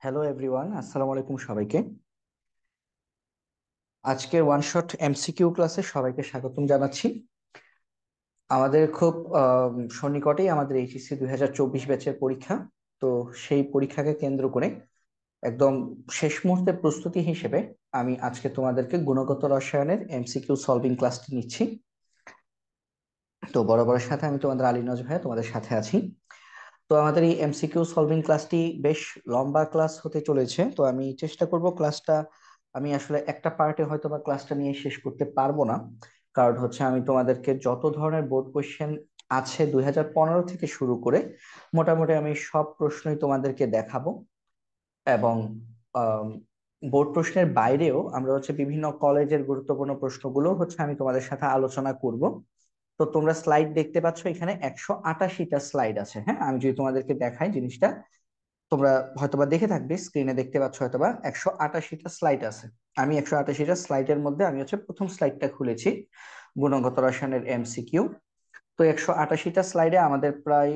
Hello everyone, আসসালামু আলাইকুম সবাইকে। আজকের ওয়ান শট এমসিকিউ ক্লাসে সবাইকে স্বাগতম জানাচ্ছি। আমাদের খুব সন্নিকটেই আমাদের এইচএসসি 2024 ব্যাচের পরীক্ষা। তো সেই পরীক্ষাকে কেন্দ্র করে একদম শেষ মুহূর্তে প্রস্তুতি হিসেবে আমি আজকে তোমাদেরকে গুণগত রসায়নের এমসিকিউ সলভিং ক্লাসটি নিচ্ছি। তো বরাবরের সাথে আমি তোমাদের আলী নজ ভাইয়া তোমাদের সাথে আছি। তো আমাদের এই এমসিকিউ সলভিং ক্লাসটি বেশ লম্বা ক্লাস হতে চলেছে। তো আমি চেষ্টা করব ক্লাসটা, আমি আসলে একটা পার্টে হয়তো বা ক্লাসটা নিয়ে শেষ করতে পারবো না। কারণ হচ্ছে আমি তোমাদেরকে যত ধরনের বোর্ড কোশ্চেন আছে 2015 থেকে শুরু করে মোটামুটি আমি সব প্রশ্নই তোমাদেরকে দেখাবো। এবং বোর্ড প্রশ্নের বাইরেও আমরা হচ্ছে বিভিন্ন কলেজের গুরুত্বপূর্ণ প্রশ্নগুলো হচ্ছে আমি তোমাদের সাথে আলোচনা করব। তো তোমরা স্লাইড দেখতে পাচ্ছ, এখানে 188টা স্লাইড আছে। হ্যাঁ, আমি যদি তোমাদেরকে দেখাই জিনিসটা, তোমরা হয়তোবা দেখে থাকবে, স্ক্রিনে দেখতে পাচ্ছ হয়তোবা 188টা স্লাইড আছে। আমি 188টা স্লাইডের মধ্যে আমি হচ্ছে প্রথম স্লাইডটা খুলেছি, গুণগত রসায়নের এমসিকিউ। তো 188টা স্লাইডে আমাদের প্রায়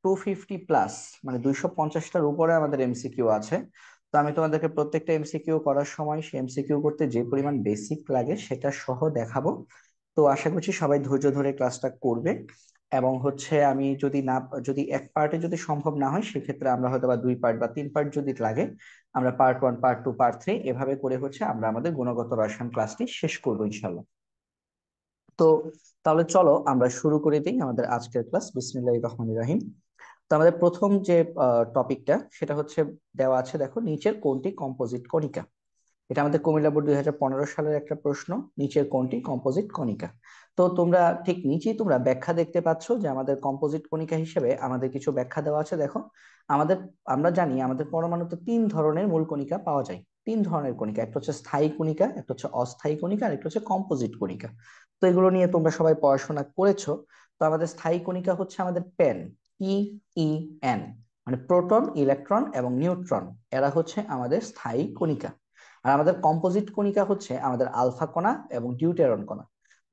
250 প্লাস, মানে 250টার উপরে আমাদের এমসিকিউ আছে। তো আমি তোমাদেরকে প্রত্যেকটা এমসিকিউ করার সময় সেই এমসিকিউ করতে যে পরিমাণ বেসিক লাগে সেটা সহ দেখাবো। তো আশা করছি সবাই ধৈর্য ধরে ক্লাসটা করবে। এবং হচ্ছে আমি যদি এক পার্টে যদি সম্ভব না হয়, সেক্ষেত্রে আমরা হয়তো বা দুই পার্ট বা তিন পার্ট যদি লাগে, আমরা part one, part two, part three এভাবে করে হচ্ছে আমরা আমাদের গুণগত রসায়ন ক্লাসটি শেষ করবো ইনশাল্লাহ। তো তাহলে চলো আমরা শুরু করে দিই আমাদের আজকের ক্লাস। বিসমিল্লাহির রহমানির রহিম। তো আমাদের প্রথম যে টপিকটা সেটা হচ্ছে দেওয়া আছে, দেখো, নিচের কোনটি কম্পোজিট কণিকা। এটা আমাদের কুমিল্লা বোর্ড 2015 সালের একটা প্রশ্ন। নিচের কোনটি কম্পোজিট কণিকা। তো তোমরা ঠিক নিচেই তোমরা ব্যাখ্যা দেখতে পাচ্ছ যে আমাদের কম্পোজিট কণিকা হিসেবে আমাদের কিছু ব্যাখ্যা দেওয়া আছে। দেখো, আমাদের আমরা জানি আমাদের পরমাণুতে তিন ধরনের মূল কণিকা পাওয়া যায়। তিন ধরনের কণিকা, একটা হচ্ছে স্থায়ী কণিকা, একটা হচ্ছে অস্থায়ী কণিকা, আর একটা হচ্ছে কম্পোজিট কণিকা। তো এগুলো নিয়ে তোমরা সবাই পড়াশোনা করেছো। তো আমাদের স্থায়ী কণিকা হচ্ছে আমাদের পেন, ই ই এন, মানে প্রোটন, ইলেকট্রন এবং নিউট্রন, এরা হচ্ছে আমাদের স্থায়ী কণিকা। আর আমাদের কম্পোজিট কণিকা হচ্ছে আমাদের আলফা কণা এবং ডিউটেরন কণা।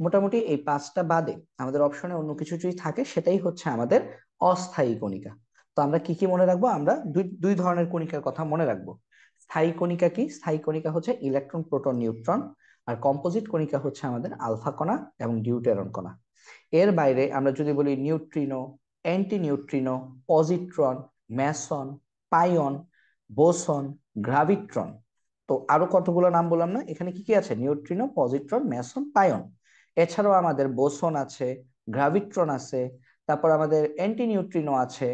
মোটামুটি এই পাঁচটা বাদে আমাদের অপশনে অন্য কিছু যদি থাকে সেটাই হচ্ছে আমাদের অস্থায়ী কণিকা। তো আমরা কি কি মনে রাখবো? আমরা দুই দুই ধরনের কণিকার কথা মনে রাখবো। স্থায়ী কণিকা কি? স্থায়ী কণিকা হচ্ছে ইলেকট্রন, প্রোটন, নিউট্রন। আর কম্পোজিট কণিকা হচ্ছে আমাদের আলফা কণা এবং ডিউটেরন কণা। এর বাইরে আমরা যদি বলি neutrino, anti neutrino, positron, meson, pion, boson, graviton. তো আরো কতগুলো নাম বললাম না? এখানে কি কি আছে? Neutrino, positron, meson, pion. এছাড়াও আমাদের বোসন আছে, গ্রাভিট্রন আছে, তারপর আমাদের অ্যান্টি নিউট্রিনো আছে,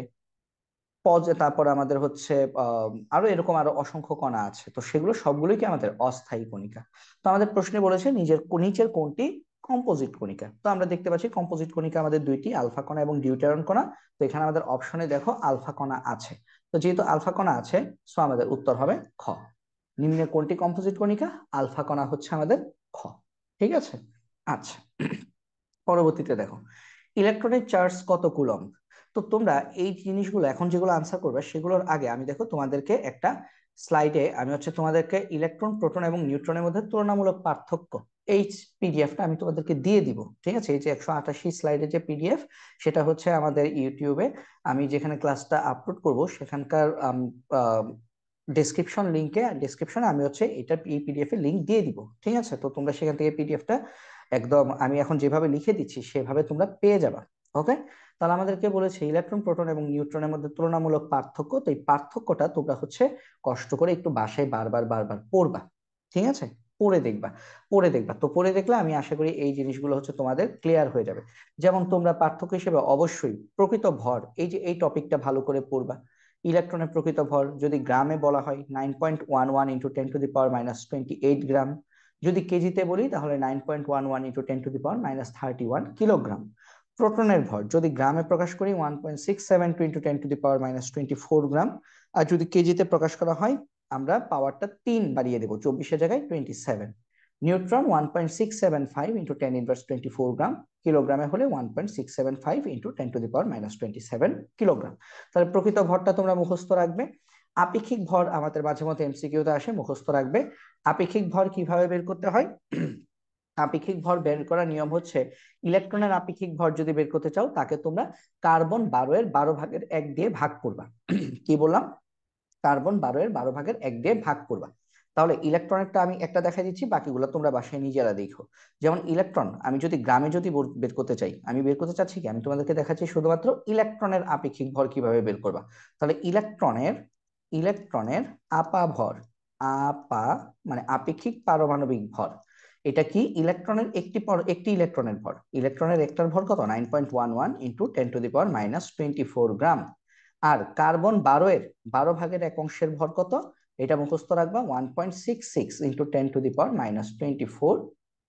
তারপর আমাদের হচ্ছে আরো এরকম আরো অসংখ্য কণা আছে। তো সেগুলো সবগুলোই কি আমাদের অস্থায়ী কণিকা। তো আমাদের প্রশ্নে বলেছে নিচের কোনটি কম্পোজিট কণিকা। তো আমরা দেখতে পাচ্ছি কম্পোজিট কণিকা আমাদের দুইটি, আলফা কণা এবং ডিউটেরন কণা। তো এখানে আমাদের অপশনে দেখো আলফা কণা আছে। তো যেহেতু আলফা কণা আছে, সো আমাদের উত্তর হবে খ। নিম্নে কোনটি কম্পোজিট কণিকা? আলফা কণা হচ্ছে আমাদের খ। ঠিক আছে। আচ্ছা, পরবর্তীতে দেখো, ইলেকট্রনের চার্জ কত কুলম্ব। তো তোমরা এই জিনিসগুলো এখন যেগুলো আনসার করবে সেগুলোর আগে আমি দেখো তোমাদেরকে একটা স্লাইডে আমি হচ্ছে তোমাদেরকে ইলেকট্রন, প্রোটন এবং নিউট্রনের মধ্যে তুলনামূলক পার্থক্য, এই পিডিএফটা আমি তোমাদেরকে দিয়ে দিব। ঠিক আছে, এই যে 188 স্লাইডের যে পিডিএফ, সেটা হচ্ছে আমাদের ইউটিউবে আমি যেখানে ক্লাসটা আপলোড করব সেখানকার ডেসক্রিপশনে আমি হচ্ছে এটা এই পিডিএফ এর লিংক দিয়ে দিব। ঠিক আছে, তো তোমরা সেখান থেকে পিডিএফটা একদম আমি এখন যেভাবে লিখে দিচ্ছি সেভাবে তোমরা পেয়ে যাবা। ওকে। তাহলে আমাদেরকে বলেছে ইলেকট্রন, প্রোটন এবং নিউট্রনের মধ্যে তুলনামূলক পার্থক্য। তো এই পার্থক্যটা তোমরা হচ্ছে কষ্ট করে একটু বাসায় বারবার বারবার পড়বা। ঠিক আছে, পড়ে দেখবা। পড়ে দেখবা, তো পড়ে দেখলে আমি আশা করি এই জিনিসগুলো হচ্ছে তোমাদের ক্লিয়ার হয়ে যাবে। যেমন তোমরা পার্থক্য হিসেবে অবশ্যই প্রকৃত ভর, এই যে এই টপিকটা ভালো করে পড়বা। ইলেকট্রনের প্রকৃত ভর যদি গ্রামে বলা হয় 9.11 ইন্টু 10⁻²৮ গ্রাম। যদি কেজিতে বলি তাহলে 9.11 ইন্টু 10⁻−31 কিলোগ্রাম। প্রোটনের ভর যদি গ্রামে প্রকাশ করি 1.672 ইন্টু 10⁻24 গ্রাম। আর যদি কেজিতে প্রকাশ করা হয় আমরা পাওয়ারটা 3 বাড়িয়ে দেবো, 24-এর জায়গায় 27। নিউট্রন 1.675 ইন্টু 10⁻24 গ্রাম। কিলোগ্রামে হলে 1.675 ইন্টু 10⁻−27 কিলোগ্রাম। তাহলে প্রকৃত ভরটা তোমরা মুখস্থ রাখবে। আপেক্ষিক ভর আমাদের মাঝে মধ্যে এমসিকিউতে আসে, মুখস্থ রাখবে। আপেক্ষিক ভর কিভাবে বের করতে হয়? আপেক্ষিক ভর বের করার নিয়ম হচ্ছে, ইলেকট্রনের আপেক্ষিক ভর যদি বের করতে চাও তাকে তোমরা কার্বন 12 এর 12 ভাগের 1 দিয়ে ভাগ করবা। কি বললাম? কার্বন 12 এর 12 ভাগের 1 দিয়ে ভাগ করবা। তাহলে ইলেকট্রনেরটা আমি একটা দেখাই দিচ্ছি, বাকিগুলো তোমরা বাসায় নিজেরা দেখো। যেমন ইলেকট্রন আমি যদি গ্রামে যদি বের করতে চাই, আমি বের করতে চাচ্ছি কি, আমি তোমাদেরকে দেখাচ্ছি শুধুমাত্র ইলেকট্রনের আপেক্ষিক ভর কিভাবে বের করবা। তাহলে ইলেকট্রনের ইলেকট্রনের আপা ভর, আপা মানে আপেক্ষিক পারমাণবিক ভর, এটা কি ইলেকট্রনের একটি ইলেকট্রনের ভর, ইলেকট্রনের একটার ভর কত, 9.11 ইন্টু 10⁻⁻24 গ্রাম। আর কার্বন 12 এর 12 ভাগের 1 অংশের ভর কত, এটা মুখস্থ রাখবা, 1.66 ইন্টু 10⁻⁻24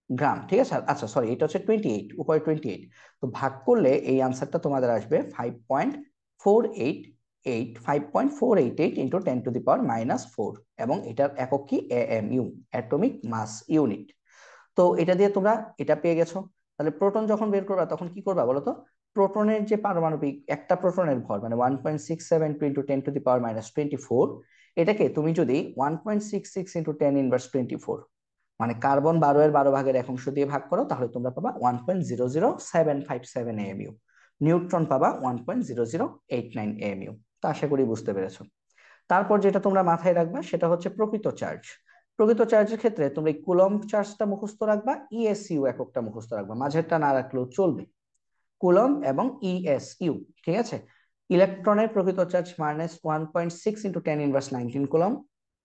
গ্রাম। ঠিক আছে, আচ্ছা সরি, এটা হচ্ছে 28, উপরে 28। তো ভাগ করলে এই আনসারটা তোমাদের আসবে 5.488 ইন্টু 10⁻⁻4, এবং এটার একক কি, AMU, অ্যাটমিক মাস ইউনিট। তো এটা দিয়ে তোমরা এটা পেয়ে গেছো। তাহলে প্রোটন যখন বের করবা তখন কি করবা বলো তো, প্রোটনের যে পারমাণবিক একটা প্রোটনের ভর মানে 1.672 ইন্টু 10⁻⁻24, এটাকে তুমি যদি 1.66 ইন্টু 10⁻²4 মানে কার্বন 12 এর 12 ভাগের 1 অংশ দিয়ে ভাগ করো, তাহলে তোমরা পাবা 1.00757 AMU। নিউট্রন পাবা 1.0089 AMU। তো আশা করি বুঝতে পেরেছো। তারপর যেটা তোমরা মাথায় রাখবা সেটা হচ্ছে প্রকৃত চার্জ। প্রকৃত চার্জের ক্ষেত্রে তোমরা এই কুলম্ব চার্জটা মুখস্থ রাখবা, ইএসইউ এককটা মুখস্থ রাখবা, মাঝেরটা না রাখলেও চলবে। কুলম্ব এবং ইএসইউ, ঠিক আছে। ইলেকট্রনের প্রকৃত চার্জ -1.6 ইন্টু 10⁻19 কুলম্ব,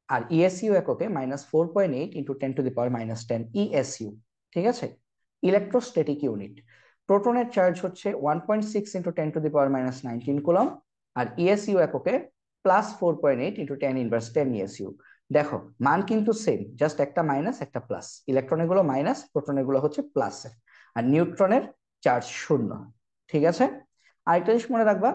আর ইএসইউ এককে -4.8 ইন্টু 10⁻⁻10 ইএসইউ, ঠিক আছে। ইলেকট্রোস্ট্যাটিক ইউনিট, প্রোটনের চার্জ হচ্ছে 1.6 ইন্টু 10⁻⁻19 কুলম্ব, আর ইএসইউ এককে +4.8 ইন্টু 10⁻10 ইএসইউ। দেখো মান কিন্তু সেম, জাস্ট একটা মাইনাস একটা প্লাস, ইলেকট্রনের গুলো মাইনাস, প্রোটনের গুলো হচ্ছে প্লাস, আর নিউট্রনের চার্জ 0। ঠিক আছে। আরেকটা জিনিস মনে রাখবা,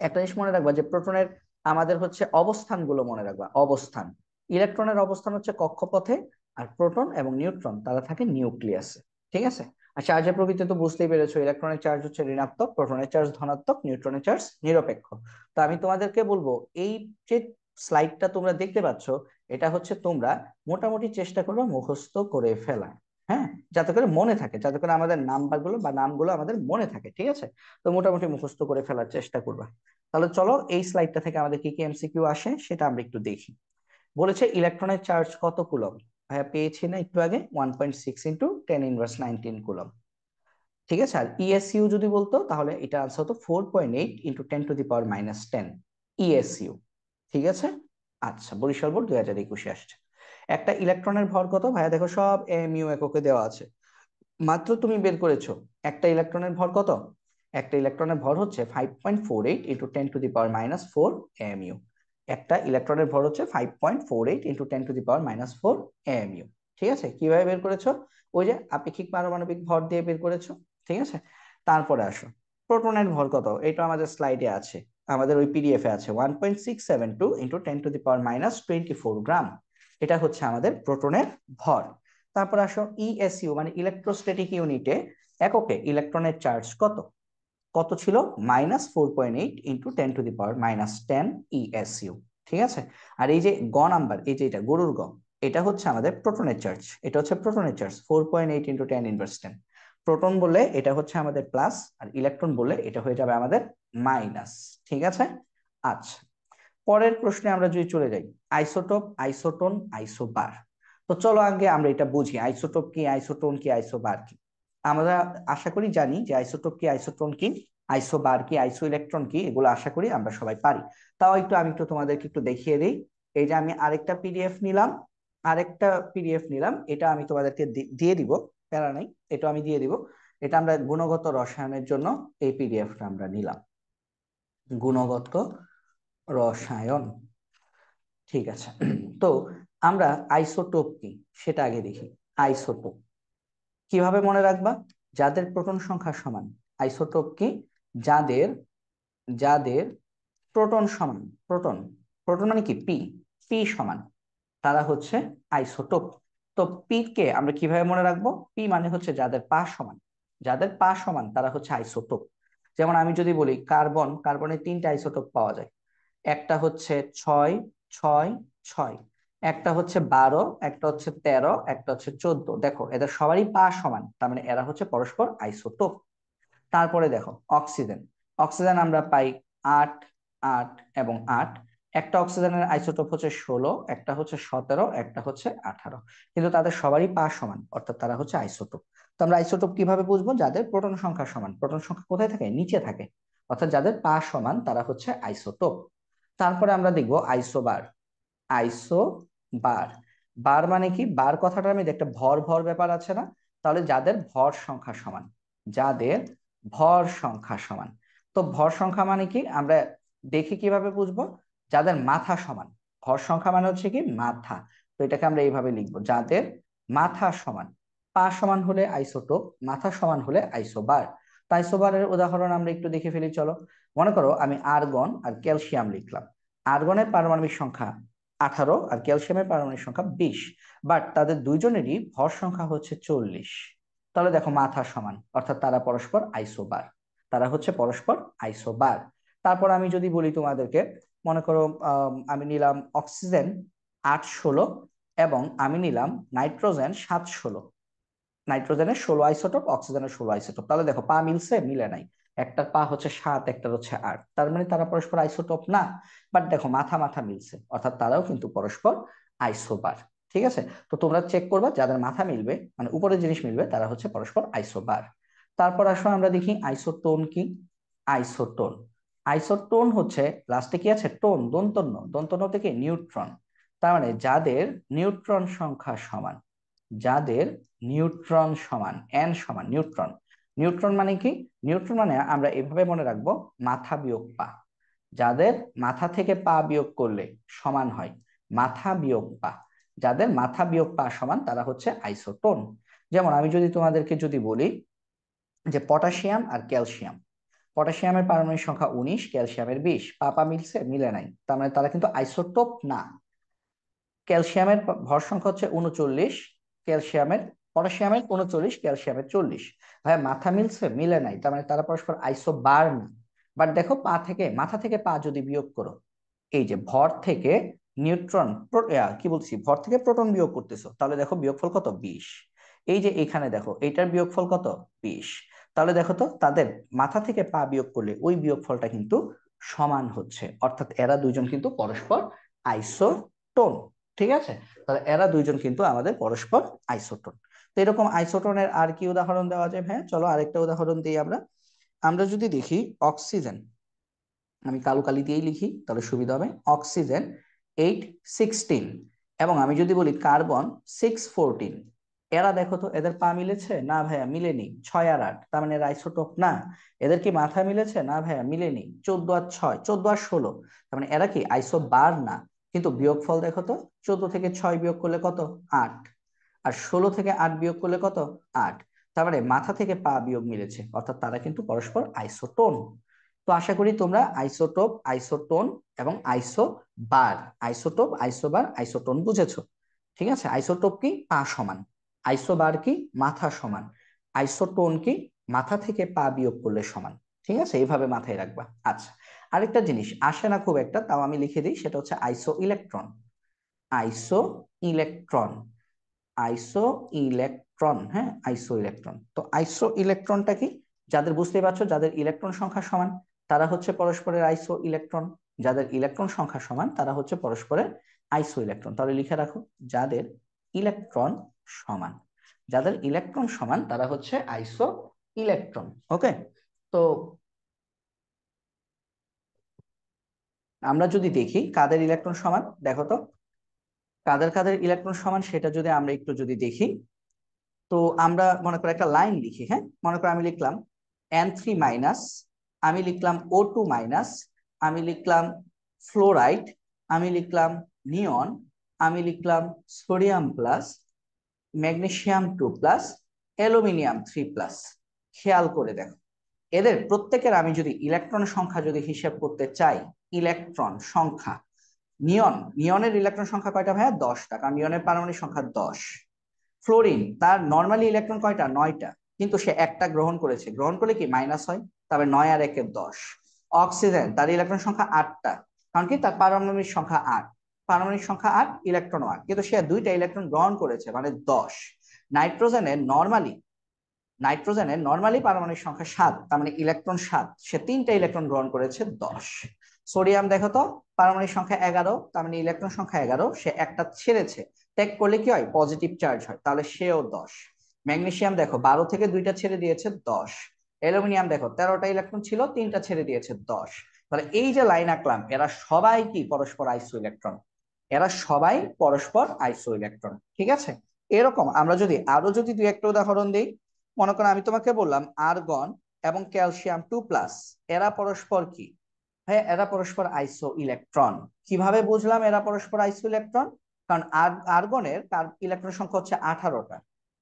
একটা জিনিস মনে রাখবা যে প্রোটনের আমাদের হচ্ছে অবস্থানগুলো মনে রাখবা, অবস্থান। ইলেকট্রনের অবস্থান হচ্ছে কক্ষপথে, আর প্রোটন এবং নিউট্রন তারা থাকে নিউক্লিয়াসে। ঠিক আছে। আর চার্জের প্রকৃতি তো বুঝতেই পেরেছো, ইলেকট্রনের চার্জ হচ্ছে ঋণাত্মক, প্রোটনের চার্জ ধনাত্মক, নিউট্রনের চার্জ নিরপেক্ষ। তো আমি তোমাদেরকে বলবো এই যে স্লাইডটা তোমরা দেখতে পাচ্ছ, এটা হচ্ছে তোমরা মোটামুটি চেষ্টা করবে মুখস্থ করে ফেলা। হ্যাঁ, যাতে করে মনে থাকে, যাতে করে আমাদের নাম্বারগুলো বা নামগুলো আমাদের মনে থাকে। ঠিক আছে। তো মোটামুটি মুখস্থ করে ফেলার চেষ্টা করবা। তাহলে চলো এই স্লাইডটা থেকে আমাদের কি কি এমসিকিউ আসে সেটা আমরা একটু দেখি। বলেছে ইলেকট্রনের চার্জ কত কুলম, ভাইয়া পেয়েছি না একটু আগে, 1.6 ইন্টু 10⁻19 কুলম। ঠিক আছে। আর ইএসইউ যদি বলতো তাহলে এটা আনসার হতো 4.8 ইন্টু 10⁻⁻10 ইএসইউ। ঠিক আছে। আচ্ছা, বরিশাল বোর্ড 2021 আসছে। একটা ইলেকট্রনের ভর কত, ভাইয়া দেখো সব এমইউ এককে দেওয়া আছে, মাত্র তুমি বের করেছো একটা ইলেকট্রনের ভর কত, একটা ইলেকট্রনের ভর হচ্ছে 5.48 ইন্টু 10⁻⁻4 AMU। একটা ইলেকট্রনের ভর হচ্ছে 5.48 ইন্টু 10⁻⁻4 AMU। ঠিক আছে। কিভাবে বের করেছো, ওই যে আপেক্ষিক পারমাণবিক ভর দিয়ে বের করেছো। ঠিক আছে। তারপরে আসো, প্রোটনের ভর কত, এটা আমাদের স্লাইডে আছে, আমাদের ওই পিডিএফ এ আছে, 1.672 ইন্টু 10⁻⁻24 গ্রাম। এটা হচ্ছে আমাদের প্রোটনের ভর। তারপর আসো ইএসইউ মানে ইলেকট্রোস্ট্যাটিক ইউনিটে এককে ইলেকট্রনের চার্জ কত, কত ছিল, -4.8 ইন্টু 10⁻⁻10 ইএসইউ। ঠিক আছে। আর এই যে গ নাম্বার, এই যে এটা গরুর গ, এটা হচ্ছে আমাদের প্রোটনের চার্জ, এটা হচ্ছে প্রোটনের চার্জ 4.8 ইন্টু 10⁻10। প্রোটন বললে এটা হচ্ছে আমাদের প্লাস, আর ইলেকট্রন বললে এটা হয়ে যাবে আমাদের মাইনাস। ঠিক আছে। আচ্ছা, পরের প্রশ্নে আমরা যদি চলে যাই, আইসোটোপ, আইসোটোন, আইসোবার। তো চলো আগে আমরা এটা বুঝি, আইসোটোপ কি, আইসোটোন কি, আইসোবার কি। আমরা আশা করি জানি যে আইসোটোপ কি, আইসোটোন কি, আইসোবার কি, আইসো ইলেকট্রন কি, এগুলো আশা করি আমরা সবাই পারি। তাও আমি একটু তোমাদেরকে একটু দেখিয়ে দিই। এই যে আমি আরেকটা পিডিএফ নিলাম, এটা আমি তোমাদেরকে দিয়ে দিব, প্যারা নাই, এটা আমি দিয়ে দিব। এটা আমরা গুণগত রসায়নের জন্য এই পিডিএফটা আমরা নিলাম, গুণগত রসায়ন। ঠিক আছে। তো আমরা আইসোটোপ কি সেটা আগে দেখি। আইসোটোপ কিভাবে মনে রাখবা, যাদের প্রোটন সংখ্যা সমান। আইসোটোপ কি, যাদের যাদের প্রোটন সমান, প্রোটন, প্রোটন মানে কি পি, পি সমান, তারা হচ্ছে আইসোটোপ। তো পি কে আমরা কিভাবে মনে রাখবো, পি মানে হচ্ছে যাদের পা সমান, যাদের পা সমান তারা হচ্ছে আইসোটোপ। যেমন আমি যদি বলি কার্বন, কার্বনের 3টা আইসোটোপ পাওয়া যায়, একটা হচ্ছে 6, 6, 6, একটা হচ্ছে 12, একটা হচ্ছে 13, একটা হচ্ছে 14। দেখো এদের সবারই পা সমান, তার মানে এরা হচ্ছে পরস্পর আইসোটোপ। তারপরে দেখো অক্সিজেন, অক্সিজেন আমরা পাই 8, 8 এবং 8। একটা অক্সিজেনের আইসোটোপ হচ্ছে 16, একটা হচ্ছে 17, একটা হচ্ছে 18, কিন্তু তাদের সবারই পা সমান, অর্থাৎ তারা হচ্ছে আইসোটোপ। তো আমরা আইসোটোপ কিভাবে বুঝবো? যাদের প্রোটন সংখ্যা সমান। প্রোটন সংখ্যা কোথায় থাকে? নিচে থাকে, অর্থাৎ যাদের পা সমান তারা হচ্ছে আইসোটোপ। তারপরে আমরা দেখবো আইসোবার। আইসোবার, বার মানে কি? বার কথাটার মধ্যে একটা ভর ভর ব্যাপার আছে না? তাহলে যাদের ভর সংখ্যা সমান, যাদের ভর সংখ্যা সমান। তো ভর সংখ্যা মানে কি আমরা দেখি কিভাবে বুঝবো? যাদের মাথা সমান। ভর সংখ্যা মানে হচ্ছে কি? মাথা। তো এটাকে আমরা এইভাবে লিখবো, যাদের মাথা সমান। পা সমান হলে আইসোটোপ, মাথা সমান হলে আইসোবার। তো আইসোবারের উদাহরণ আমরা একটু দেখে ফেলি, চলো। মনে করো আমি আর্গন আর ক্যালসিয়াম লিখলাম। আর্গনের পারমাণবিক সংখ্যা 18 আর ক্যালসিয়ামের পারমাণবিক সংখ্যা 20, বাট তাদের দুইজনেরই ভর সংখ্যা হচ্ছে 40। তাহলে দেখো মাথা সমান, অর্থাৎ তারা পরস্পর আইসোবার। তারা হচ্ছে পরস্পর আইসোবার। তারপর আমি যদি বলি তোমাদেরকে, মনে করো আমি নিলাম অক্সিজেন 8-16 এবং আমি নিলাম নাইট্রোজেন 7-16। নাইট্রোজেনের 16 আইসোটোপ, অক্সিজেনের 16 আইসোটোপ। তাহলে দেখো পা মিলছে? মিলে নাই। একটার পা হচ্ছে 7, একটার হচ্ছে 8, তার মানে তারা পরস্পর আইসোটোপ না। বাট দেখো মাথা মাথা মিলছে, অর্থাৎ তারাও কিন্তু পরস্পর আইসোবার। ঠিক আছে? তো তোমরা চেক করবা, যাদের মাথা মিলবে মানে উপরের জিনিস মিলবে তারা হচ্ছে পরস্পর আইসোবার। তারপর আসো আমরা দেখি আইসোটোন কি। আইসোটোন, আইসোটোন হচ্ছে লাস্টে কি আছে? টোন, দন্তন্য। দন্তন্য থেকে নিউট্রন। তার মানে যাদের নিউট্রন সংখ্যা সমান, যাদের নিউট্রন সমান, এন সমান নিউট্রন। নিউট্রন মানে কি? নিউট্রন মানে আমরা এভাবে মনে রাখবো, মাথা বিয়োগ পা। যাদের মাথা থেকে পা বিয়োগ করলে সমান হয়, মাথা বিয়োগ পা। যাদের মাথা বিয়োগ পা সমান তারা হচ্ছে আইসোটোন। যেমন আমি যদি তোমাদেরকে যদি বলি যে পটাশিয়াম আর ক্যালসিয়াম। পটাশিয়ামের পারমাণবিক সংখ্যা 19, ক্যালসিয়ামের 20। পা পা মিলছে? মিলে নাই, তার মানে তারা কিন্তু আইসোটোপ না। ক্যালসিয়ামের ভর সংখ্যা হচ্ছে 39, ক্যালসিয়ামের পটাশিয়ামের 39, ক্যালসিয়ামের 40। ভাই মাথা মিলছে? মিলে নাই, তার মানে তারা পরস্পর আইসোবার না। বাট দেখো পা থেকে, মাথা থেকে পা যদি বিয়োগ করো, এই যে ভর থেকে নিউট্রন, কি বলছি, ভর থেকে প্রোটন বিয়োগ করতেছো, তাহলে দেখো বিয়োগফল কত? 20। এই যে এখানে দেখো এইটার বিয়োগফল কত? 20। তাহলে দেখো তো তাদের মাথা থেকে পা বিয়োগ করলে ওই বিয়োগফলটা কিন্তু সমান হচ্ছে, অর্থাৎ এরা দুইজন কিন্তু পরস্পর আইসোটোন। ঠিক আছে? তাহলে এরা দুইজন কিন্তু আমাদের পরস্পর আইসোটোন। তো এরকম আইসোটোনের আর কি উদাহরণ দেওয়া যায়? হ্যাঁ চলো আরেকটা উদাহরণ দিই আমরা। আমরা যদি দেখি অক্সিজেন, আমি কালো কালি দিয়েই লিখি তাহলে সুবিধা হবে। অক্সিজেন 8-16 এবং আমি যদি বলি কার্বন 6-14। এরা দেখো তো এদের পা মিলেছে? না ভাইয়া মিলেনি। 6 আর 8, তার মানে এরা আইসোটোপ না। এদের কি মাথা মিলেছে? না ভাইয়া মিলেনি। 14 আর 6, 14 আর 16, তার মানে এরা কি আইসোবার না। কিন্তু বিয়োগফল দেখো তো, 14 থেকে 6 বিয়োগ করলে কত? 8। আর 16 থেকে 8 বিয়োগ করলে কত? 8। তার মানে মাথা থেকে পা বিয়োগ মিলেছে, অর্থাৎ তারা কিন্তু পরস্পর আইসোটোন। তো আশা করি তোমরা আইসোটোপ, আইসোটোন এবং আইসোবার, আইসোটোপ, আইসোবার, আইসোটোন বুঝেছো। ঠিক আছে? আইসোটোপ কি? পা সমান। আইসোবার কি? মাথা সমান। আইসোটোন কি? মাথা থেকে পা বিয়োগ করলে সমান। ঠিক আছে? এইভাবে মাথায় রাখবা। আচ্ছা, আরেকটা জিনিস আসে না খুব একটা, তাও আমি লিখে দিই, সেটা হচ্ছে আইসো ইলেকট্রন। আইসো ইলেকট্রন, আইসো ইলেকট্রন, হ্যাঁ আইসো ইলেকট্রন। তো আইসো ইলেকট্রনটা কি? যাদের, বুঝতেই পারছো, যাদের ইলেকট্রন সংখ্যা সমান তারা হচ্ছে পরস্পরের আইসো ইলেকট্রন। যাদের ইলেকট্রন সংখ্যা সমান তারা হচ্ছে পরস্পরের আইসো ইলেকট্রন। তাহলে লিখে রাখো, যাদের ইলেকট্রন সমান, যাদের ইলেকট্রন সমান তারা হচ্ছে আইসো ইলেকট্রন। ওকে? তো আমরা যদি দেখি কাদের ইলেকট্রন সমান, দেখো তো কাদের কাদের ইলেকট্রন সমান সেটা যদি আমরা একটু যদি দেখি, তো আমরা মনে করো একটা লাইন লিখি। হ্যাঁ, মনে করো আমি লিখলাম N3 মাইনাস, আমি লিখলাম O2 মাইনাস, আমি লিখলাম ফ্লোরাইড, আমি লিখলাম নিয়ন, আমি লিখলাম sodium plus, magnesium 2 plus, aluminium 3 plus. খেয়াল করে দেখো, এদের প্রত্যেকের আমি যদি ইলেকট্রন সংখ্যা যদি হিসাব করতে চাই, ইলেকট্রন সংখ্যা, নিয়নের ইলেকট্রন সংখ্যা কয়টা ভাইয়া? 10টা, কারণ নিয়নের পারমাণবিক সংখ্যা 10। ফ্লোরিন তার নর্মালি ইলেকট্রন কয়টা? 9টা, কিন্তু সে একটা গ্রহণ করেছে, গ্রহণ করলে কি মাইনাস হয়, তবে 9 আর 1 10। অক্সিজেন তার ইলেকট্রন সংখ্যা 8টা, কারণ কি তার পারমাণবিক সংখ্যা 8, পারমাণবিক সংখ্যা 8, ইলেকট্রন 8, কিন্তু সে 2টা ইলেকট্রন গ্রহণ করেছে মানে 10। নাইট্রোজেনের নর্মালি, নাইট্রোজেনের নর্মালি পারমাণবিক সংখ্যা 7, তার মানে ইলেকট্রন 7, সে 3টা ইলেকট্রন গ্রহণ করেছে 10। সোডিয়াম দেখো তো, পারমাণবিক সংখ্যা 11, তার মানে ইলেকট্রন সংখ্যা 11, সে একটা ছেড়েছে, ত্যাগ করলে কি হয়, পজিটিভ চার্জ হয়, তাহলে সেও 10। ম্যাগনেসিয়াম দেখো 12 থেকে 2টা ছেড়ে দিয়েছে 10। অ্যালুমিনিয়াম দেখো 13টা ইলেকট্রন ছিল, 3টা ছেড়ে দিয়েছে 10। তাহলে এই যে লাইন আঁকলাম, এরা সবাই কি পরস্পর আইসো ইলেকট্রন, এরা সবাই পরস্পর আইসো ইলেকট্রন। ঠিক আছে, এরকম আমরা যদি আরো যদি দুই একটা উদাহরণ দিই, মনে করো আমি তোমাকে বললাম আর্গন এবং ক্যালসিয়াম 2+, এরা পরস্পর কি, হ্যাঁ এরা পরস্পর আইসো ইলেকট্রন। কিভাবে বুঝলাম এরা পরস্পর আইসো ইলেকট্রন? কারণ আর্গনের তার ইলেকট্রন সংখ্যা হচ্ছে 18টা,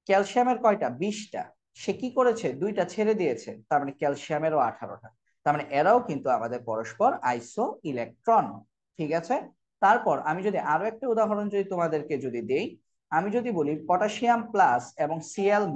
ক্যালসিয়ামের কয়টা, 20টা, সে কি করেছে, 2টা ছেড়ে দিয়েছে, তার মানে ক্যালসিয়ামেরও 18টা, তার মানে এরাও কিন্তু আমাদের পরস্পর আইসো ইলেকট্রন। ঠিক আছে, তারপর আমি যদি আরো একটা উদাহরণ যদি তোমাদেরকে যদি দেই, আমি যদি বলি পটাশিয়াম প্লাস এবং Cl-,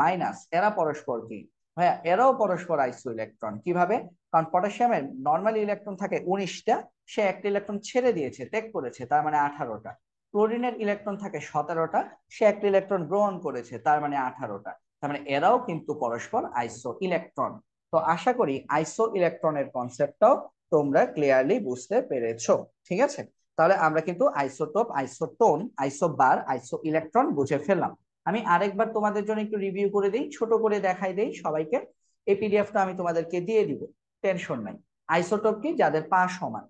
এরা পরস্পর কি, ভাইয়া এরাও পরস্পর আইসো ইলেকট্রন। কিভাবে? কারণ পটাশিয়ামের নর্মালি ইলেকট্রন থাকে 19টা, সে একটা ইলেকট্রন ছেড়ে দিয়েছে, ত্যাগ করেছে, তার মানে 18টা। ক্লোরিনের ইলেকট্রন থাকে 17টা, সে একটা ইলেকট্রন গ্রহণ করেছে, তার মানে 18টা। তার মানে এরাও কিন্তু পরস্পর আইসো ইলেকট্রন। তো আশা করি আইসো ইলেকট্রনের কনসেপ্টটাও তোমরা ক্লিয়ারলি বুঝতে পেরেছো। ঠিক আছে, তাহলে আমরা কিন্তু আইসোটোপ, আইসোটোন, আইসোবার, আইসো ইলেকট্রন বুঝে ফেললাম। আমি আরেকবার তোমাদের জন্য একটু রিভিউ করে দিই, ছোট করে দেখাই দেই সবাইকে। এই পিডিএফটা আমি তোমাদেরকে দিয়ে দিব, টেনশন নাই। আইসোটোপ কি, যাদের পা সমান।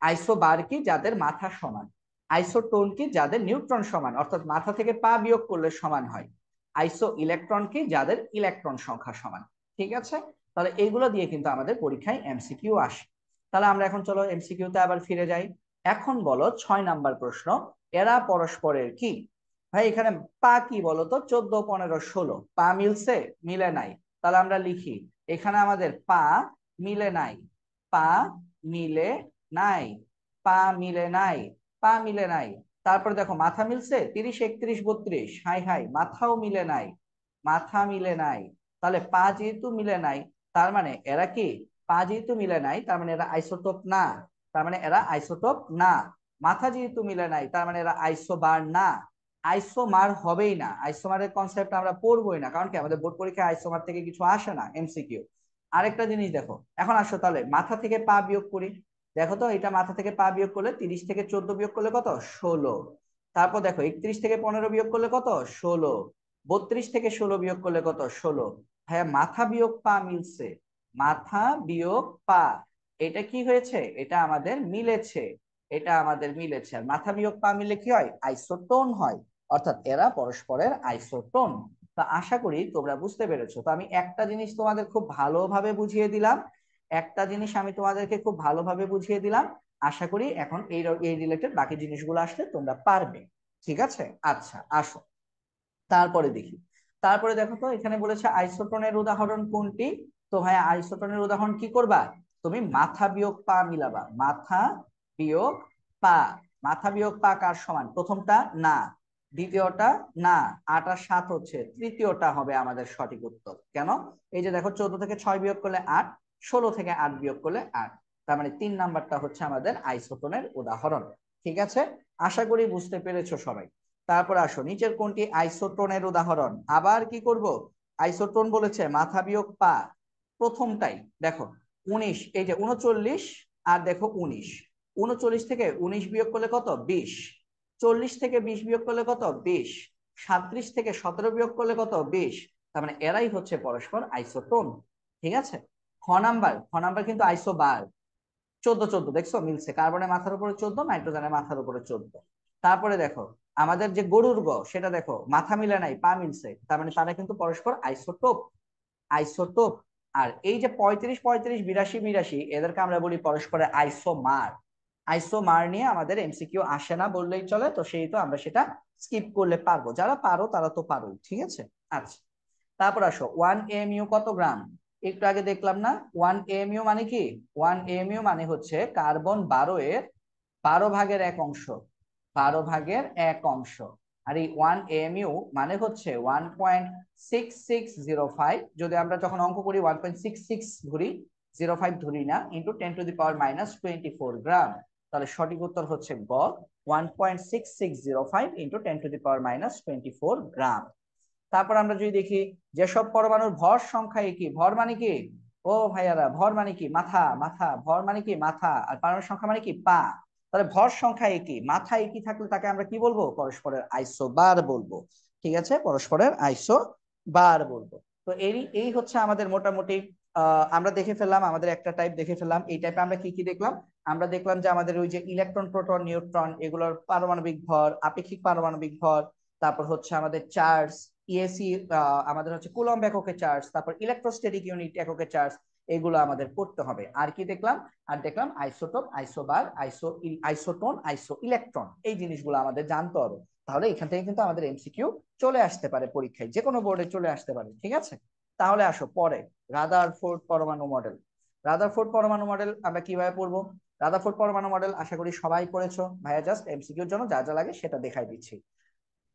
আইসোবার কি, যাদের মাথা সমান। আইসোটোন কি, যাদের নিউট্রন সমান, অর্থাৎ মাথা থেকে পা বিয়োগ করলে সমান হয়। আইসো ইলেকট্রন কি, যাদের ইলেকট্রন সংখ্যা সমান। ঠিক আছে, তাহলে এইগুলো দিয়ে কিন্তু আমাদের পরীক্ষায় এমসিকিউ আসে। তাহলে আমরা এখন চলো এমসিকিউতে আবার ফিরে যাই। এখন বলো 6 নাম্বার প্রশ্ন, এরা পরস্পরের কি। ভাই এখানে পা কি বলতো, 14, 15, 16, পা মিলছে, মিলে নাই। তাহলে আমরা লিখি, এখানে আমাদের পা মিলে নাই, পা মিলে নাই, পা মিলে নাই, পা মিলে নাই। তারপর দেখো মাথা মিলছে, 30, 31, 32, হাই হাই, মাথাও মিলে নাই, মাথা মিলে নাই। তাহলে পা যেহেতু মিলে নাই, তার মানে এরা কি, পা যেহেতু মিলে নাই তার মানে এরা আইসোটোপ না, তার মানে এরা আইসোটোপ না। মাথা যেহেতু মিলে নাই, তার মানে এরা আইসোবার না, আইসোমার হবেই না। আইসোমারের কনসেপ্ট আমরা পড়বোই না, কারণ কি আমাদের বোর্ড পরীক্ষায় আইসোমার থেকে কিছু আসে না, এমসিকিউ। আরেকটা জিনিস দেখো, এখন আসো তাহলে মাথা থেকে পা বিয়োগ করি। দেখো তো, এটা মাথা থেকে পা বিয়োগ করলে 30 থেকে 14 বিয়োগ করলে কত, 16। তারপর দেখো 31 থেকে 15 বিয়োগ করলে কত, 16। 32 থেকে 16 বিয়োগ করলে কত, 16। হ্যাঁ মাথা বিয়োগ পা মিলছে, মাথা বিয়োগ পা, এটা কি হয়েছে, এটা আমাদের মিলেছে, এটা আমাদের মিলেছে। আর মাথা বিয়োগ পা মিলে কি হয়, আইসোটোন হয়, অর্থাৎ এরা পরস্পরের আইসোটোন। তা আশা করি তোমরা বুঝতে পেরেছো। তো আমি একটা জিনিস তোমাদের খুব ভালোভাবে বুঝিয়ে দিলাম, একটা জিনিস আমি তোমাদেরকে খুব ভালোভাবে বুঝিয়ে দিলাম। আশা করি এখন এই রিলেটেড বাকি জিনিসগুলো আসলে তোমরা পারবে। ঠিক আছে, আচ্ছা আসো তারপরে দেখি। তারপরে দেখো তো, এখানে বলেছে আইসোটোনের উদাহরণ কোনটি। তো ভাই আইসোটোনের উদাহরণ কি করবা, তুমি মাথা বিয়োগ পা মিলাবা, মাথা বিয়োগ পা। মাথা বিয়োগ পা কার সমান, প্রথমটা না, দ্বিতীয়টা না, 8 আর 7 হচ্ছে, তৃতীয়টা হবে আমাদের সঠিক উত্তর। কেন, এই যে দেখো 14 থেকে 6 বিয়োগ করলে 8, 16 থেকে 8 বিয়োগ করলে 8, তার মানে 3 নাম্বারটা হচ্ছে আমাদের আইসোটোনের উদাহরণ। ঠিক আছে, আশা করি বুঝতে পেরেছো সবাই। তারপর আসো নিচের কোনটি আইসোটোনের উদাহরণ। আবার কি করব, আইসোটোন বলেছে মাথা বিয়োগ পা, প্রথমটাই দেখো 19, এই যে 39 আর দেখো 19, 39 থেকে 19 বিয়োগ করলে কত, 20, 40 থেকে 20 বিয়োগ করলে কত, 20, 37 থেকে 17 বিয়োগ করলে কত, 20। তার মানে এরাই হচ্ছে পরস্পর আইসোটোন। ঠিক আছে, খ নাম্বার কিন্তু আইসোবার, 14, 14 দেখছো মিলছে, কার্বনের মাথার উপরে 14, নাইট্রোজেনের মাথার উপরে 14। তারপরে দেখো আমাদের যে গরুর গ, সেটা দেখো মাথা মিলে নাই, পা মিলছে, তার মানে তারা কিন্তু পরস্পর আইসোটোপ, আইসোটোপ। আর এই যে 35, 35, 82, 82, এদেরকে আমরা বলি পরস্পরের আইসোমার। আইসোমার নিয়ে আমাদের এমসিকিউ আসে না বললেই চলে, তো সেই তো আমরা সেটা স্কিপ করলে পারবো, যারা পারো তারা তো পারোই। ঠিক আছে, আচ্ছা তারপর আসো 1 AMU কত গ্রাম। একটু আগে দেখলাম না, 1 AMU মানে কি, 1 AMU মানে হচ্ছে কার্বন 12 এর 12 ভাগের 1 অংশ, 12 ভাগের 1 অংশ। আর এই 1 AMU মানে হচ্ছে 1.6605, যদি আমরা যখন অঙ্ক করি 1.66 ধরি, 05 ধরি না, ইন্টু 10⁻⁻24 গ্রাম। তাহলে সঠিক উত্তর হচ্ছে গ, 1.6605 ইন্টু 10⁻⁻24 গ্রাম। তারপর আমরা যদি দেখি যেসব পরমাণুর ভর সংখ্যা একই, ভর মানে কি, ও ভাইয়ারা, ভর মানে কি? মাথা। মাথা, ভর মানে কি? মাথা। আর পারমাণবিক সংখ্যা মানে কি? পা। তাহলে ভর সংখ্যা একই, মাথা একই থাকলে তাকে আমরা কি বলবো? পরস্পরের আইসোবার বলবো। ঠিক আছে, পরস্পরের আইসোবার বলবো। তো এই এই হচ্ছে আমাদের মোটামুটি আমরা দেখে ফেললাম, আমাদের একটা টাইপ দেখে ফেললাম। এই টাইপে আমরা কি কি দেখলাম? আমরা দেখলাম যে আমাদের ওই যে ইলেকট্রন, প্রোটন, নিউট্রন, এগুলোর পারমাণবিক ভর, আপেক্ষিক পারমাণবিক ভর, তারপর হচ্ছে আমাদের চার্জ, ইএসি, আমাদের হচ্ছে কুলম্ব এককে চার্জ, তারপর ইলেকট্রোস্ট্যাটিক ইউনিট এককে চার্জ, এগুলো আমাদের পড়তে হবে। আর কি দেখলাম? আর দেখলাম আইসোটোপ, আইসোবার, আইসোটোন, আইসো ইলেকট্রন, এই জিনিসগুলো আমাদের জানতে হবে। তাহলে এখান থেকে কিন্তু আমাদের এমসিকিউ চলে আসতে পারে পরীক্ষায়, যে কোনো বোর্ডে চলে আসতে পারে। ঠিক আছে, তাহলে আসো পরে রাদারফোর্ড পরমাণু মডেল। রাদারফোর্ড পরমাণু মডেল আমরা কিভাবে পড়বো? রাদারফোর্ড পরমাণু মডেল আশা করি সবাই পড়েছো ভাইয়া, জাস্ট এমসিকিউর জন্য যা যা লাগে সেটা দেখাই দিচ্ছি।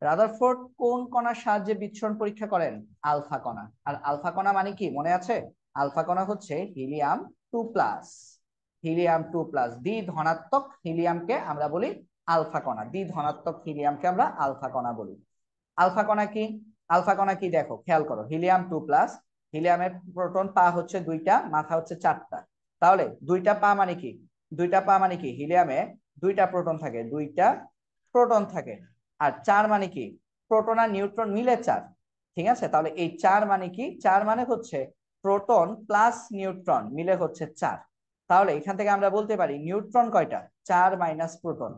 রাদারফোর্ড কোন কণার সাহায্যে বিচ্ছুরণ পরীক্ষা করেন? আলফা কণা। আর আলফা কণা মানে কি মনে আছে? আলফা কণা হচ্ছে হিলিয়াম 2+। হিলিয়াম 2+, দ্বি ধনাত্মক হিলিয়ামকে আমরা বলি আলফা কণা। দ্বি ধনাত্মক হিলিয়ামকে আমরা আলফা কণা বলি। আলফা কণা কি? আলফা কণা কি দেখো, খেয়াল করো। হিলিয়াম 2+, হিলিয়ামের প্রোটন পা হচ্ছে দুইটা, মাথা হচ্ছে চারটা। তাহলে দুইটা পা মানে কি? দুইটা পা মানে কি? হিলিয়ামে দুইটা প্রোটন থাকে, দুইটা প্রোটন থাকে। আর চার মানে কি? প্রোটন আর নিউট্রন মিলে চার। ঠিক আছে, তাহলে এই চার মানে কি? চার মানে হচ্ছে প্রোটন প্লাস নিউট্রন মিলে হচ্ছে চার। তাহলে এখান থেকে আমরা বলতে পারি নিউট্রন কয়টা? 4 - প্রোটন।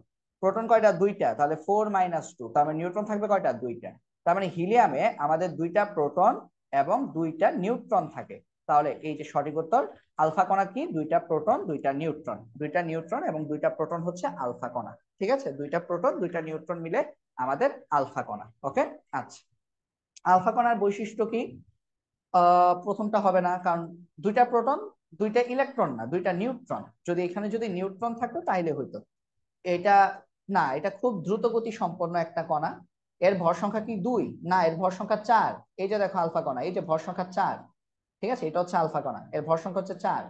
প্রোটন কয়টা? দুইটা, তাহলে 4 - 2, তার মানে নিউট্রন থাকবে কয়টা? দুইটা। তার মানে হিলিয়ামে আমাদের দুইটা প্রোটন এবং দুইটা নিউট্রন থাকে। তাহলে এই যে সঠিক উত্তর, আলফা কণা কি? দুইটা প্রোটন, দুইটা নিউট্রন। দুইটা নিউট্রন এবং দুইটা প্রোটন হচ্ছে আলফা কণা। ঠিক আছে, দুইটা প্রোটন দুইটা নিউট্রন মিলে আমাদের আলফা কণা। ওকে, আচ্ছা। আলফা কণার বৈশিষ্ট্য কি? প্রথমটা হবে না, কারণ দুইটা প্রোটন, দুইটা ইলেকট্রন না, দুইটা নিউট্রন। যদি এখানে যদি নিউট্রন থাকতো তাইলে হইতো। এটা না, এটা খুব দ্রুত গতি সম্পন্ন একটা কণা। এর ভর সংখ্যা কি 2? না, এর ভর সংখ্যা 4। এই যে দেখো আলফা কণা, এই যে ভর সংখ্যা 4। ঠিক আছে, এটা হচ্ছে আলফা কণা, এর ভর সংখ্যা হচ্ছে 4।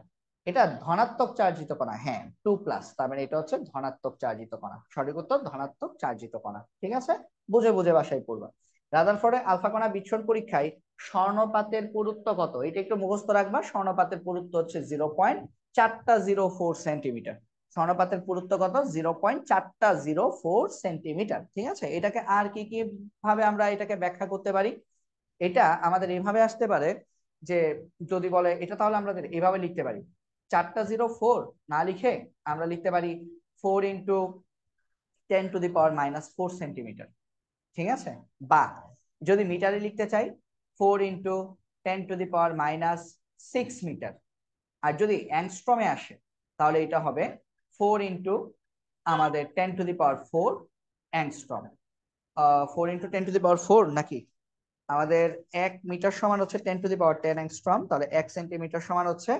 এটা ধনাত্মক চার্জিত কণা, হ্যাঁ 2+, তার মানে এটা হচ্ছে ধনাত্মক চার্জিত কণা। সঠিক উত্তর ধনাত্মক চার্জিত কণা। ঠিক আছে, বুঝে বুঝে বাসায় পড়বা। রাদারফোর্ডে আলফা কণা বিচ্ছুরণ পরীক্ষায় স্বর্ণপাতের পুরুত্ব কত? এটা একটু মুখস্থ রাখবা। স্বর্ণপাতের পুরুত্ব হচ্ছে 0.404 সেন্টিমিটার। স্বর্ণপাতের পুরুত্ব কত? 0.404 সেন্টিমিটার। ঠিক আছে, এটাকে আর কি কি ভাবে আমরা এটাকে ব্যাখ্যা করতে পারি? এটা আমাদের এভাবে আসতে পারে যে, যদি বলে এটা, তাহলে আমরা এভাবে লিখতে পারি। 4টা 0 4 না লিখে আমরা লিখতে পারি 4 × 10⁻⁴ সেন্টিমিটার। ঠিক আছে, বা যদি মিটারে লিখতে চাই 4 × 10⁻⁶ মিটার। আর যদি অ্যাংস্ট্রমে আসে তাহলে এটা হবে 4 × 10⁻⁴ অ্যাংস্ট্রম। 4 × 10⁻⁴ নাকি? আমাদের 1 মিটার সমান হচ্ছে 10⁻10 অ্যাংস্ট্রম, তাহলে 1 সেন্টিমিটার সমান হচ্ছে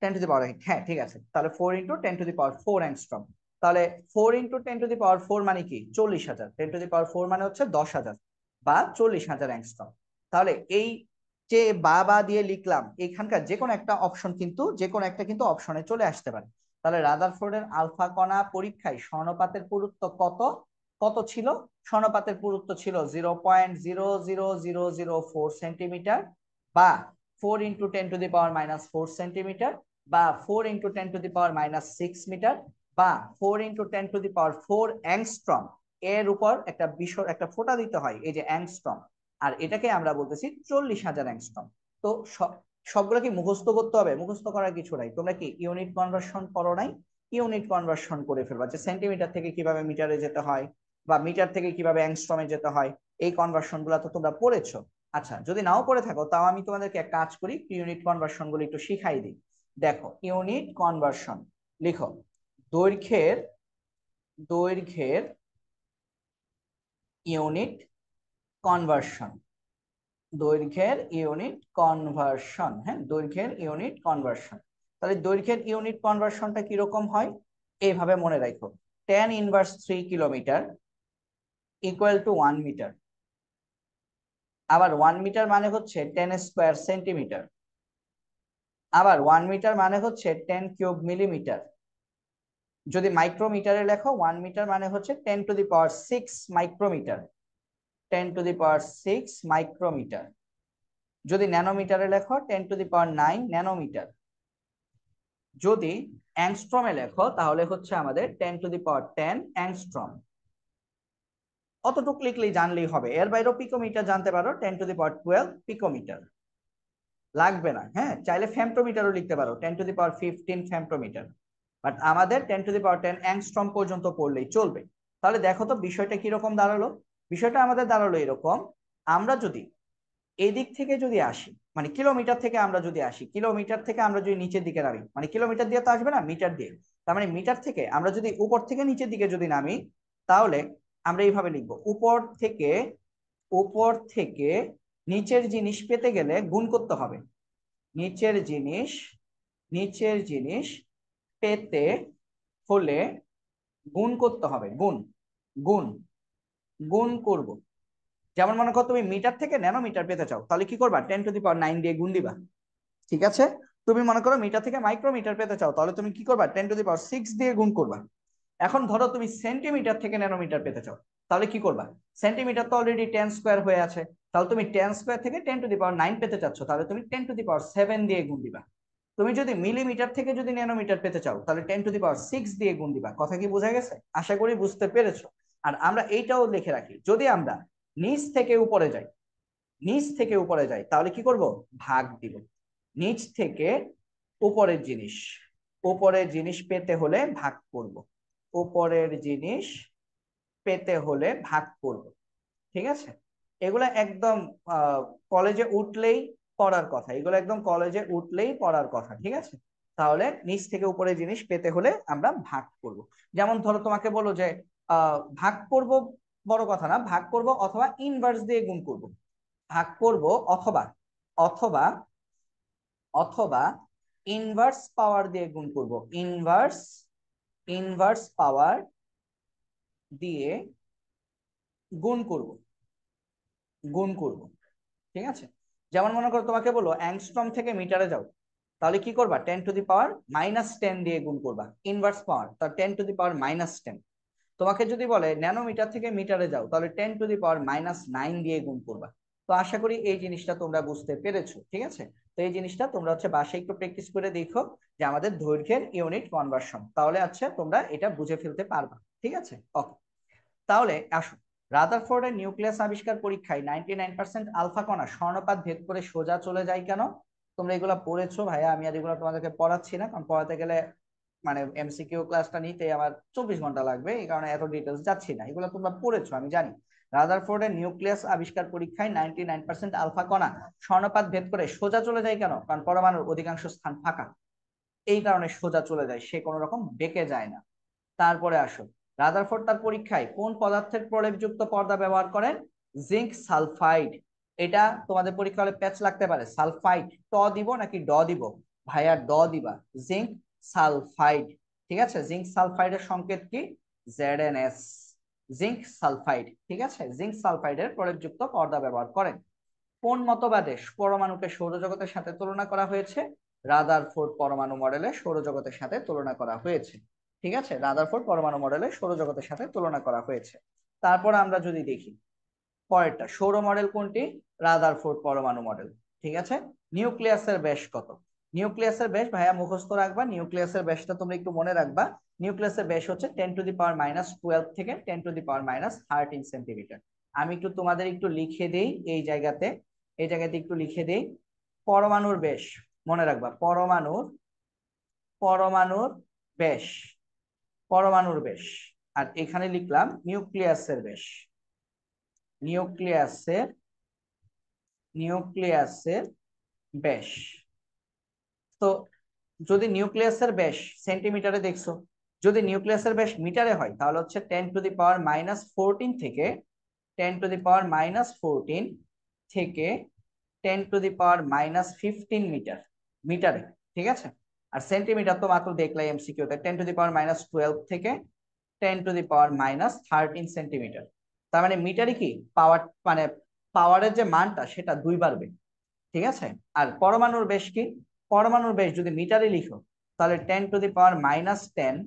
10⁻8। হ্যাঁ ঠিক আছে, তাহলে 4 × 10⁻⁴ অ্যাংস্ট্রম। তাহলে 4 × 10⁻⁴ মানে কি? 40,000। 10⁻⁴ মানে হচ্ছে 10,000 বা 40,000 অ্যাংস্ট্রম। তাহলে এই যে বা বা দিয়ে লিখলাম, এখানকার যে কোনো একটা অপশন কিন্তু, যে কোনো একটা কিন্তু অপশনে চলে আসতে পারে। তাহলে রাদারফোর্ডের আলফা কণা পরীক্ষায় স্বর্ণপাতের পুরুত্ব কত? কত ছিল? স্বর্ণপাতের পুরুত্ব ছিল 0.00004 সেন্টিমিটার, বা 4 × 10⁻⁴ সেন্টিমিটার, বা 4 × 10⁻⁻6 মিটার, বা 4 × 10⁻⁴ অ্যাংস্ট্রম। এর উপর একটা বিষয়, একটা ফোঁটা দিতে হয়, এই যে অ্যাংস্ট্রম। আর এটাকে আমরা বলতেছি 40,000 অ্যাংস্ট্রম। তো সবগুলো কি মুখস্থ করতে হবে? মুখস্থ করার কিছু নাই। তোমরা কি ইউনিট কনভার্সন করো নাই? ইউনিট কনভার্সন করে ফেলবা, যে সেন্টিমিটার থেকে কিভাবে মিটারে যেতে হয়, বা মিটার থেকে কিভাবে অ্যাংস্ট্রমে যেতে হয়। এই কনভার্সন গুলা তো তোমরা পড়েছো। আচ্ছা, যদি নাও পড়ে থাকো তাও আমি তোমাদেরকে এক কাজ করি, ইউনিট কনভার্সন গুলো একটু শিখাই দিই। দেখো, ইউনিট কনভার্সন লিখো। দৈর্ঘ্যের দৈর্ঘ্যের ইউনিট কনভার্সন। দৈর্ঘ্যের ইউনিট কনভার্সন, হ্যাঁ, দৈর্ঘ্যের ইউনিট কনভার্সন। তাহলে দৈর্ঘ্যের ইউনিট কনভার্সনটা কিরকম হয়? এইভাবে মনে রাখো, tan−3 কিলোমিটার = 1 মিটার। আবার 1 মিটার মানে হচ্ছে 10 স্কয়ার সেন্টিমিটার। আবার 1 মিটার মানে হচ্ছে 10³ মিলিমিটার। যদি মাইক্রোমিটারে লেখো, 1 মিটার মানে হচ্ছে 10⁶ মাইক্রোমিটার। 10⁶ মাইক্রোমিটার। যদি ন্যানোমিটারে লেখো, 10⁹ ন্যানোমিটার। যদি অ্যাংস্ট্রমে লেখো তাহলে হচ্ছে আমাদের 10⁻10 অ্যাংস্ট্রম। অতটুকু লিখলেই জানলেই হবে, এর বাইরেও পিকোমিটার জানতে পারো, 10⁻12 পিকোমিটার লাগবে না। হ্যাঁ, চাইলে ফেমটোমিটারও লিখতে পারো, 10⁻15 ফেমটোমিটার, বাট আমাদের 10⁻10 অ্যাংস্ট্রম পর্যন্ত পড়লেই চলবে। তাহলে দেখো তো বিষয়টা কিরকম দাঁড়ালো। বিষয়টা আমাদের দাঁড়ালো এরকম, আমরা যদি এদিক থেকে যদি আসি, মানে কিলোমিটার থেকে আমরা যদি আসি, কিলোমিটার থেকে আমরা যদি নিচের দিকে নামি, মানে কিলোমিটার দিয়ে তো আসবে না, মিটার দিয়ে, তার মানে মিটার থেকে আমরা যদি উপর থেকে নিচের দিকে যদি নামি, তাহলে আমরা এইভাবে লিখবো, উপর থেকে নিচের জিনিস পেতে গেলে গুণ করতে হবে। নিচের জিনিস নিচের জিনিস পেতে হলে গুণ করতে হবে, গুণ গুণ গুণ করব। যেমন মনে করো তুমি মিটার থেকে ন্যানোমিটার পেতে চাও, তাহলে কি করবা, 10⁻9 দিয়ে গুণ দিবা। ঠিক আছে, তুমি মনে করো মিটার থেকে মাইক্রোমিটার পেতে চাও, তাহলে তুমি কি করবা, 10⁻6 দিয়ে গুণ করবা। এখন ধরো তুমি সেন্টিমিটার থেকে ন্যানোমিটার পেতে চাও, তাহলে কি করবা, সেন্টিমিটার তো অলরেডি 10² হয়ে আছে, তাহলে তুমি 10² থেকে 10⁹ পেতে চাচ্ছ, তাহলে তুমি 10⁻7 দিয়ে গুণ দিবা। তুমি যদি মিলিমিটার থেকে যদি ন্যানোমিটার পেতে চাও, তাহলে 10⁻6 দিয়ে গুণ দিবা। কথা কি বোঝা গেছে? আশা করি বুঝতে পেরেছো। আর আমরা এইটাও লিখে রাখি, যদি আমরা নিচ থেকে উপরে যাই, তাহলে কি করব, ভাগ দিব। নিচ থেকে উপরের জিনিস পেতে হলে ভাগ করব। উপরের জিনিস পেতে হলে ভাগ করব। ঠিক আছে, এগুলা একদম কলেজে উঠলেই পড়ার কথা, এগুলো একদম কলেজে উঠলেই পড়ার কথা। ঠিক আছে, তাহলে নিচ থেকে উপরে জিনিস পেতে হলে আমরা ভাগ করব। যেমন ধরো তোমাকে বলো যে ভাগ করব, বড় কথা না, ভাগ করব অথবা ইনভার্স দিয়ে গুণ করব। ভাগ করব অথবা অথবা অথবা ইনভার্স পাওয়ার দিয়ে গুণ করব। ইনভার্স পাওয়ার দিয়ে গুণ করব গুণ করব। ঠিক আছে, যেমন মনে করো তোমাকে বলো অ্যাংস্ট্রম থেকে মিটারে যাও, তাহলে কি করবা, 10⁻−10 দিয়ে গুণ করবা। ইনভার্স পাওয়ার তার 10⁻−10। তোমাকে যদি বলে ন্যানোমিটার থেকে মিটারে যাও, তাহলে 10⁻−9 দিয়ে গুণ করবা। তো আশা করি এই জিনিসটা তোমরা বুঝতে পেরেছো। ঠিক আছে, তো এই জিনিসটা তোমরা হচ্ছে বাসায় একটু প্র্যাকটিস করে দেখো, যে আমাদের দৈর্ঘ্যের ইউনিট কনভার্সন, তাহলে আচ্ছা তোমরা এটা বুঝে ফেলতে পারবা। ঠিক আছে, ওকে। তাহলে আসো, রাদারফোর্ডের নিউক্লিয়াস আবিষ্কার পরীক্ষায় 99% আলফা কণা স্বর্ণপাত ভেদ করে সোজা চলে যায় কেন? তোমরা এগুলো পড়েছো ভাইয়া, আমি আর এগুলো তোমাদেরকে পড়াচ্ছি না, কারণ পড়াতে গেলে মানে এমসিকিউ ক্লাসটা নিতে আমার 24 ঘন্টা লাগবে, এই কারণে এত ডিটেলস যাচ্ছি না। এগুলো তোমরা পড়েছো আমি জানি। রাদারফোর্ডের নিউক্লিয়াস আবিষ্কার পরীক্ষায় 99% আলফা কণা স্বর্ণপাত ভেদ করে সোজা চলে যায় কেন? কারণ পরমাণুর অধিকাংশ স্থান ফাঁকা, এই কারণে সোজা চলে যায়, সে কোনো রকম বেঁকে যায় না। তারপরে আসো, রাদারফোর্ড তার পরীক্ষায় কোন পদার্থের প্রলেপযুক্ত পর্দা ব্যবহার করেন? Zinc sulphide. এটা তোমাদের পরীক্ষা হলে প্যাচ লাগতে পারে, সালফাইড ট দিব নাকি ড দিব? ভাইয়া ড দিবা, জিঙ্ক সালফাইড। ঠিক আছে, জিঙ্ক সালফাইডের সংকেত কি? ZnS, zinc sulphide. ঠিক আছে, জিঙ্ক সালফাইডের প্রলেপযুক্ত পর্দা ব্যবহার করেন। কোন মতবাদে পরমাণুকে সৌরজগতের সাথে তুলনা করা হয়েছে? রাদারফোর্ড পরমাণু মডেলে সৌরজগতের সাথে তুলনা করা হয়েছে। ঠিক আছে, রাদারফোর্ড পরমাণু মডেলে সৌরজগতের সাথে তুলনা করা হয়েছে। তারপর আমরা যদি দেখি পরেরটা, সৌর মডেল কোনটি? রাদারফোর্ড পরমাণু মডেল। ঠিক আছে, নিউক্লিয়াসের ব্যাস কত? নিউক্লিয়াসের ব্যাস ভাইয়া মুখস্থ রাখবা, নিউক্লিয়াসের ব্যাসটা তোমরা একটু মনে রাখবা। নিউক্লিয়াসের ব্যাস হচ্ছে 10⁻−12 থেকে 10⁻−13 সেন্টিমিটার। আমি একটু তোমাদের একটু লিখে দেই এই জায়গাতে একটু লিখে দেই। পরমাণুর ব্যাস মনে রাখবা, পরমাণুর ব্যাস পরমাণুর ব্যাস। আর এখানে লিখলাম নিউক্লিয়াসের ব্যাস, নিউক্লিয়াসের নিউক্লিয়াসের ব্যাস। তো যদি নিউক্লিয়াসের ব্যাস সেন্টিমিটারে দেখছো, যদি নিউক্লিয়াসের ব্যাস মিটারে হয়, তাহলে হচ্ছে 10⁻−14 থেকে 10⁻−14 থেকে 10⁻−15 মিটার, মিটারে। ঠিক আছে, আর সেন্টিমিটার তো মাত্র দেখলাই এমসিকিউতে, 10⁻−12 থেকে 10⁻−13 সেন্টিমিটার। তার মানে মিটারে কি পাওয়ার, মানে পাওয়ারের যে মানটা সেটা 2 বাড়বে। ঠিক আছে, আর পরমাণুর বেশ কি? পরমাণুর বেশ যদি মিটারে লিখো, তাহলে 10⁻−10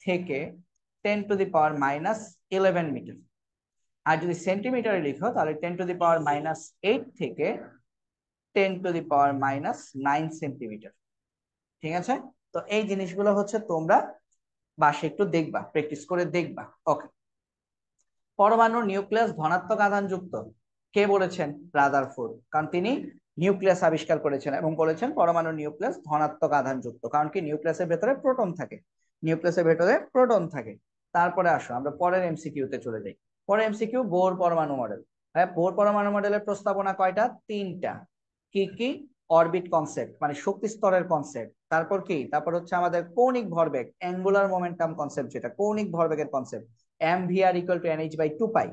থেকে 10⁻−11 মিটার। আর যদি সেন্টিমিটারে লিখো, তাহলে 10⁻−8 থেকে 10⁻−9 সেন্টিমিটার। ঠিক আছে, তো এই জিনিসগুলো হচ্ছে তোমরা বাসে একটু দেখবা, প্র্যাকটিস করে দেখবা। ওকে, পরমাণুর নিউক্লিয়াস ধনাত্মক আধানযুক্ত। কে বলেছেন? রাদারফোর্ড, কারণ তিনি নিউক্লিয়াস আবিষ্কার করেছেন এবং বলেছেন পরমাণুর নিউক্লিয়াস ধনাত্মক আধানযুক্ত, কারণ কি নিউক্লিয়াসের ভেতরে প্রোটন থাকে, নিউক্লিয়াসের ভেতরে প্রোটন থাকে। তারপরে আসো আমরা পরের এমসিকিউ তে চলে যাই। পরের এমসিকিউ বোর পরমাণু মডেল। হ্যাঁ, বোর পরমাণু মডেলের প্রস্তাবনা কয়টা? তিনটা। কি কি? অরবিট কনসেপ্ট মানে শক্তি স্তরের কনসেপ্ট, তারপর কি, তারপর হচ্ছে আমাদের কৌণিক ভরবেগ অ্যাঙ্গুলার মোমেন্টাম কনসেপ্ট, যেটা কৌণিক ভরবেগের concept, mvr equal to nh/2 পাই,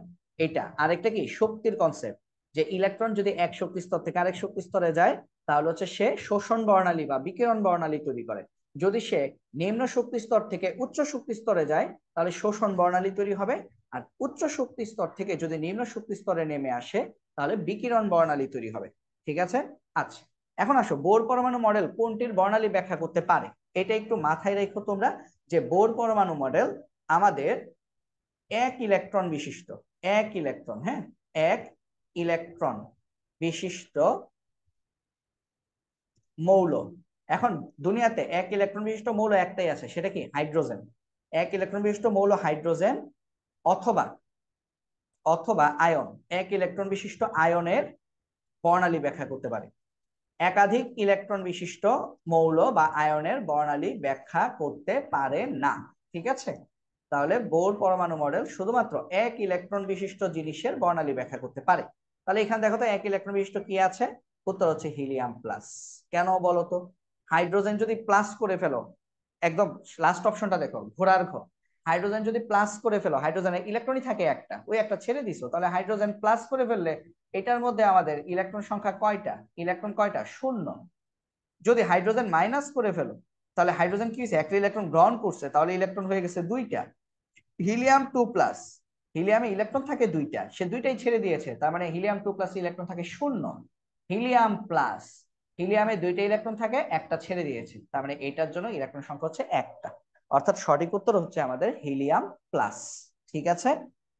এটা। আরেকটা কি শক্তির কনসেপ্ট, যে ইলেকট্রন যদি এক শক্তি স্তর থেকে আরেক শক্তি স্তরে যায় তাহলে হচ্ছে সে শোষণ বর্ণালী বা বিকিরণ বর্ণালী তৈরি করে। যদি সে নিম্ন শক্তি স্তর থেকে উচ্চ শক্তি স্তরে যায় তাহলে শোষণ বর্ণালী তৈরি হবে, আর উচ্চ শক্তি স্তর থেকে যদি নিম্ন শক্তি স্তরে নেমে আসে তাহলে বিকিরণ বর্ণালী তৈরি হবে। ঠিক আছে? আচ্ছা, এখন আসো বোর পরমাণু মডেল কোনটির বর্ণালী ব্যাখ্যা করতে পারে? এটা একটু মাথায় রেখো তোমরা, যে বোর পরমাণু মডেল আমাদের এক ইলেকট্রন বিশিষ্ট, এক ইলেকট্রন, হ্যাঁ, এক ইলেকট্রন বিশিষ্ট মৌল। এখন দুনিয়াতে এক ইলেকট্রন বিশিষ্ট মৌল একটাই আছে, সেটা কি? হাইড্রোজেন। এক ইলেকট্রন বিশিষ্ট মৌল হাইড্রোজেন, অথবা অথবা আয়ন, এক ইলেকট্রন বিশিষ্ট আয়নের বর্ণালী ব্যাখ্যা করতে পারে। একাধিক ইলেকট্রন বিশিষ্ট মৌল বা আয়নের বর্ণালী ব্যাখ্যা করতে পারে না। ঠিক আছে? তাহলে বোর পরমাণু মডেল শুধুমাত্র এক ইলেকট্রন বিশিষ্ট জিনিসের বর্ণালী ব্যাখ্যা করতে পারে। তাহলে এখানে দেখো তো এক ইলেকট্রন বিশিষ্ট কি আছে? উত্তর হচ্ছে হিলিয়াম প্লাস। কেন বলো তো? হাইড্রোজেন যদি প্লাস করে ফেলো, একদম লাস্ট অপশনটা দেখো, ঘোড়ার ঘ, হাইড্রোজেন যদি প্লাস করে ফেলো, হাইড্রোজেনের ইলেকট্রনই থাকে একটা, ওই একটা ছেড়ে দিছো, তাহলে হাইড্রোজেন প্লাস করে ফেললে এটার মধ্যে আমাদের ইলেকট্রন সংখ্যা কয়টা? ইলেকট্রন কয়টা? শূন্য। যদি হাইড্রোজেন মাইনাস করে ফেলো তাহলে হাইড্রোজেন কি হয়েছে? একটা ইলেকট্রন গ্রহণ করছে, তাহলে ইলেকট্রন হয়ে গেছে দুইটা। হিলিয়াম 2+, হিলিয়ামে ইলেকট্রন থাকে দুইটা, সে দুইটাই ছেড়ে দিয়েছে, তার মানে হিলিয়াম 2+ ইলেকট্রন থাকে শূন্য। হিলিয়াম প্লাস, হিলিয়ামে দুইটা ইলেকট্রন থাকে, একটা ছেড়ে দিয়েছে, তার মানে এটার জন্য ইলেকট্রন সংখ্যা হচ্ছে একটা। অর্থাৎ সঠিক উত্তর হচ্ছে আমাদের হিলিয়াম প্লাস। ঠিক আছে?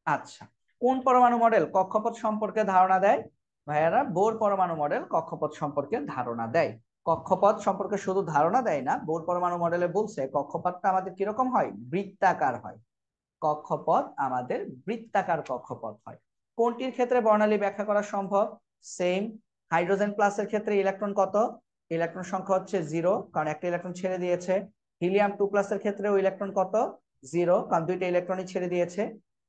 আচ্ছা, কোন পরমাণু মডেল কক্ষপথ সম্পর্কে ধারণা দেয়? ভাইয়ারা, বোর পরমাণু মডেল কক্ষপথ সম্পর্কে ধারণা দেয়। কক্ষপথ সম্পর্কে শুধু ধারণা দেয় না, বোর পরমাণু মডেলে বলছে কক্ষপথটা আমাদের কিরকম হয়? বৃত্তাকার হয়। কক্ষপথ আমাদের বৃত্তাকার কক্ষপথ হয়। কোনটির ক্ষেত্রে বর্ণালী ব্যাখ্যা করা সম্ভব? সেম। হাইড্রোজেন প্লাসের ক্ষেত্রে ইলেকট্রন কত? ইলেকট্রন সংখ্যা হচ্ছে 0, কারণ একটা ইলেকট্রন ছেড়ে দিয়েছে। হিলিয়াম 2+ এর ক্ষেত্রেও ইলেকট্রন কত? 0, কারণ দুইটা ইলেকট্রনই ছেড়ে দিয়েছে।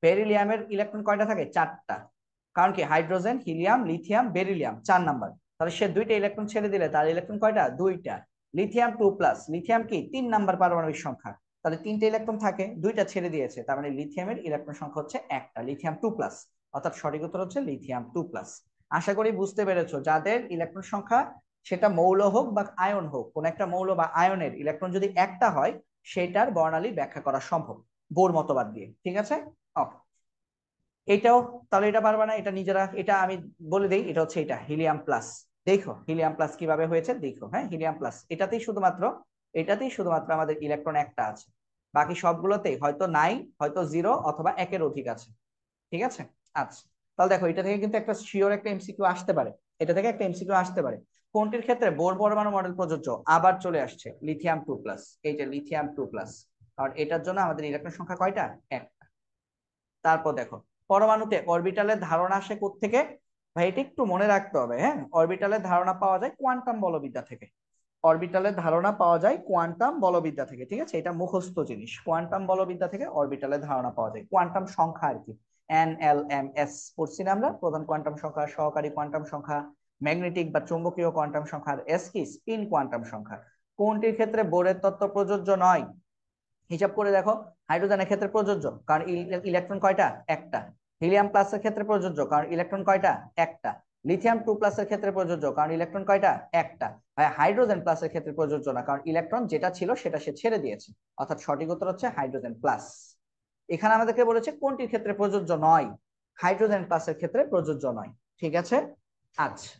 বেরিলিয়ামের ইলেকট্রন কয়টা থাকে? 4টা, কারণ কি hydrogen, helium, lithium, beryllium 4 number, তাহলে সে দুইটা ইলেকট্রন ছেড়ে দিলে তার ইলেকট্রন কয়টা? দুইটা। লিথিয়াম 2+, লিথিয়াম কি 3 নাম্বার পারমাণবিক সংখ্যা, তাহলে 3টে ইলেকট্রন থাকে, দুইটা ছেড়ে দিয়েছে, তার মানে লিথিয়ামের ইলেকট্রন সংখ্যা হচ্ছে একটা, লিথিয়াম 2+। অর্থাৎ সঠিক উত্তর হচ্ছে লিথিয়াম 2+। আশা করি বুঝতে পেরেছো, যাদের ইলেকট্রন সংখ্যা, সেটা মৌল হোক বা আয়ন হোক, কোন একটা মৌল বা আয়নের ইলেকট্রন যদি একটা হয় সেটার বর্ণালী ব্যাখ্যা করা সম্ভব বোর মতবাদ দিয়ে। ঠিক আছে? ওকে, এটাও, তাহলে এটা পারবা না, এটা নিজেরা, এটা আমি বলে দেই, এটা হচ্ছে এটা হিলিয়াম প্লাস। দেখো হিলিয়াম প্লাস কিভাবে হয়েছে, দেখো। হ্যাঁ, হিলিয়াম প্লাস, এটাতেই শুধুমাত্র আমাদের ইলেকট্রন একটা আছে, বাকি সবগুলোতেই হয়তো নাই, হয়তো 0 অথবা একের অধিক আছে। ঠিক আছে? আচ্ছা, তাহলে দেখো এটা থেকে কিন্তু একটা শিওর একটা এমসিকিউ আসতে পারে, এটা থেকে একটা এমসিকিউ আসতে পারে। কোনটির ক্ষেত্রে বোর পরমাণু মডেল প্রযোজ্য? আবার চলে আসছে লিথিয়াম 2+, এই যে লিথিয়াম 2+, কারণ এটার জন্য আমাদের ইলেকট্রন সংখ্যা কয়টা? একটা। তারপর দেখো, পরমাণুতে অরবিটালের ধারণা আসে কোত্থেকে? ভাই এটা একটু মনে রাখতে হবে। হ্যাঁ, অরবিটালের ধারণা পাওয়া যায় কোয়ান্টাম বলবিদ্যা থেকে। অরবিটালের ধারণা পাওয়া যায় কোয়ান্টাম বলবিদ্যা থেকে। ঠিক আছে? এটা মুখস্থ জিনিস, কোয়ান্টাম বলবিদ্যা থেকে অরবিটালের ধারণা পাওয়া যায়। কোয়ান্টাম সংখ্যা আর কি, NLMS পড়ছি না আমরা, প্রধান কোয়ান্টাম সংখ্যা, সহকারী কোয়ান্টাম সংখ্যা, ম্যাগনেটিক বা চৌম্বকীয় কোয়ান্টাম সংখ্যা, আর এস কি স্পিন কোয়ান্টাম সংখ্যা। কোনটির ক্ষেত্রে বোরের তত্ত্ব প্রযোজ্য নয়? হিসাব করে দেখো, হাইড্রোজেনের ক্ষেত্রে প্রযোজ্য, কারণ ইলেকট্রন কয়টা? একটা। হিলিয়াম প্লাসের ক্ষেত্রে প্রযোজ্য, কারণ ইলেকট্রন কয়টা? একটা। লিথিয়াম 2+ এর ক্ষেত্রে প্রযোজ্য, কারণ ইলেকট্রন কয়টা? একটা। হাইড্রোজেন প্লাসের ক্ষেত্রে প্রযোজ্য না, কারণ ইলেকট্রন যেটা ছিল সেটা সে ছেড়ে দিয়েছে। অর্থাৎ সঠিক উত্তর হচ্ছে হাইড্রোজেন প্লাস। এখানে আমাদেরকে বলেছে কোনটির ক্ষেত্রে প্রযোজ্য নয়? হাইড্রোজেন প্লাসের ক্ষেত্রে প্রযোজ্য নয়। ঠিক আছে? আচ্ছা,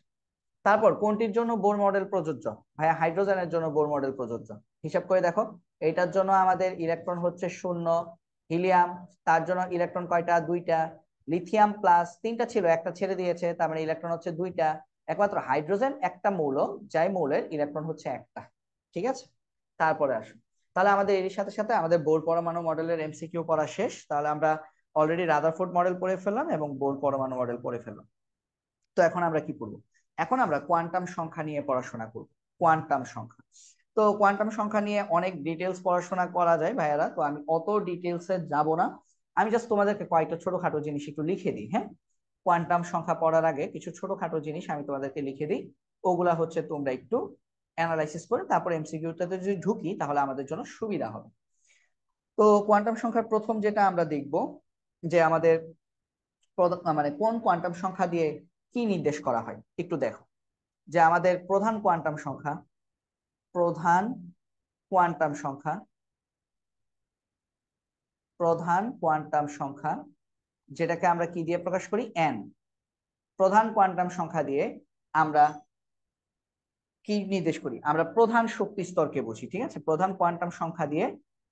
তারপর কোনটির জন্য বোর মডেল প্রযোজ্য? ভাইয়া হাইড্রোজেনের জন্য বোর মডেল প্রযোজ্য। হিসাব করে দেখো, এটার জন্য আমাদের ইলেকট্রন হচ্ছে 0। হিলিয়াম, তার জন্য ইলেকট্রন কয়টা? দুইটা। লিথিয়াম প্লাস 3টা ছিল, একটা ছেড়ে দিয়েছে, তার মানে ইলেকট্রন হচ্ছে দুইটা। একমাত্র হাইড্রোজেন একটা মৌল, যাই মৌলের ইলেকট্রন হচ্ছে একটা। ঠিক আছে? তারপরে আসো। তাহলে আমাদের এর সাথে সাথে আমাদের বোর পরমাণু মডেলের এমসিকিউ পড়া শেষ। তাহলে আমরা অলরেডি রাদারফোর্ড মডেল পড়ে ফেললাম এবং বোর পরমাণু মডেল পড়ে ফেললাম। তো এখন আমরা কি পড়বো? এখন আমরা কোয়ান্টাম সংখ্যা নিয়ে পড়াশোনা করব। কোয়ান্টাম সংখ্যা, তো কোয়ান্টাম সংখ্যা নিয়ে অনেক ডিটেলস পড়াশোনা করা যায় ভাইয়ারা, তো আমি অত ডিটেলসে যাব না। আমি জাস্ট তোমাদেরকে কয়েকটা ছোটখাটো জিনিস একটু লিখে দিই। হ্যাঁ, কোয়ান্টাম সংখ্যা পড়ার আগে কিছু ছোটখাটো জিনিস আমি তোমাদেরকে লিখে দিই। ওগুলা হচ্ছে তোমরা একটু অ্যানালাইসিস করে তারপর এমসিকিউটাতে যদি ঢুকি তাহলে আমাদের জন্য সুবিধা হবে। তো কোয়ান্টাম সংখ্যার প্রথম যেটা আমরা দেখব যে আমাদের মানে কোন কোয়ান্টাম সংখ্যা দিয়ে কি নির্দেশ করা হয় একটু দেখো। যে আমাদের প্রধান কোয়ান্টাম সংখ্যা, প্রধান কোয়ান্টাম সংখ্যা, প্রধান কোয়ান্টাম সংখ্যা যেটাকে আমরা কি দিয়ে প্রকাশ করি? এন। প্রধান কোয়ান্টাম সংখ্যা দিয়ে আমরা কি নির্দেশ করি? আমরা প্রধান শক্তি স্তরকে বুঝি। ঠিক আছে, প্রধান কোয়ান্টাম সংখ্যা দিয়ে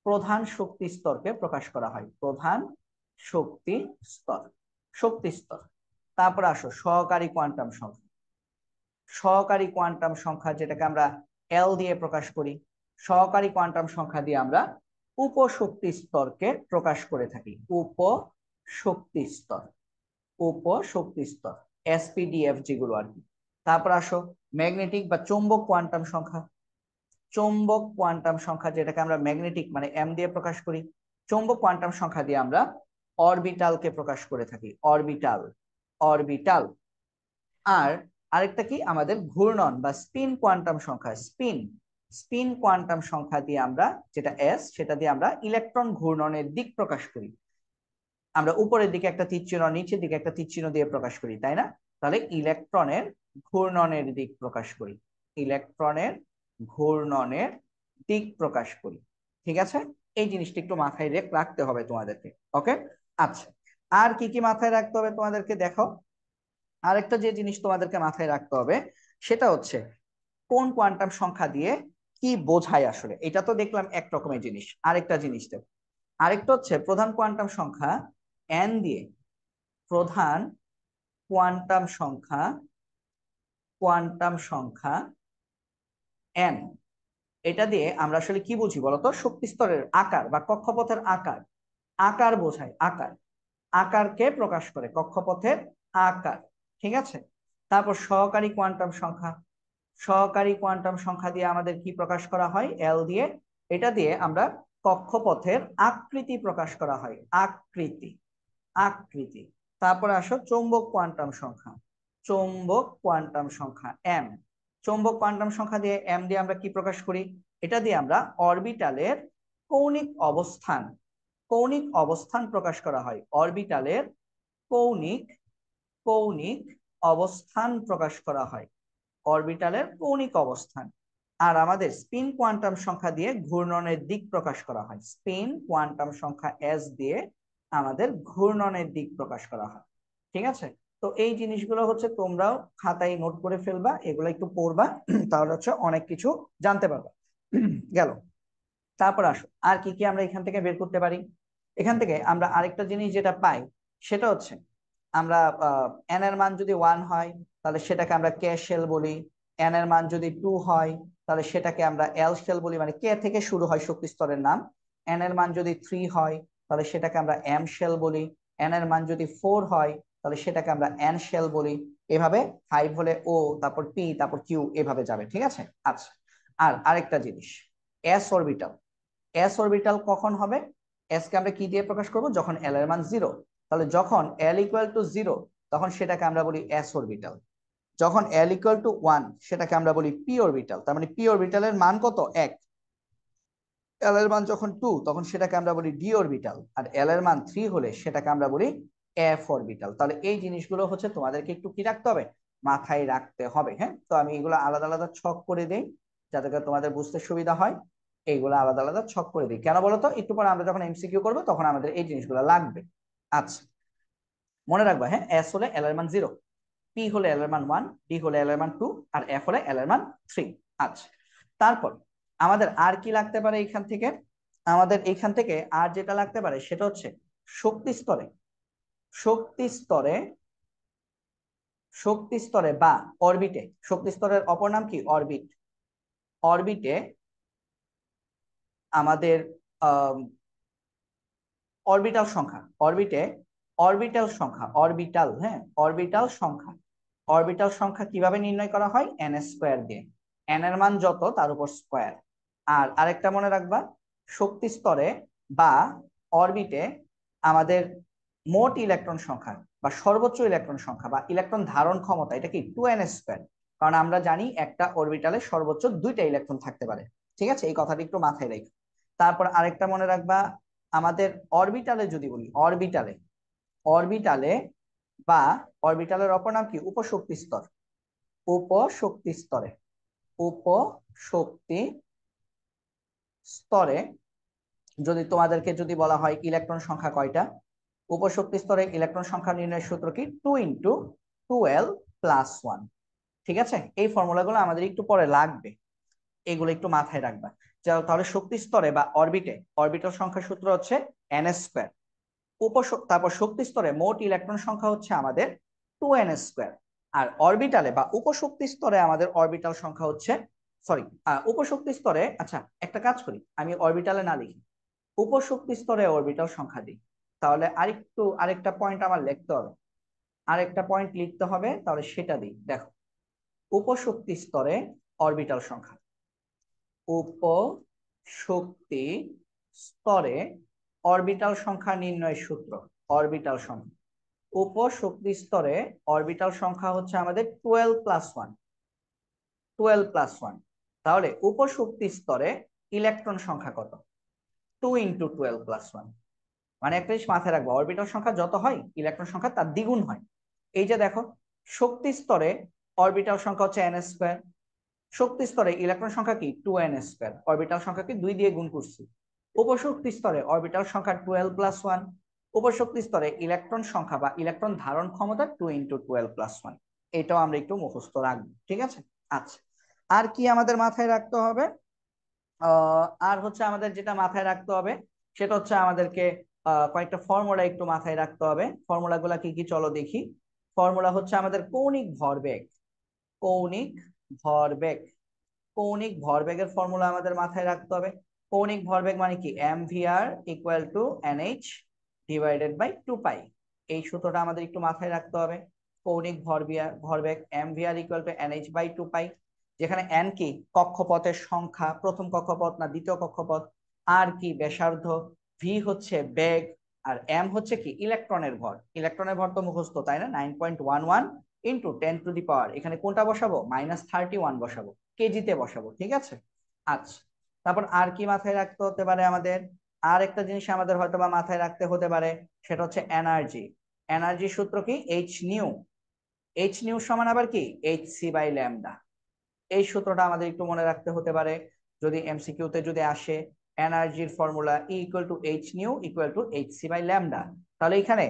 প্রধান শক্তি স্তরকে প্রকাশ করা হয়। প্রধান শক্তি স্তর, শক্তি স্তর। তারপর আসো সহকারী কোয়ান্টাম সংখ্যা। সহকারী কোয়ান্টাম সংখ্যা যেটাকে আমরা এল দিয়ে প্রকাশ করি। সহকারী কোয়ান্টাম সংখ্যা দিয়ে আমরা উপশক্তি স্তরকে প্রকাশ করে থাকি। উপশক্তি স্তর, উপশক্তি স্তর, এসপিডিএফ যেগুলো আর কি। তারপর আসো ম্যাগনেটিক বা চৌম্বক কোয়ান্টাম সংখ্যা। চৌম্বক কোয়ান্টাম সংখ্যা যেটাকে আমরা ম্যাগনেটিক মানে এম দিয়ে প্রকাশ করি। চৌম্বক কোয়ান্টাম সংখ্যা দিয়ে আমরা অরবিটালকে প্রকাশ করে থাকি। Orbital, orbital. আর আরেকটা কি আমাদের ঘূর্ণন বা স্পিন কোয়ান্টাম সংখ্যা। স্পিন, স্পিন কোয়ান্টাম সংখ্যা দিয়ে আমরা যেটা এস, সেটা দিয়ে আমরা ইলেকট্রন ঘূর্ণনের দিক প্রকাশ করি। আমরা উপরের দিকে একটা তীর চিহ্ন, নিচের দিকে একটা তীর চিহ্ন দিয়ে প্রকাশ করি, তাই না? তাহলে ইলেকট্রনের ঘূর্ণনের দিক প্রকাশ করি। ইলেকট্রনের ঘূর্ণনের দিক প্রকাশ করি। ঠিক আছে, এই জিনিসটা একটু মাথায় রাখতে হবে তোমাদেরকে। ওকে, আচ্ছা। আর কি কি মাথায় রাখতে হবে তোমাদেরকে দেখো। আরেকটা যে জিনিস তোমাদেরকে মাথায় রাখতে হবে সেটা হচ্ছে কোন কোয়ান্টাম সংখ্যা দিয়ে কি বোঝায় আসলে। এটা তো দেখলাম এক রকমের জিনিস। আরেকটা জিনিস দেখো, আরেকটা হচ্ছে প্রধান কোয়ান্টাম সংখ্যা এন দিয়ে, প্রধান কোয়ান্টাম সংখ্যা, কোয়ান্টাম সংখ্যা এন, এটা দিয়ে আমরা আসলে কি বুঝি বলতো? শক্তি স্তরের আকার বা কক্ষপথের আকার, আকার বোঝায়। আকার, আকারকে প্রকাশ করে, কক্ষপথের আকার। ঠিক আছে, তারপর সহকারী কোয়ান্টাম সংখ্যা। সহকারী কোয়ান্টাম সংখ্যা দিয়ে আমাদের কি প্রকাশ করা হয়? এল দিয়ে। এটা দিয়ে আমরা কক্ষপথের আকৃতি প্রকাশ করা হয়। আকৃতি, আকৃতি। তারপরে আসো চৌম্বক কোয়ান্টাম সংখ্যা। চৌম্বক কোয়ান্টাম সংখ্যা এম। চৌম্বক কোয়ান্টাম সংখ্যা দিয়ে এম দিয়ে আমরা কি প্রকাশ করি? এটা দিয়ে আমরা অরবিটালের কৌণিক অবস্থান, কৌণিক অবস্থান প্রকাশ করা হয়। অরবিটালের কৌণিক, কৌণিক অবস্থান প্রকাশ করা হয়। অরবিটালের কৌণিক অবস্থান। আর আমাদের স্পিন কোয়ান্টাম সংখ্যা দিয়ে ঘূর্ণনের দিক প্রকাশ করা হয়। স্পিন কোয়ান্টাম সংখ্যা এস দিয়ে আমাদের ঘূর্ণনের দিক প্রকাশ করা হয়। ঠিক আছে, তো এই জিনিসগুলো হচ্ছে তোমরাও খাতায় নোট করে ফেলবা, এগুলো একটু পড়বা, তাহলে হচ্ছে অনেক কিছু জানতে পারবা। গেল। তারপর আসো আর কি কি আমরা এখান থেকে বের করতে পারি। এখান থেকে আমরা আরেকটা জিনিস যেটা পাই সেটা হচ্ছে আমরা এন এর মান যদি 1 হয় তাহলে সেটাকে আমরা কে শেল বলি। এন এর মান যদি 2 হয় তাহলে সেটাকে আমরা এল শেল বলি, মানে কে থেকে শুরু হয় শক্তি স্তরের নাম। এন এর মান যদি 3 হয় তাহলে সেটাকে আমরা এম শেল বলি। এন এর মান যদি 4 হয় তাহলে সেটাকে আমরা এন শেল বলি। এভাবে 5 হলে ও, তারপর পি, তারপর কিউ, এভাবে যাবে। ঠিক আছে, আচ্ছা। আর আরেকটা জিনিস, এস অরবিটাল। এস অরবিটাল কখন হবে? এস কে আমরা কি দিয়ে প্রকাশ করব? যখন এল এর মান 0। তাহলে যখন এল ইকুয়াল টু 0 তখন সেটাকে আমরা বলি এস অরবিটাল। যখন এল ইকুয়াল টু 1 সেটাকে আমরা বলি পি অরবিটাল। তার মানে পি অরবিটালের মান কত? 1। এল এর মান যখন 2 তখন সেটাকে আমরা বলি ডি অরবিটাল। আর এল এর মান 3 হলে সেটাকে আমরা বলি এফ অরবিটাল। তাহলে এই জিনিসগুলো হচ্ছে তোমাদেরকে একটু কি রাখতে হবে? মাথায় রাখতে হবে। হ্যাঁ, তো আমি এগুলো আলাদা আলাদা ছক করে দেই যাতে করে তোমাদের বুঝতে সুবিধা হয়। এইগুলো আলাদা আলাদা ছক করে দিই কেন বলতো? একটু পরে আমরা যখন এমসিকিউ করবো তখন আমাদের এই জিনিসগুলো লাগবে। আচ্ছা, মনে রাখবা। হ্যাঁ, এস হলে এল এর মান 0, পি হলে এল এর মান 1, ডি হলে এল এর মান 2, আর এফ হলে এল এর মান 3। আচ্ছা, তারপর আমাদের আর কি লাগতে পারে এখান থেকে? আমাদের এখান থেকে আর যেটা লাগতে পারে সেটা হচ্ছে শক্তি স্তরে, শক্তি স্তরে, শক্তি স্তরে বা অরবিটে। শক্তি স্তরের অপর নাম কি? অরবিট। অরবিটে আমাদের অরবিটাল সংখ্যা, অরবিটাল সংখ্যা, অরবিটাল, হ্যাঁ, অরবিটাল সংখ্যা কিভাবে নির্ণয় করা হয়? এন স্কোয়ার দিয়ে। এন এর মান যত তার উপর স্কোয়ার। আর আরেকটা মনে রাখবা, শক্তি স্তরে বা অরবিটে আমাদের মোট ইলেকট্রন সংখ্যা বা সর্বোচ্চ ইলেকট্রন সংখ্যা বা ইলেকট্রন ধারণ ক্ষমতা, এটা কি 2n স্কোয়ার। কারণ আমরা জানি একটা অরবিটালে সর্বোচ্চ 2টা ইলেকট্রন থাকতে পারে। ঠিক আছে, এই কথাটি একটু মাথায় রেখো। তারপর আরেকটা মনে রাখবা, আমাদের অরবিটালে যদি বলি, অরবিটালে বা অরবিটালের অপর নাম কি? উপশক্তি স্তর। উপশক্তি স্তরে, উপশক্তি স্তরে যদি তোমাদেরকে যদি বলা হয় ইলেকট্রন সংখ্যা কয়টা, উপশক্তি স্তরে ইলেকট্রন সংখ্যা নির্ণয়ের সূত্র কি? 2 × 2l+1। ঠিক আছে, এই ফর্মুলাগুলো আমাদের একটু পরে লাগবে, এগুলো একটু মাথায় রাখবা। তাহলে শক্তি স্তরে বা অরবিটে অরবিটাল সংখ্যার সূত্র হচ্ছে এন স্কোয়ার। তারপর শক্তি স্তরে মোট ইলেকট্রন সংখ্যা হচ্ছে আমাদের 2n স্কোয়ার। আর অরবিটালে বা উপশক্তি স্তরে আমাদের অরবিটাল সংখ্যা হচ্ছে, সরি, উপশক্তি স্তরে, আচ্ছা একটা কাজ করি, আমি অরবিটালে না লিখি, উপশক্তি স্তরে অরবিটাল সংখ্যা দিই। তাহলে আরেকটা পয়েন্ট আমার লিখতে হবে, আরেকটা পয়েন্ট লিখতে হবে, তাহলে সেটা দিই। দেখো, উপশক্তি স্তরে অরবিটাল সংখ্যা, উপশক্তি স্তরে অরবিটাল সংখ্যা নির্ণয়ের সূত্র, অরবিটাল সংখ্যা, উপশক্তি স্তরে অরবিটাল সংখ্যা হচ্ছে আমাদের 12+1, 12+1। তাহলে উপশক্তি স্তরে ইলেকট্রন সংখ্যা কত? 2 × 12+1। মানে একটা জিনিস মাথায় রাখবো, অরবিটাল সংখ্যা যত হয় ইলেকট্রন সংখ্যা তার দ্বিগুণ হয়। এই যে দেখো, শক্তি স্তরে অরবিটাল সংখ্যা হচ্ছে এন স্কোয়ার, শক্তি স্তরে ইলেকট্রন সংখ্যা কি? 2n স্কোয়ার, অরবিটাল সংখ্যাকে 2 দিয়ে গুণ করছি। উপশক্তি স্তরে অরবিটাল সংখ্যা 12+1, উপশক্তি স্তরে ইলেকট্রন সংখ্যা বা ইলেকট্রন ধারণ ক্ষমতা 2 × 12+1। এটাও আমরা একটু মুখস্থ রাখবো। ঠিক আছে, আচ্ছা, আর কি আমাদের মাথায় রাখতে হবে? আর হচ্ছে আমাদের যেটা মাথায় রাখতে হবে সেটা হচ্ছে আমাদেরকে কয়েকটা ফর্মুলা একটু মাথায় রাখতে হবে। ফর্মুলাগুলা কি কি চলো দেখি। ফর্মুলা হচ্ছে আমাদের কৌণিক ভরবেগ, কৌণিক ভরবেগ, কৌণিক ভরবেগের ফর্মুলা আমাদের মাথায় রাখতে হবে। কৌণিক ভরবেগ মানে কি? mvr = nh / 2π। এই সূত্রটা আমাদের একটু মাথায় রাখতে হবে। কৌণিক ভরবেগ mvr = nh/2π, যেখানে n কি? কক্ষপথের সংখ্যা, প্রথম কক্ষপথ না দ্বিতীয় কক্ষপথ, আর কি? ব্যাসার্ধ, ভি হচ্ছে বেগ, আর এম হচ্ছে কি? ইলেকট্রনের ভর। ইলেকট্রনের ভর তো মুখস্থ, তাই না? 9.11 × 10⁻, এখানে কোনটা বসাবো? -31 বসাবো, কেজিতে বসাবো। ঠিক আছে, আচ্ছা। তারপর আর কি মাথায় রাখতে হতে পারে আমাদের? আর একটা জিনিস আমাদের হয়তো বা মাথায় রাখতে হতে পারে, সেটা হচ্ছে এনার্জি। এনার্জির সূত্র কি? H new. এইচ নিউ সমান আবার কি? hc/λ। এই সূত্রটা আমাদের একটু মনে রাখতে হতে পারে, যদি এমসিকিউতে যদি আসে এনার্জির formula E = h new = hc/λ। তাহলে এখানে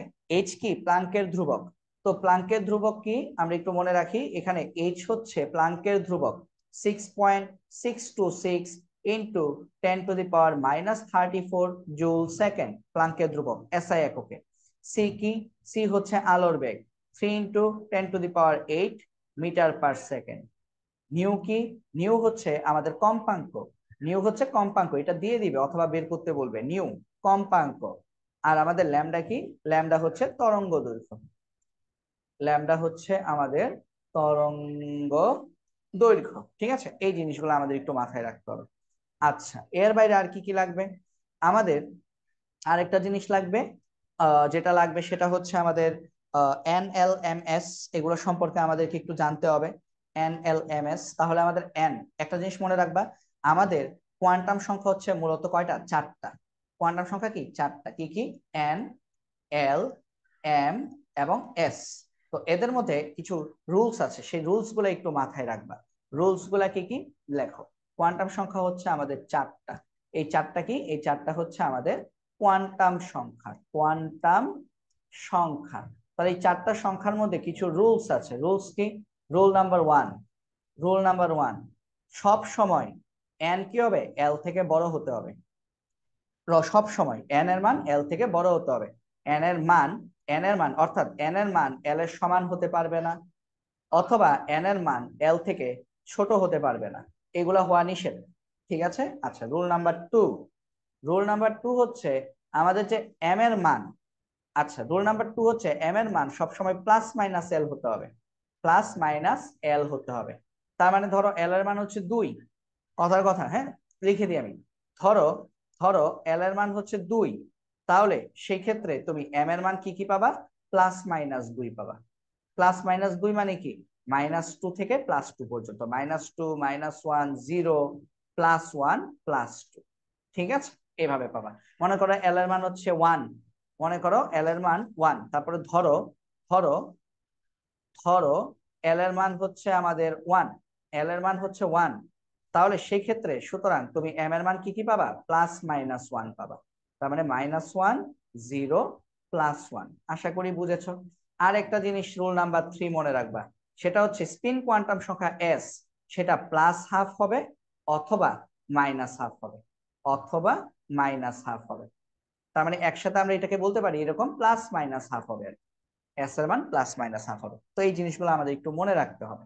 h কি? প্লাঙ্কের ধ্রুবক। তো প্লাঙ্কের ধ্রুবক কি আমরা একটু মনে রাখি, এখানে h হচ্ছে প্লাঙ্কের ধ্রুবক 6.626 × 10⁻³ জুল সেকেন্ড, প্লাঙ্কের ধ্রুবক এসআই এককে। সি কি? সি হচ্ছে আলোর বেগ 3 × 10⁸ মিটার/সেকেন্ড। নিউ কি? নিউ হচ্ছে আমাদের কম্পাঙ্ক, নিউ হচ্ছে কম্পাঙ্ক, এটা দিয়ে দিবে অথবা বের করতে বলবে, নিউ কম্পাঙ্ক। আর আমাদের ল্যামডা কি? ল্যামডা হচ্ছে তরঙ্গ দৈর্ঘ্য, ল্যামডা হচ্ছে আমাদের তরঙ্গ দৈর্ঘ্য। ঠিক আছে, এই জিনিসগুলো আমাদের একটু মাথায় রাখতে হবে। আচ্ছা, এর বাইরে আর কি কি লাগবে আমাদের? আরেকটা জিনিস লাগবে, যেটা লাগবে সেটা হচ্ছে আমাদের NLMS, এগুলো সম্পর্কে আমাদেরকে একটু জানতে হবে। NLMS, তাহলে আমাদের এন, একটা জিনিস মনে রাখবা, আমাদের কোয়ান্টাম সংখ্যা হচ্ছে মূলত কয়টা? 4টা। কোয়ান্টাম সংখ্যা কি? 4টা। কি কি? এন, এল, এম এবং এস। তো এদের মধ্যে কিছু রুলস আছে, সেই রুলস গুলো একটু মাথায় রাখবা। রুলস গুলা কি কি? লেখো। কোয়ান্টাম সংখ্যা হচ্ছে আমাদের 4টা। এই 4টা কি? এই 4টা হচ্ছে আমাদের কোয়ান্টাম সংখ্যা, কোয়ান্টাম সংখ্যা। তাহলে এই 4টা সংখ্যার মধ্যে কিছু রুলস আছে। রুলস কি? রুল নাম্বার 1, রুল নাম্বার 1, সব সময় এন কি হবে? এল থেকে বড় হতে হবে। সব সময় এন এর মান এল থেকে বড় হতে হবে। এন এর মান, এন এর মান অর্থাৎ এন এর মান এল এর সমান হতে পারবে না, অথবা এন এর মান এল থেকে ছোট হতে পারবে না, এগুলা হওয়া নিষেধ। ঠিক আছে। আচ্ছা, রুল নাম্বার টু হচ্ছে আমাদের যে এম এর মান, আচ্ছা রুল নাম্বার টু হচ্ছে এম এর মান সবসময় প্লাস মাইনাস এল হতে হবে, প্লাস মাইনাস এল হতে হবে। তার মানে ধরো এল এর মান হচ্ছে 2, কথার কথা, হ্যাঁ লিখে দিই আমি। ধরো ধরো এল এর মান হচ্ছে 2, তাহলে সেই ক্ষেত্রে তুমি এম এর মান কি কি পাবা? +-2 পাবা। +-2 মানে কি? -2 থেকে +2 পর্যন্ত, -2, -1, 0, +1, +2, ঠিক আছে, এভাবে পাবা। মনে করো এল এর মান হচ্ছে 1, মনে করো এল এর মান 1, তারপরে ধরো ধরো ধরো এল এর মান হচ্ছে আমাদের 1, এল এর মান হচ্ছে 1, তাহলে সেই ক্ষেত্রে সুতরাং তুমি এম এর মান কি কি পাবা? +-1 পাবা। তার মানে -1, 0, +1। আশা করি বুঝেছো। আর একটা জিনিস রুল নাম্বার 3 মনে রাখবা, সেটা হচ্ছে স্পিন কোয়ান্টাম সংখ্যা এস, সেটা +½ হবে অথবা -½ হবে, অথবা -½ হবে। তার মানে একসাথে আমরা এটাকে বলতে পারি এরকম +-½ হবে আর কি। এস এর মান +-½ হবে। তো এই জিনিসগুলো আমাদের একটু মনে রাখতে হবে।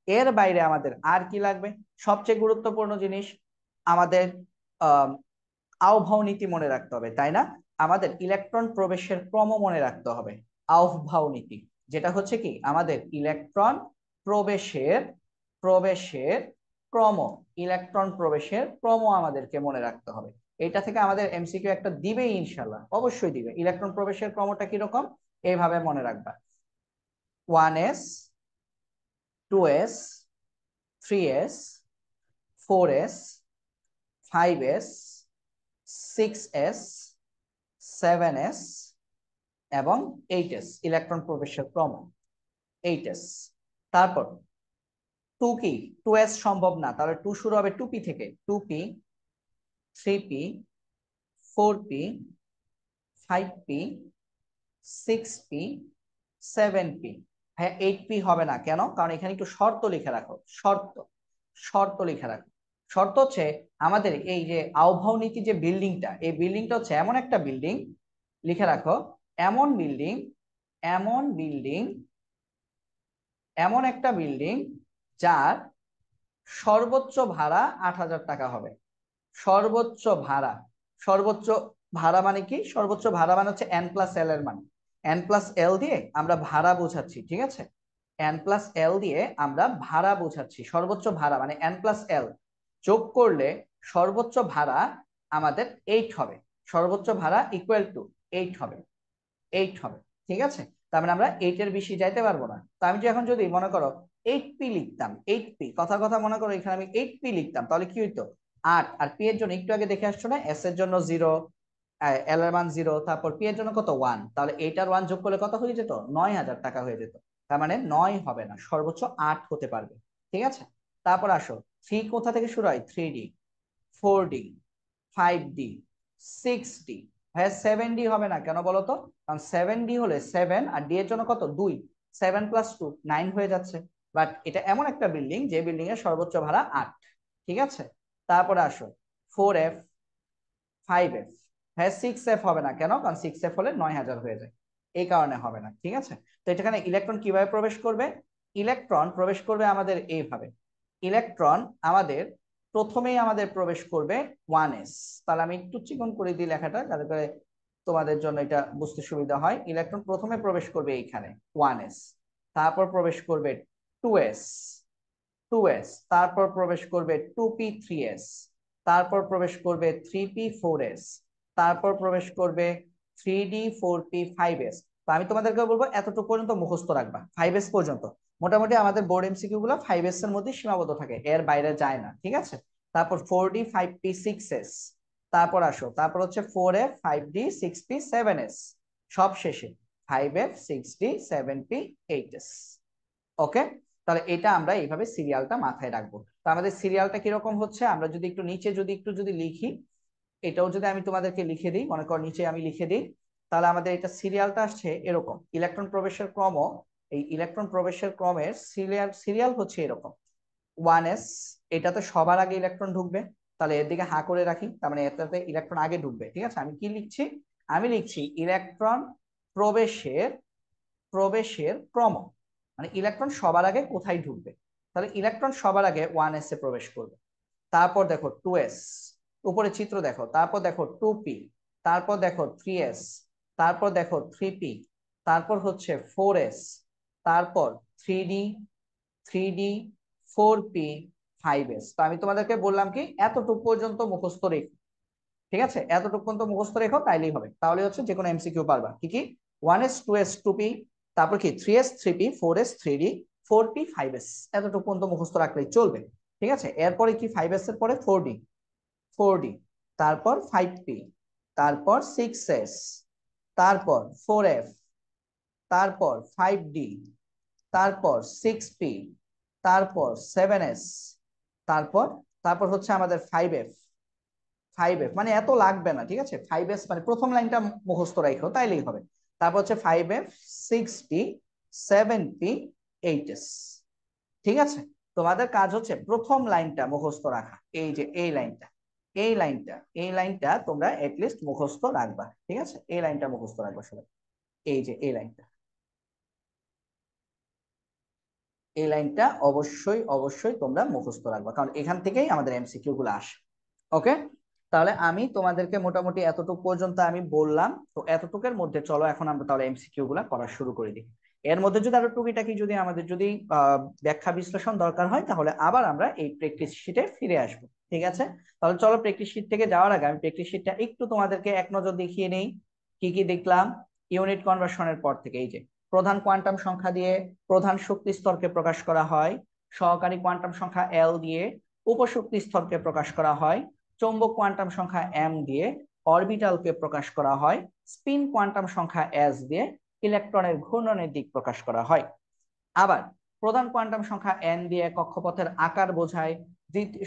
এর বাইরে আমাদের আর কি লাগবে? সবচেয়ে গুরুত্বপূর্ণ জিনিস আমাদের আহ আহ্বাও নীতি মনে রাখতে হবে, তাই না? আমাদের ইলেকট্রন প্রবেশের ক্রম মনে রাখতে হবে, আহ্বাও নীতি, যেটা হচ্ছে কি আমাদের ইলেকট্রন প্রবেশের প্রবেশের ক্রম, ইলেকট্রন প্রবেশের ক্রম আমাদেরকে মনে রাখতে হবে। এটা থেকে আমাদের এমসিকিউ একটা দিবেই ইনশাল্লাহ, অবশ্যই দিবে। ইলেকট্রন প্রবেশের ক্রমটা কিরকম এইভাবে মনে রাখবা: 1s, 2s, 3s, 4s, 5s, 6s, 7s এবং 8s, ইলেকট্রন প্রবেশের ক্রম 8s। তারপর 2 কি? 2s সম্ভব না, তাহলে 2 শুরু হবে 2p থেকে, 2p, 3p, 4p, 5p, 6p, 7p। হ্যাঁ 8p হবে না, কেন? কারণ এখানে একটু শর্ত লিখে রাখো, শর্ত, শর্ত লিখে রাখো। শর্ত হচ্ছে আমাদের এই যে আহ্বাও নীতি যে বিল্ডিংটা, এই বিল্ডিংটা হচ্ছে এমন একটা বিল্ডিং, লিখে রাখো, এমন বিল্ডিং, এমন বিল্ডিং, এমন একটা বিল্ডিং যার সর্বোচ্চ ভাড়া 8,000 টাকা হবে। সর্বোচ্চ ভাড়া, সর্বোচ্চ ভাড়া মানে কি? সর্বোচ্চ ভাড়া মানে হচ্ছে n+l এর মান, n+l দিয়ে আমরা ভাড়া বোঝাচ্ছি, ঠিক আছে? n+l দিয়ে আমরা ভাড়া বোঝাচ্ছি। সর্বোচ্চ ভাড়া মানে n+l যোগ করলে সর্বোচ্চ ভাড়া আমাদের 8 হবে। সর্বোচ্চ ভাড়া ইকুয়াল টু 8 হবে, 8 হবে, ঠিক আছে? তার মানে আমরা 8 এর বেশি যাইতে পারবো না। তো আমি এখন যদি মনে করো 8p লিখতাম, 8p, কথার কথা মনে করো এখানে আমি 8p লিখতাম, তাহলে কি হইতো? 8, আর p এর জন্য একটু আগে দেখে আসছো না, s এর জন্য 0, l এর মান 0, তারপর p এর জন্য কত? 1, তাহলে 8 আর 1 যোগ করলে কত হয়ে যেত? 9,000 টাকা হয়ে যেত। তার মানে 9 হবে না, সর্বোচ্চ 8 হতে পারবে, ঠিক আছে? তারপর আসো 3 কোথা থেকে শুরু হয়? 3d, 4d, 5d, 6d। ভাইয়া 7d হবে না, কেন বলো তো? কারণ 7d হলে 7 আর d এর জন্য কত? 2, 7+2, 9 হয়ে যাচ্ছে। বাট এটা এমন একটা বিল্ডিং যে বিল্ডিং এর সর্বোচ্চ ভাড়া 8, ঠিক আছে? তারপরে আসো 4f, 5f। হ্যাঁ 6f হবে না, কেন? কারণ 6f হলে 9,000 হয়ে যায়, এই কারণে হবে না, ঠিক আছে? তো এখানে ইলেকট্রন কিভাবে প্রবেশ করবে? ইলেকট্রন প্রবেশ করবে আমাদের এইভাবে। ইলেকট্রন আমাদের প্রথমেই আমাদের প্রবেশ করবে 1s। তাহলে আমি একটু চিকন করে দিই লেখাটা, যাতে করে তোমাদের জন্য এটা বুঝতে সুবিধা হয়। ইলেকট্রন প্রথমে প্রবেশ করবে এইখানে 1s, তারপর প্রবেশ করবে 2s, 2s, তারপর প্রবেশ করবে 2p, 3s, তারপর প্রবেশ করবে 3p, 4s, তারপর প্রবেশ করবে 3d, 4p, 5s। তো আমি তোমাদেরকে বলবো এতটুকু পর্যন্ত মুখস্থ রাখবা, 5s পর্যন্ত। মোটামুটি আমাদের বোর্ড এমসিকিউ গুলো 5s এর মধ্যে সীমাবদ্ধ থাকে, এর বাইরে যায় না, ঠিক আছে? তারপর 4d, 5p, 6s, তারপর আসো, তারপর হচ্ছে 4f, 5d, 6p, 7s, সব শেষে 5f, 6d, 7p, 8s। ওকে, তাহলে এটা আমরা এইভাবে সিরিয়ালটা মাথায় রাখবো। তো আমাদের সিরিয়ালটা কিরকম হচ্ছে, আমরা যদি একটু নিচে যদি লিখি, এটাও যদি আমি তোমাদেরকে লিখে দিই, মনে কর নিচে আমি লিখে দিই, তাহলে আমাদের এটা সিরিয়ালটা আসছে এরকম। ইলেকট্রন প্রবেশের ক্রম, এই ইলেকট্রন প্রবেশের ক্রমের সিরিয়াল সিরিয়াল হচ্ছে এরকম: 1s, এটাতে সবার আগে ইলেকট্রন ঢুকবে, তাহলে এর দিকে হাঁ করে রাখি, তার মানে এটাতে ইলেকট্রন আগে ঢুকবে, ঠিক আছে? আমি কি লিখছি? আমি লিখছি ইলেকট্রন প্রবেশের প্রবেশের ক্রম, মানে ইলেকট্রন সবার আগে কোথায় ঢুকবে। তাহলে ইলেকট্রন সবার আগে 1s এ প্রবেশ করবে, তারপর দেখো 2s, উপরে চিত্র দেখো, তারপর দেখো 2p, তারপর দেখো 3s, তারপর দেখো 3p, তারপর হচ্ছে 4s, তারপর 3d, 3d, 4p, 5s। তো আমি তোমাদেরকে বললাম কি এতটুকু পর্যন্ত মুখস্থ রেখো, ঠিক আছে, এতটুকু পর্যন্ত মুখস্থ রেখো, তাইলেই হবে, তাহলে হচ্ছে যে কোনো এমসিকিউ পারবা। কি কি? 1s, 2s, 2p, তারপর কি 3s, 3p, 4s, 3d, 4p, 5s, এতটুকু পর্যন্ত মুখস্থ রাখলেই চলবে। ঠিক আছে, এরপরে কি 5s এর পরে 4d, 4d, তারপর 5p, তারপর 6s, তারপর 4f, তারপর 5d, তারপর 6p, তারপর 7s, তারপর তারপর হচ্ছে আমাদের 5f, 5f মানে এত লাগবে না, ঠিক আছে, 5s মানে প্রথম লাইনটা মুখস্থ রাখো তাইলেই হবে। তারপর হচ্ছে 5f, 6p, 7p, 8s। ঠিক আছে, তোমাদের কাজ হচ্ছে প্রথম লাইনটা মুখস্থ রাখা, এই যে এই লাইনটা, এই লাইনটা তোমরা এটলিস্ট মুখস্থ রাখবা। ঠিক আছে, এই লাইনটা মুখস্থ রাখবা সবাই, এই যে এই লাইনটা, এই লাইনটা অবশ্যই অবশ্যই তোমরা মুখস্থ রাখবা, কারণ এখান থেকেই আমাদের এমসিকিউ গুলো আসে। ওকে, তাহলে আমি তোমাদেরকে মোটামুটি এতটুকু পর্যন্ত আমি বললাম, তো এতটুকুর মধ্যে চলো এখন আমরা তাহলে এমসিকিউ গুলা করা শুরু করে দিই। এর মধ্যে যদি আরো টুকিটাকি যদি আমাদের যদি ব্যাখ্যা বিশ্লেষণ দরকার হয় তাহলে আবার আমরা এই প্র্যাকটিস শিটে ফিরে আসবো। ঠিক আছে, তাহলে চলো প্র্যাকটিস শিট থেকে যাওয়ার আগে আমি প্র্যাকটিস শিটটা একটু তোমাদেরকে এক নজর দেখিয়ে নেই। কি কি দেখলাম ইউনিট কনভার্সনের পর থেকে? এই যে প্রধান কোয়ান্টাম সংখ্যা দিয়ে প্রধান শক্তি স্তরকে প্রকাশ করা হয়, সহকারী কোয়ান্টাম সংখ্যা এল দিয়ে উপশক্তি স্তরকে প্রকাশ করা হয়, চৌম্বক কোয়ান্টাম সংখ্যা এম দিয়ে অরবিটালকে প্রকাশ করা হয়, স্পিন কোয়ান্টাম সংখ্যা এস দিয়ে ইলেকট্রনের ঘূর্ণনের দিক প্রকাশ করা হয়। আবার প্রধান কোয়ান্টাম সংখ্যা এন দিয়ে কক্ষপথের আকার বোঝায়,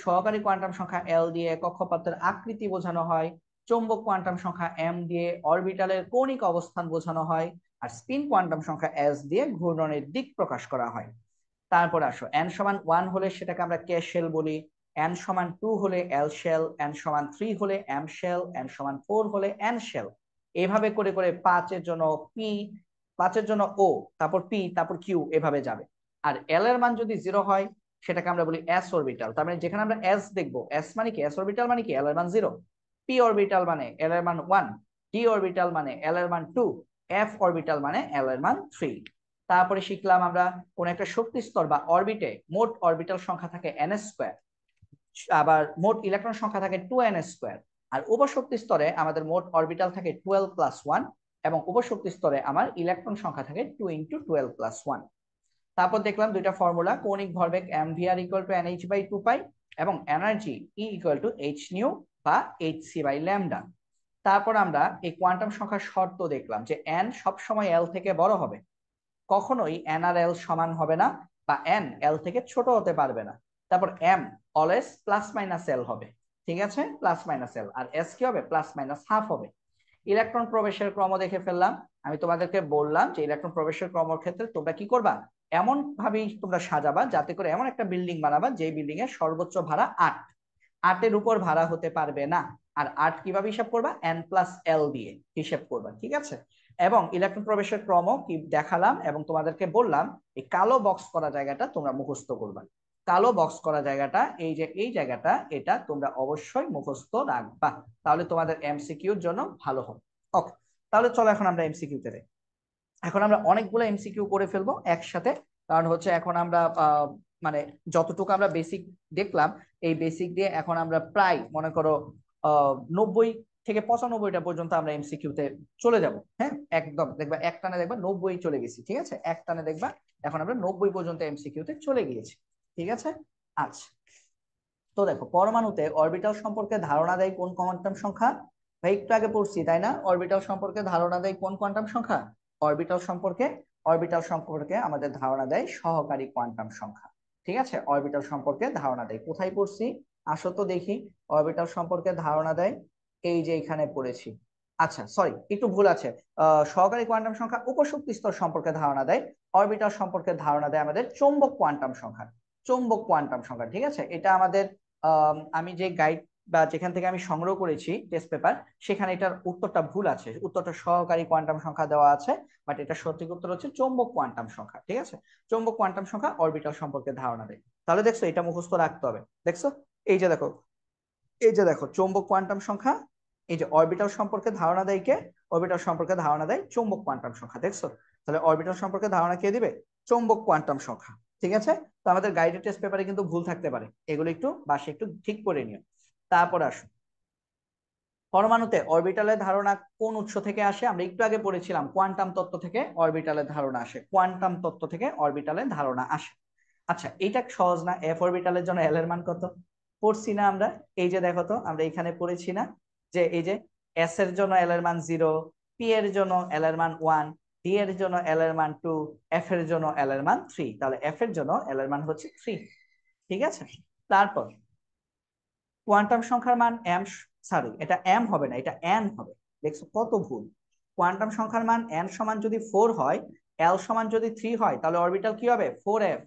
সহকারী কোয়ান্টাম সংখ্যা এল দিয়ে কক্ষপথের আকৃতি বোঝানো হয়, চৌম্বক কোয়ান্টাম সংখ্যা এম দিয়ে অরবিটালের কৌণিক অবস্থান বোঝানো হয়, আর স্পিন কোয়ান্টাম সংখ্যা এস দিয়ে ঘূর্ণনের দিক প্রকাশ করা হয়। তারপর আসো এন সমান 1 হলে সেটাকে আমরা কে শেল বলি, এন সমান 2 হলে এল শেল, এন সমান 3 হলে এম শেল, এন সমান 4 হলে এন শেল। এভাবে করে করে 5 এর জন্য পি, 5 এর জন্য ও, তারপর পি, তারপর কিউ, এভাবে যাবে। আর এল এর মান যদি 0 হয় সেটাকে আমরা বলি এস অরবিটাল। তার মানে যেখানে আমরা এস দেখবো, এস মানে কি, এস অরবিটাল মানে কি এল এর মান 0, পি অরবিটাল মানে এল এর মান 1, ডি অরবিটাল মানে এল এর মান 2, এফ অরবিটাল মানে এল এর মান 3। তারপরে শিখলাম আমরা কোন একটা শক্তি স্তর বা অরবিটে মোট অরবিটাল সংখ্যা থাকে এন স্কোয়ার, আবার মোট ইলেকট্রন সংখ্যা থাকে 2n স্কোয়ার, আর উপশক্তি স্তরে আমাদের মোট অরবিটাল থাকে 12+1, এবং উপশক্তি স্তরে আমার ইলেকট্রন সংখ্যা থাকে 2 × 12+1। তারপর দেখলাম দুইটা ফর্মুলা, কৌণিক ভরবেগ mvr = nh/2π এবং এনার্জি E = hν বা hc/λ। তারপর আমরা এই কোয়ান্টাম সংখ্যার শর্ত দেখলাম যে n সবসময় l থেকে বড় হবে, কখনোই এন আর এল সমান হবে না, বা এন এল থেকে ছোট হতে পারবে না। তারপর এম অলওয়েজ প্লাস মাইনাস এল হবে, ঠিক আছে, প্লাস মাইনাস এল, আর এস কি হবে, প্লাস মাইনাস হাফ হবে। ইলেকট্রন প্রবেশের ক্রম দেখে ফেললাম। আমি তোমাদেরকে বললাম যে ইলেকট্রন প্রবেশের ক্রমের ক্ষেত্রে তোমরা কি করবা, এমন ভাবেই তোমরা সাজাবা যাতে করে এমন একটা বিল্ডিং বানাবা যে বিল্ডিং এর সর্বোচ্চ ভাড়া 8, 8-এর উপর ভাড়া হতে পারবে না। আর 8 কিভাবে হিসাব করবা, n+l দিয়ে হিসাব করবা, ঠিক আছে। এবং ইলেকট্রন প্রবেশের ক্রম কি দেখালাম এবং তোমাদেরকে বললাম এই কালো বক্স করা জায়গাটা তোমরা মুখস্থ করবা। কালো বক্স করা জায়গাটা, এই যে এই জায়গাটা, এটা তোমরা অবশ্যই মুখস্থ রাখবা, তাহলে তোমাদের এমসিকিউর জন্য ভালো হবে। ওকে, তাহলে চলো এখন আমরা এমসিকিউ তে যাই। এখন আমরা অনেকগুলো এমসিকিউ করে ফেলবো একসাথে, কারণ হচ্ছে এখন আমরা মানে যতটুকু আমরা বেসিক দেখলাম, এই বেসিক দিয়ে এখন আমরা প্রায় মনে করো 90 থেকে 95টা পর্যন্ত আমরা এমসিকিউ তে চলে যাব। হ্যাঁ, একদম দেখবা একটানে দেখবা 90 চলে গেছি, ঠিক আছে, একটানে দেখবা এখন আমরা 90 পর্যন্ত এমসিকিউ তে চলে গিয়েছি। ঠিক আছে, আচ্ছা, তো দেখো পরমাণুতে অরবিটাল সম্পর্কে ধারণা দেয় কোন কোয়ান্টাম সংখ্যা? ভাই একটু আগে পড়ছি তাই না, অরবিটাল সম্পর্কে ধারণা দেয় কোন কোয়ান্টাম সংখ্যা? অরবিটাল সম্পর্কে, অরবিটাল সম্পর্কে আমাদের ধারণা দেয় সহকারী কোয়ান্টাম সংখ্যা। ঠিক আছে, অরবিটাল সম্পর্কে ধারণা দেয়, কোথায় পড়ছি আসো তো দেখি। অরবিটাল সম্পর্কে ধারণা দেয় এই যে এখানে পড়েছি। আচ্ছা সরি, একটু ভুল আছে, সহকারী কোয়ান্টাম সংখ্যা উপশক্তি স্তর সম্পর্কে ধারণা দেয়, অরবিটাল সম্পর্কে ধারণা দেয় আমাদের চৌম্বক কোয়ান্টাম সংখ্যা। চৌম্বক কোয়ান্টাম সংখ্যা, ঠিক আছে, এটা আমাদের আমি যে গাইড বা যেখান থেকে আমি সংগ্রহ করেছি টেস্ট পেপার, সেখানে এটার উত্তরটা ভুল আছে, উত্তরটা সহকারী কোয়ান্টাম সংখ্যা দেওয়া আছে, বাট এটা সঠিক উত্তর হচ্ছে চৌম্বক কোয়ান্টাম সংখ্যা। ঠিক আছে, চৌম্বক কোয়ান্টাম সংখ্যা অরবিটাল সম্পর্কে ধারণা দেয়। তাহলে দেখছো এটা মুখস্থ রাখতে হবে, দেখছো এই যে দেখো, এই যে দেখো চৌম্বক কোয়ান্টাম সংখ্যা, এই যে অরবিটাল সম্পর্কে ধারণা দেয় কে? অরবিটাল সম্পর্কে ধারণা দেয় চৌম্বক কোয়ান্টাম সংখ্যা। দেখছো? তাহলে অরবিটাল সম্পর্কে ধারণা কে দিবে? চৌম্বক কোয়ান্টাম সংখ্যা। ঠিক আছে? তো আমাদের গাইডেড টেস্ট পেপারে কিন্তু ভুল থাকতে পারে, এগুলো একটু বাসে একটু ঠিক করে নিও। তারপর আসো, পরমাণুতে অরবিটালের ধারণা কোন উৎস থেকে আসে? আমরা একটু আগে পড়েছিলাম কোয়ান্টাম তত্ত্ব থেকে অরবিটালের ধারণা আসে, কোয়ান্টাম তত্ত্ব থেকে অরবিটালের ধারণা আসে। আচ্ছা, এটা সহজ না? এফ অরবিটালের জন্য এল এর মান কত? পড়ছি না আমরা? এই যে দেখো তো, আমরা এখানে পড়েছি না যে এই যে এস এর জন্য এল এর মান 0, পি এর জন্য এল এর মান 1, ডি এর জন্য এল এর মান 2, এফ এর জন্য এল এর মান 3। তাহলে এফ এর জন্য এল এর মান হচ্ছে 3। ঠিক আছে? তারপর কোয়ান্টাম সংখ্যার মান এম, সরি এটা এম হবে না, এটা এন হবে। দেখছো কত ভুল? কোয়ান্টাম সংখ্যার মান এন সমান যদি 4 হয়, এল সমান যদি 3 হয়, তাহলে অরবিটাল কি হবে? 4f।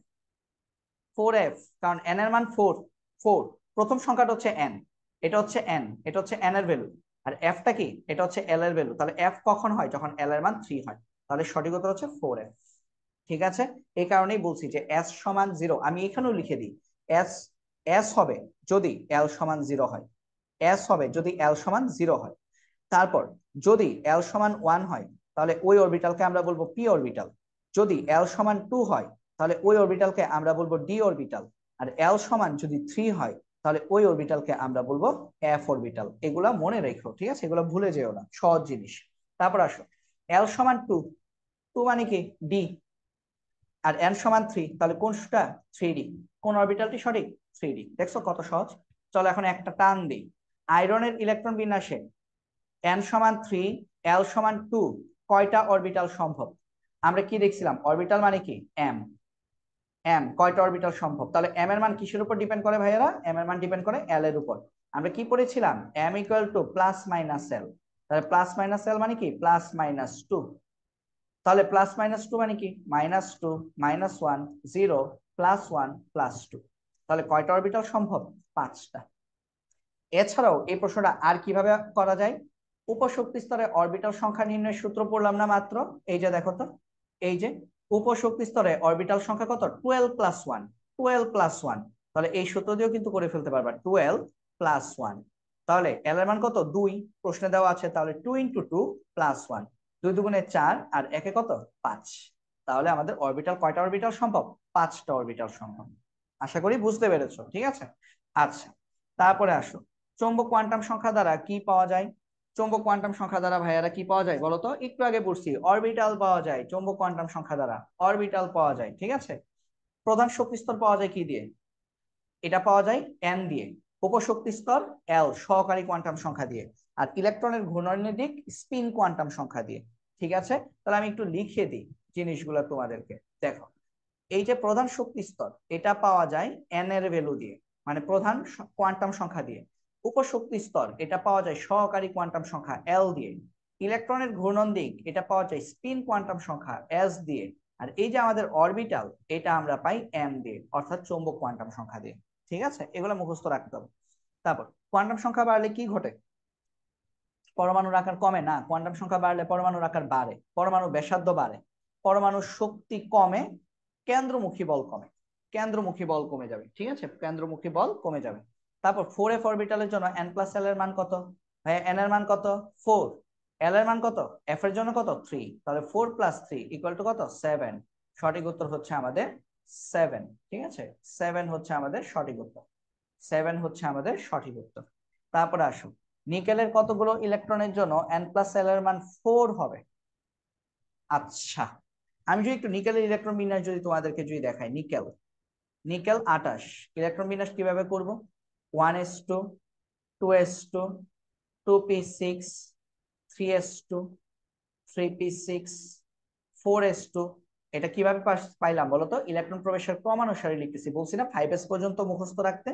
4f, কারণ এন এর মান 4। 4 প্রথম সংখ্যাটা হচ্ছে এন, এটা হচ্ছে এন, এটা হচ্ছে এন এর ভ্যালু। আর এফটা কি? এটা হচ্ছে এল এর ভ্যালু। তাহলে এফ কখন হয়? যখন এল এর মান 3 হয়। তাহলে সঠিক উত্তর হচ্ছে 4f। ঠিক আছে? এই কারণেই বলছি যে এস সমান 0, আমি এখানেও লিখে দিই। এস, এস হবে যদি এল সমান 0 হয়। এস হবে যদি এল সমান 0 হয়। তারপর যদি এল সমান 1 হয়, তাহলে ওই অরবিটালকে আমরা বলবো পি অরবিটাল। যদি এল সমান 2 হয়, তাহলে ওই অরবিটালকে আমরা বলবো ডি অরবিটাল। আর এল সমান যদি 3 হয়, তাহলে ওই অরবিটালকে আমরা বলবো এফ অরবিটাল। এগুলা মনে রেখো, ঠিক আছে? এগুলো ভুলে যেও না, সহজ জিনিস। তারপর আসো, এল সমান 2, 2 মানে কি? ডি। আর এন সমান 3, তাহলে কোনটা? 3D। কোন অরবিটালটি সঠিক? 3D। দেখছো কত সহজ? চলো এখন একটা টান দিই। আয়রনের ইলেকট্রন বিন্যাসে এন সমান 3, এল সমান 2 কয়টা অরবিটাল সম্ভব? আমরা কি দেখছিলাম? অরবিটাল মানে কি? এম। এম কয়টা অরবিটাল সম্ভব? তাহলে এম এর মান কিসের উপর ডিপেন্ড করে ভাইয়েরা? এম এর মান ডিপেন্ড করে এল এর উপর। আমরা কি পড়েছিলাম? M equal to plus minus L. তাহলে প্লাস মাইনাস এল মানে কি? Plus minus 2। তাহলে প্লাস মাইনাস 2 মানে কি? -2, -1, 0, +1, +2। তাহলে কয়টা অরবিটাল সম্ভব? 5টা। এছাড়াও এই প্রশ্নটা আর কিভাবে করা যায়? উপশক্তি স্তরে অরবিটাল সংখ্যা নির্ণয়ের সূত্র পড়লাম না মাত্র? এই যে দেখো তো, এই যে উপশক্তি স্তরে অরবিটাল সংখ্যা কত? 12 + 1। 12 + 1, তাহলে এই সূত্র দিয়েও কিন্তু করে ফেলতে পারবা, 12 + 1। তাহলে এল এর মান কত? 2, প্রশ্নে দেওয়া আছে। তাহলে 2 × 2 + 1, 2 দুগুণে 4 আর একে কত? 5। তাহলে আমাদের অরবিটাল কয়টা অরবিটাল সম্ভব? 5টা অরবিটাল সম্ভব। আশা করি বুঝতে পেরেছো, ঠিক আছে? আচ্ছা, তারপরে আসো, চৌম্বক কোয়ান্টাম সংখ্যা দ্বারা কি পাওয়া যায়? চৌম্বক কোয়ান্টাম সংখ্যা দ্বারা ভাইয়ারা কি পাওয়া যায় বলতো? একটু আগে পড়ছি, অরবিটাল পাওয়া যায়। চৌম্বক কোয়ান্টাম সংখ্যা দ্বারা অরবিটাল পাওয়া যায়। ঠিক আছে? প্রধান শক্তি স্তর পাওয়া যায় কি দিয়ে? এটা পাওয়া যায় এন দিয়ে। উপশক্তি স্তর এল সহকারী কোয়ান্টাম সংখ্যা দিয়ে। আর ইলেকট্রনের ঘূর্ণনের দিক স্পিন কোয়ান্টাম সংখ্যা দিয়ে। ঠিক আছে? তাহলে আমি একটু লিখে দিই জিনিসগুলো তোমাদেরকে। দেখো, এই যে প্রধান শক্তি স্তর, এটা পাওয়া যায় এন এর ভ্যালু দিয়ে, মানে প্রধান কোয়ান্টাম সংখ্যা দিয়ে। উপশক্তি স্তর এটা পাওয়া যায় সহকারী কোয়ান্টাম সংখ্যা এল দিয়ে। ইলেকট্রনের ঘূর্ণন দিক এটা পাওয়া যায় স্পিন কোয়ান্টাম সংখ্যা এস দিয়ে। আর এই যে আমাদের অরবিটাল, এটা আমরা পাই এম দিয়ে, অর্থাৎ চৌম্বক কোয়ান্টাম সংখ্যা দিয়ে। ঠিক আছে? এগুলো মুখস্থ রাখতে হবে। তারপর কোয়ান্টাম সংখ্যা বাড়লে কি ঘটে? পরমাণুর আকার কমে না, কোয়ান্টাম সংখ্যা বাড়লে পরমাণুর আকার বাড়ে, পরমাণু ব্যাসার্ধ বাড়ে, পরমাণুর শক্তি কমে, কেন্দ্রমুখী বল কমে। কেন্দ্রমুখী বল কমে যাবে। ঠিক আছে? কেন্দ্রমুখী বল কমে যাবে। তারপর 4f অরবিটালের জন্য n + l এর মান কত? ভাই n এর মান কত? 4। l এর মান কত? f এর জন্য কত? 3। তাহলে 4 + 3 = কত? 7। সঠিক উত্তর হচ্ছে আমাদের 7। ঠিক আছে? 7 হচ্ছে আমাদের সঠিক উত্তর। 7 হচ্ছে আমাদের সঠিক উত্তর। তারপরে আসো, নিকেলের কতগুলো ইলেকট্রনের জন্য n + l এর মান 4 হবে? আচ্ছা, আমি যদি একটু নিকেলের ইলেকট্রন বিন্যাস যদি তোমাদেরকে যদি দেখাই, নিকেল, নিকেল 28, ইলেকট্রন বিন্যাস কিভাবে করব? 1s2, 2s2, 2p6, 3s2, 3p6, 4s2। এটা কিভাবে পাইলাম বলতো? ইলেকট্রন প্রবেশের ক্রমানুসারে লিখতেছি, বলছি না 5s পর্যন্ত মুখস্থ রাখতে।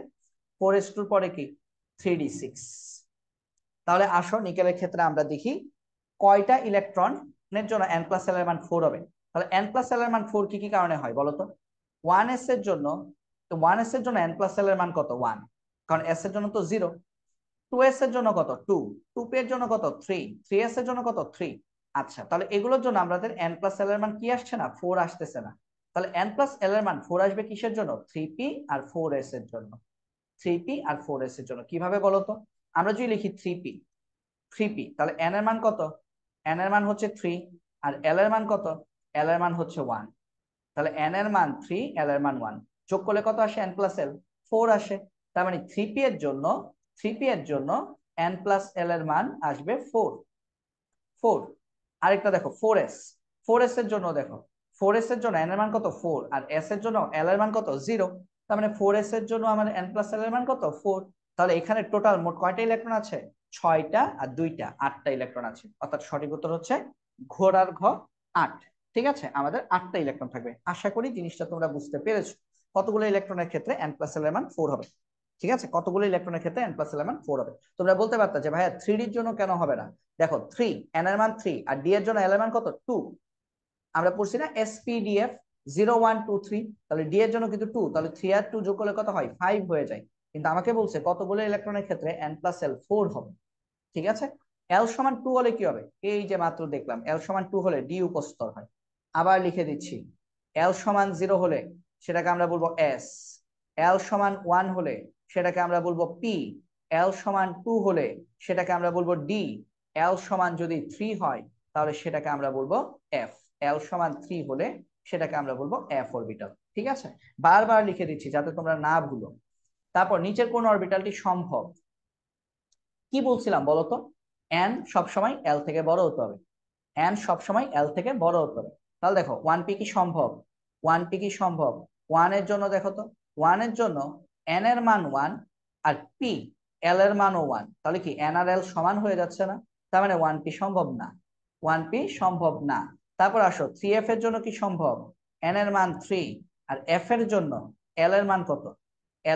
4s2 পরে কি? 3d6। তাহলে আসো, নিকেলের ক্ষেত্রে আমরা দেখি কয়টা ইলেকট্রনের জন্য n + l এর মান 4 হবে। তাহলে n + l এর মান 4 কি কি কারণে হয় বলতো? 1s এর জন্য, তো 1s এর জন্য n + l এর মান কত? 1, কারণ s এর জন্য তো 0। 2s এর জন্য কত? 2, 2p এর জন্য কত? 3, 3s এর জন্য কত? 3। আচ্ছা, তাহলে এগুলোর জন্য আমাদের n + l এর মান কি আসছে না? 4 আসতেছে না। তাহলে n + l এর মান 4 আসবে কিসের জন্য? 3p আর 4s এর জন্য। 3p আর 4s এর জন্য। কিভাবে বলো তো? আমরা যদি লিখি 3p তাহলে n এর মান কত? n এর মান হচ্ছে 3 আর l এর মান কত? l এর মান হচ্ছে 1। তাহলে n এর মান 3, l এর মান 1, যোগ করলে কত আসে? n প্লাস l, 4 আসে। তার মানে 3p এর জন্য n প্লাস l এর মান আসবে 4। আরেকটা দেখো 4s এর জন্য দেখো 4s এর জন্য n এর মান কত? 4 আর s এর জন্য l এর মান কত? 0। তার মানে 4s এর জন্য আমার n প্লাস l এর মান কত? 4। তাহলে এখানে টোটাল মোট কয়টা ইলেকট্রন আছে? 6টা আর 2টা 8টা ইলেকট্রন আছে। অর্থাৎ সঠিক উত্তর হচ্ছে ঘোড়ার ঘ 8। ঠিক আছে, আমাদের 8টা ইলেকট্রন থাকবে। আশা করি জিনিসটা তোমরা বুঝতে পেরেছো। কতগুলো ইলেকট্রনের ক্ষেত্রে n প্লাস l এর মান 4 হবে? ঠিক আছে, কতগুলো ইলেকট্রনের ক্ষেত্রে n প্লাস l এর মান 4 হবে? তোমরা বলতে পারতা যে ভাইয়া 3d এর জন্য কেন হবে না? দেখো 3, n এর মান 3 আর d এর জন্য l এর মান কত? 2। আমরা পড়ছি না SPDF 0 1 2 3, তাহলে d এর জন্য কিন্তু 2, তাহলে 3 আর 2 যোগ করলে কত হয়? 5 হয়ে যায়। কিন্তু আমাকে বলছে কতগুলো ইলেকট্রনের ক্ষেত্রে n প্লাস l 4 হবে। ঠিক আছে, l সমান 2 হলে কি হবে? এই যে মাত্র দেখলাম l সমান 2 হলে d উপস্তর হয়। আবার লিখে দিচ্ছি, l সমান 0 হলে সেটাকে আমরা বলবো s, l সমান 1 হলে সেটাকে আমরা বলবো p, l সমান 2 হলে সেটাকে আমরা বলবো d, l সমান যদি 3 হয় তাহলে সেটাকে আমরা বলবো f, l সমান 3 হলে সেটাকে আমরা বলবো f অরবিটাল। ঠিক আছে, বারবার লিখে দিচ্ছি যাতে তোমরা না ভুলো। তারপর নিচের কোন অরবিটালটি সম্ভব? কি বলছিলাম বলতো? n সবসময় l থেকে বড় হতে হবে, n সবসময় l থেকে বড় হতে হবে। তাহলে দেখো 1p কি সম্ভব? 1p কি সম্ভব? 1 এর জন্য দেখো তো, 1 এর জন্য n এর মান 1 আর p l এর মানও 1, তাহলে কি n আর l সমান হয়ে যাচ্ছে না? তার মানে 1p সম্ভব না, 1p সম্ভব না। তারপর আসো 3f এর জন্য কি সম্ভব? n এর মান 3 আর f এর জন্য l এর মান কত?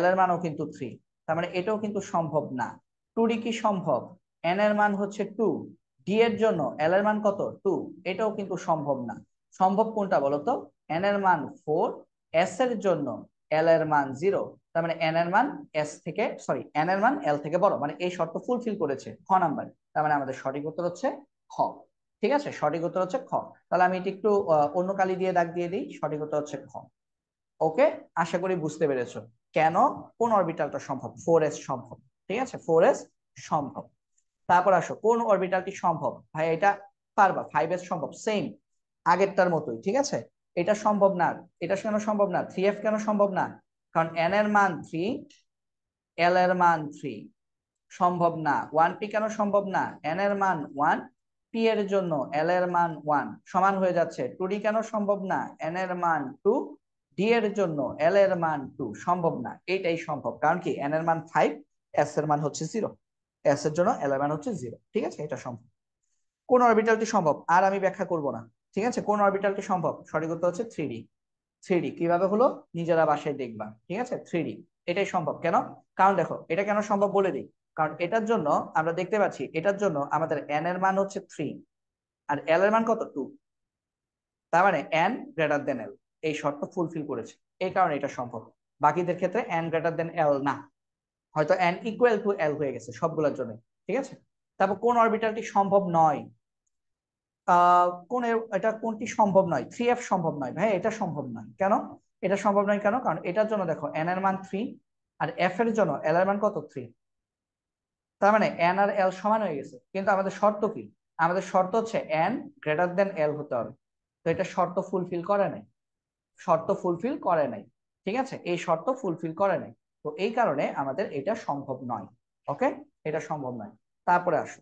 l এর মানও কিন্তু 3, তার মানে এটাও কিন্তু সম্ভব না। 2d কি সম্ভব? n এর মান হচ্ছে 2, d এর জন্য l এর মান কত? 2, এটাও কিন্তু সম্ভব না। সম্ভব কোনটা বলতো? n এর মান 4, s এর জন্য l এর মান 0, তার মানে n এর মান n এর মান l থেকে বড়, মানে এই শর্ত ফুলফিল করেছে খ নাম্বার। তার মানে আমাদের সঠিক উত্তর হচ্ছে খ। ঠিক আছে, সঠিক উত্তর হচ্ছে খ। তাহলে আমি এটা একটু অন্য কালি দিয়ে দাগ দিয়ে দিই, সঠিক উত্তর হচ্ছে খ। ওকে, আশা করি বুঝতে পেরেছো কেন কোন অরবিটালটা সম্ভব? 4s সম্ভব। ঠিক আছে, 4s সম্ভব। তারপর আসো কোন অরবিটালটি সম্ভব? ভাই এটা পারবা, 5s সম্ভব, সেম আগেরটার মতোই। ঠিক আছে, এটা সম্ভব না। এটা কেন সম্ভব না? 3f কেন সম্ভব না? কারণ n এর মান 3, l এর মান 3, সম্ভব না। 1p কেন সম্ভব না? n এর মান 1, p এর জন্য l এর মান 1 সমান হয়ে যাচ্ছে। 2d কেন সম্ভব না? n এর মান 2, d এর জন্য l এর মান 2 সম্ভব না। এটাই সম্ভব, কারণ কি n এর মান 5, s এর মান হচ্ছে 0, s এর জন্য l এর মান হচ্ছে 0। ঠিক আছে, এটা সম্ভব। কোন অরবিটালটি সম্ভব? আর আমি ব্যাখ্যা করব না। ঠিক আছে, কোন অরবিটালটি সম্ভব? সঠিক উত্তর হচ্ছে 3d। 3d কিভাবে হলো নিজেরা বাসায় দেখবা। ঠিক আছে, 3d এটাই সম্ভব। কেন? কারণ দেখো এটা কেন সম্ভব বলে দিই। কারণ এটার জন্য আমরা দেখতে পাচ্ছি, এটার জন্য আমাদের n এর মান হচ্ছে 3 আর l এর মান কত? 2। তার মানে n গ্রেটার দেন l, এই শর্ত ফুলফিল করেছে, এই কারণে এটা সম্ভব। বাকিদের ক্ষেত্রে n গ্রেটার দেন l না, হয়তো n ইকুয়াল টু l হয়ে গেছে সবগুলোর জন্য। ঠিক আছে, তারপর কোন অরবিটালটি সম্ভব নয়? এটা কোনটি সম্ভব নয়? 3f সম্ভব নয়। ভাই এটা সম্ভব নয় কেন? এটা সম্ভব নয় কেন? কারণ এটার জন্য দেখো n এর মান 3 আর f এর জন্য l এর মান কত? 3। তার মানে n আর l সমান হয়ে গেছে, কিন্তু আমাদের শর্ত কি? আমাদের শর্ত হচ্ছে n গ্রেটার দেন l হতে হবে। তো এটা শর্ত ফুলফিল করে নাই, শর্ত ফুলফিল করে নাই। ঠিক আছে, এই শর্ত ফুলফিল করে নাই, তো এই কারণে আমাদের এটা সম্ভব নয়। ওকে, এটা সম্ভব নয়। তারপরে আসো,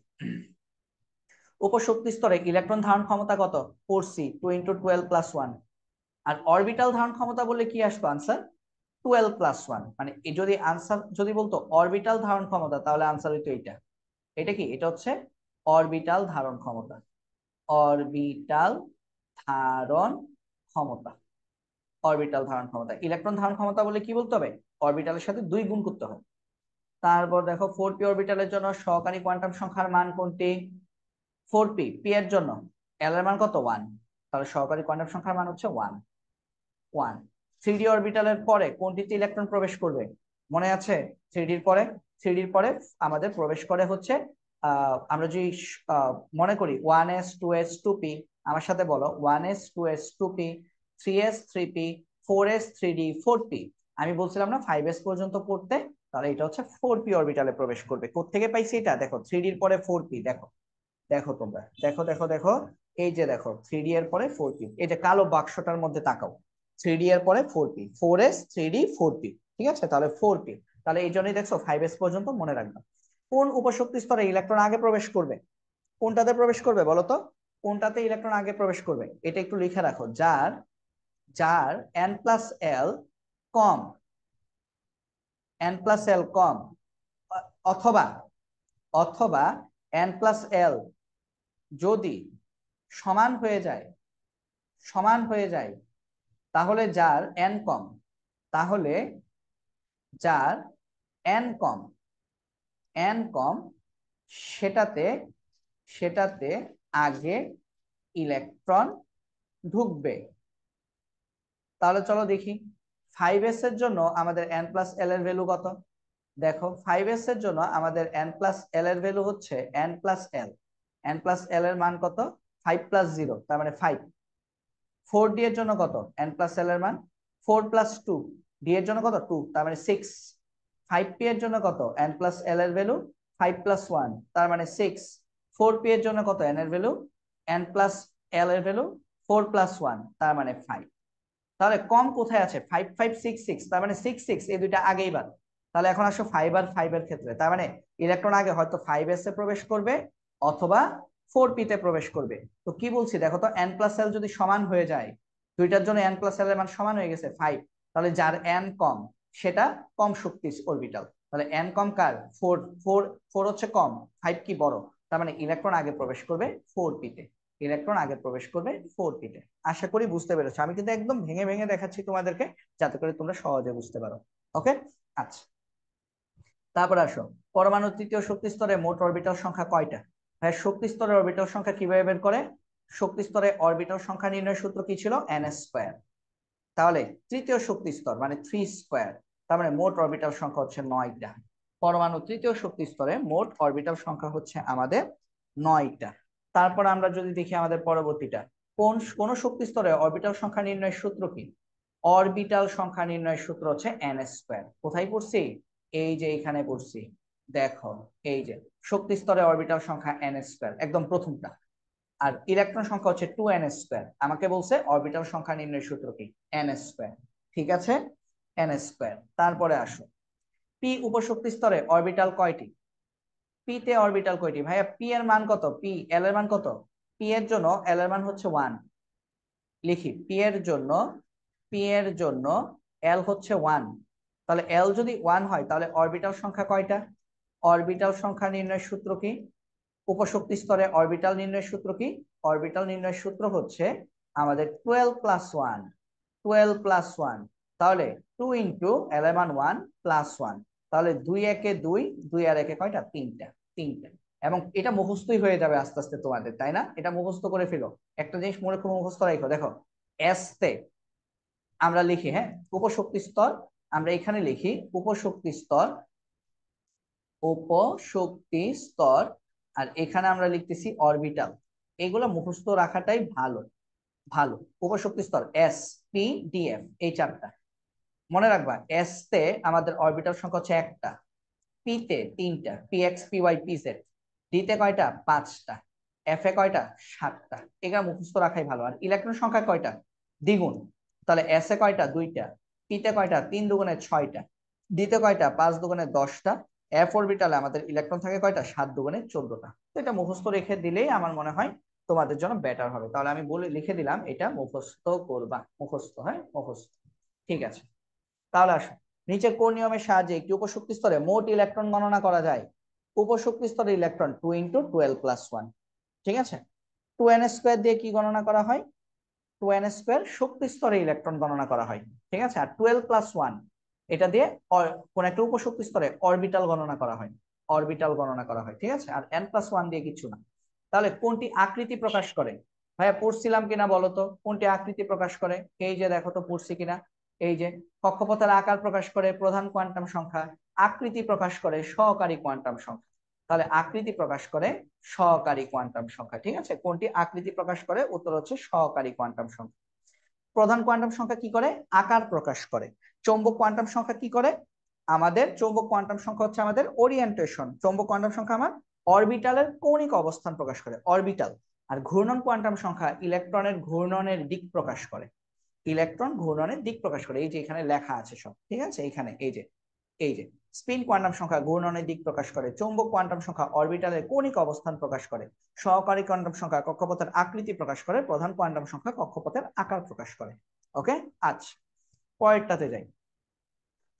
উপশক্তি স্তরে ইলেকট্রন ধারণ ক্ষমতা কত? পড়ছি 2 × 12 + 1। আর অরবিটাল ধারণ ক্ষমতা বললে কি আসতো আনসার? 12 + 1। মানে যদি আনসার যদি বলতো অরবিটাল ধারণ ক্ষমতা, তাহলে আনসার হইতো এটা। এটা কি? এটা হচ্ছে অরবিটাল ধারণ ক্ষমতা, অরবিটাল ধারণ ক্ষমতা, অরবিটাল ধারণ ক্ষমতা। ইলেকট্রন ধারণ ক্ষমতা বলে কি বলতে হবে? অরবিটালের সাথে 2 গুণ করতে হবে। তারপর দেখো 4p অরবিটালের জন্য সহকারী কোয়ান্টাম সংখ্যার মান কোনটি? 4p, p এর জন্য l এর মান কত? 1, তাহলে সহকারী কোয়ান্টাম সংখ্যার মান হচ্ছে 1। 3d অরবিটালের পরে কোনটিতে ইলেকট্রন প্রবেশ করবে? মনে আছে? 3d-র পরে আমাদের প্রবেশ করে হচ্ছে আমরা যদি মনে করি 1s 2s 2p, আমার সাথে বলো 1s 2s 2p, 3s 3p, 4s 3d 4p। আমি বলছিলাম না 5s পর্যন্ত পড়তে, তাহলে এটা হচ্ছে 4p অরবিটালে প্রবেশ করবে। কোত্থেকে পাইছি এটা? দেখো 3d এর পরে 4p, দেখো দেখো তোমরা, দেখো দেখো দেখো, এই যে দেখো 3d এর পরে 4p, এই যে কালো বাক্সটার মধ্যে তাকাও, 3d এর পরে 4p, 4s 3d 4p, ঠিক আছে? তাহলে 4p, তাহলে এই জন্যই দেখছো 5s পর্যন্ত মনে রাখবা। কোন উপশক্তি স্তরে ইলেকট্রন আগে প্রবেশ করবে? কোনটাতে প্রবেশ করবে বলো তো? কোনটাতে ইলেকট্রন আগে প্রবেশ করবে এটা একটু লিখে রাখো। যার যার n প্লাস এল কম, n প্লাস এল কম, অথবা অথবা n প্লাস এল যদি সমান হয়ে যায়, সমান হয়ে যায়, তাহলে যার n কম, তাহলে যার n কম, n কম, সেটাতে সেটাতে আগে ইলেকট্রন ঢুকবে। তাহলে চলো দেখি 5s এর জন্য আমাদের n প্লাস এল এর ভ্যালু কত। দেখো 5s এর জন্য আমাদের n প্লাস এল এর ভ্যালু হচ্ছে n plus L, n plus L এর মান কত? 5 প্লাস 0, তার মানে 5। 4d এর জন্য কত? n প্লাস এল এর মান 4 প্লাস 2, d এর জন্য কত? 2, তার মানে 6। 5p এর জন্য কত? n প্লাস এল এর ভ্যালু 5 প্লাস 1, তার মানে 6। 4p এর জন্য কত n এর ভ্যালু? n প্লাস এল এর ভ্যালু 4 প্লাস 1, তার মানে 5। তাহলে কম কোথায় আছে? 5 5 6 6, তার মানে 6 6, এই দুইটা আগেই বাদ। তাহলে এখন আসো 5 আর 5 এর ক্ষেত্রে, তার মানে ইলেকট্রন আগে হয়তো 5s এ প্রবেশ করবে অথবা 4p তে প্রবেশ করবে। তো কি বলছি দেখো তো, n প্লাস এল যদি সমান হয়ে যায়, দুইটার জন্য n প্লাস এল এর মান সমান হয়ে গেছে 5, তাহলে যার n কম সেটা কম শক্তি অরবিটাল। তাহলে n কম কার? 4, 4, 4 হচ্ছে কম, 5 কি বড়, তার মানে ইলেকট্রন আগে প্রবেশ করবে 4p তে, ইলেকট্রন আগে প্রবেশ করবে 4p তে। আশা করি বুঝতে পেরেছো। আমি কিন্তু একদম ভেঙে ভেঙে দেখাচ্ছি তোমাদেরকে, যাতে করে তোমরা সহজে বুঝতে পারো। ওকে, আচ্ছা, তারপর আসো পরমাণুর তৃতীয় শক্তি স্তরে মোট অরবিটাল সংখ্যা কয়টা? হ্যাঁ, শক্তি স্তরের অরবিটাল সংখ্যা কিভাবে বের করে? শক্তি স্তরে অরবিটাল সংখ্যা নির্ণয়ের সূত্র কি ছিল? n square. তাহলে তৃতীয় শক্তি স্তর মানে 3 স্কয়ার, তার মানে মোট অরবিটাল সংখ্যা হচ্ছে 9টা। পরমাণু তৃতীয় শক্তি স্তরে মোট অরবিটাল সংখ্যা হচ্ছে আমাদের 9টা। তারপর আমরা যদি দেখি আমাদের পরবর্তীটা, কোন শক্তি স্তরে অরবিটাল সংখ্যা নির্ণয়ের সূত্র কি? অরবিটাল সংখ্যা নির্ণয়ের সূত্র হচ্ছে n স্কয়ার। কোথায় পড়ছি? এই যে এখানে পড়ছি, দেখো এই যে শক্তি স্তরে অরবিটাল সংখ্যা n স্কয়ার, একদম প্রথমটা। আর ইলেকট্রন সংখ্যা হচ্ছে 2n স্কয়ার। আমাকে বলছে অরবিটাল সংখ্যা নির্ণয়ের সূত্র কি? n square. ঠিক আছে, n স্কয়ার। তারপরে আসো পি উপশক্তি স্তরে অরবিটাল কয়টি? পি তে অরবিটাল কয়টি ভাইয়া? পি এর মান কত? পি এল এর মান কত? পি এর জন্য এল এর মান হচ্ছে 1। লিখি পি এর জন্য এল হচ্ছে 1। তাহলে এল যদি 1 হয় তাহলে অরবিটাল সংখ্যা কয়টা? অরবিটাল সংখ্যা নির্ণয়ের সূত্র কি? উপশক্তি স্তরে অরবিটাল নির্ণয়ের সূত্র কি? অরবিটাল নির্ণয়ের সূত্র হচ্ছে আমাদের 12 প্লাস 1, 12 প্লাস 1, তাহলে 2 ইন্টু এল এর মান 1 প্লাস 1, তাহলে 2 একে 2, 2 আর একে কয়টা? তিনটা, তিনটা। এবং এটা মুখস্থই হয়ে যাবে আস্তে আস্তে তোমাদের, তাই না? এটা মুখস্থ করে ফেলো। একটা জিনিস মনে করে মুখস্থ রাখো, দেখো এস তে আমরা লিখি, হ্যাঁ, উপশক্তি স্তর, আমরা এখানে লিখি উপশক্তি স্তর, উপশক্তি স্তর, আর এখানে আমরা লিখতেছি অরবিটাল। এগুলো মুখস্থ রাখাটাই ভালো, ভালো। উপশক্তি স্তর এস পি ডি এফ, এই চারটা মনে রাখবা। এস তে আমাদের অরবিটাল সংখ্যা হচ্ছে একটা, পি তে তিনটা, P X P Y P Z, D তে কয়টা? 5টা, এফ এ কয়টা? 7টা। এগুলো মুখস্থ রাখাই ভালো। আর ইলেকট্রন সংখ্যা কয়টা? দ্বিগুণ। তাহলে এস এ কয়টা? 2টা, পি তে কয়টা? 3 দুগুণে 6টা, ডি তে কয়টা? 5 দুগুণে 10টা, এফ অরবিটালে আমাদের ইলেকট্রন থাকে কয়টা? 7 দুগুণে 14টা। তো এটা মুখস্থ রেখে দিলেই আমার মনে হয় তোমাদের জন্য বেটার হবে। তাহলে আমি বলে লিখে দিলাম, এটা মুখস্থ করবা, মুখস্থ, হ্যাঁ মুখস্থ। ঠিক আছে, তাহলে আসো নিচে কোন নিয়মের সাহায্যে একটি উপশক্তি স্তরে মোট ইলেকট্রন গণনা করা যায়? উপশক্তি স্তরে ইলেকট্রন 2 ইন্টু 12 প্লাস 1। ঠিক আছে, 2n স্কোয়ার দিয়ে কি গণনা করা হয়? 2n স্কোয়ার শক্তি স্তরে ইলেকট্রন গণনা করা হয়। ঠিক আছে, আর 12 প্লাস 1 এটা দিয়ে কোন একটা উপশক্তি স্তরে অরবিটাল গণনা করা হয়, অরবিটাল গণনা করা হয়। ঠিক আছে, আর n প্লাস 1 দিয়ে কিছু না। তাহলে কোনটি আকৃতি প্রকাশ করে? ভাইয়া পড়ছিলাম কিনা বলো তো, কোনটি আকৃতি প্রকাশ করে? এই যে দেখো তো পড়ছি কিনা, এই যে কক্ষপথের আকার প্রকাশ করে প্রধান কোয়ান্টাম সংখ্যা, আকৃতি প্রকাশ করে সহকারী কোয়ান্টাম সংখ্যা। তাহলে আকৃতি প্রকাশ করে সহকারী কোয়ান্টাম সংখ্যা। ঠিক আছে, কোনটি আকৃতি প্রকাশ করে? উত্তর হচ্ছে সহকারী কোয়ান্টাম সংখ্যা। প্রধান কোয়ান্টাম সংখ্যা কি করে? আকার প্রকাশ করে। চৌম্বক কোয়ান্টাম সংখ্যা কি করে? আমাদের চৌম্বক কোয়ান্টাম সংখ্যা হচ্ছে আমাদের ওরিয়েন্টেশন। চৌম্বক কোয়ান্টাম সংখ্যা আমার অরবিটালের কৌণিক অবস্থান প্রকাশ করে, অরবিটাল। আর ঘূর্ণন কোয়ান্টাম সংখ্যা ইলেকট্রনের ঘূর্ণনের দিক প্রকাশ করে, ইলেকট্রন ঘূর্ণনের দিক প্রকাশ করে। এই যে এখানে লেখা আছে সব, ঠিক আছে, এখানে এই যে স্পিন কোয়ান্টাম সংখ্যা ঘূর্ণনের দিক প্রকাশ করে, চৌম্বক কোয়ান্টাম সংখ্যা অরবিটালের কৌণিক অবস্থান প্রকাশ করে, সহকারী কোয়ান্টাম সংখ্যা কক্ষপথের আকৃতি প্রকাশ করে, প্রধান কোয়ান্টাম সংখ্যা কক্ষপথের আকার প্রকাশ করে। ওকে, আচ্ছা পরেরটাতে যাই।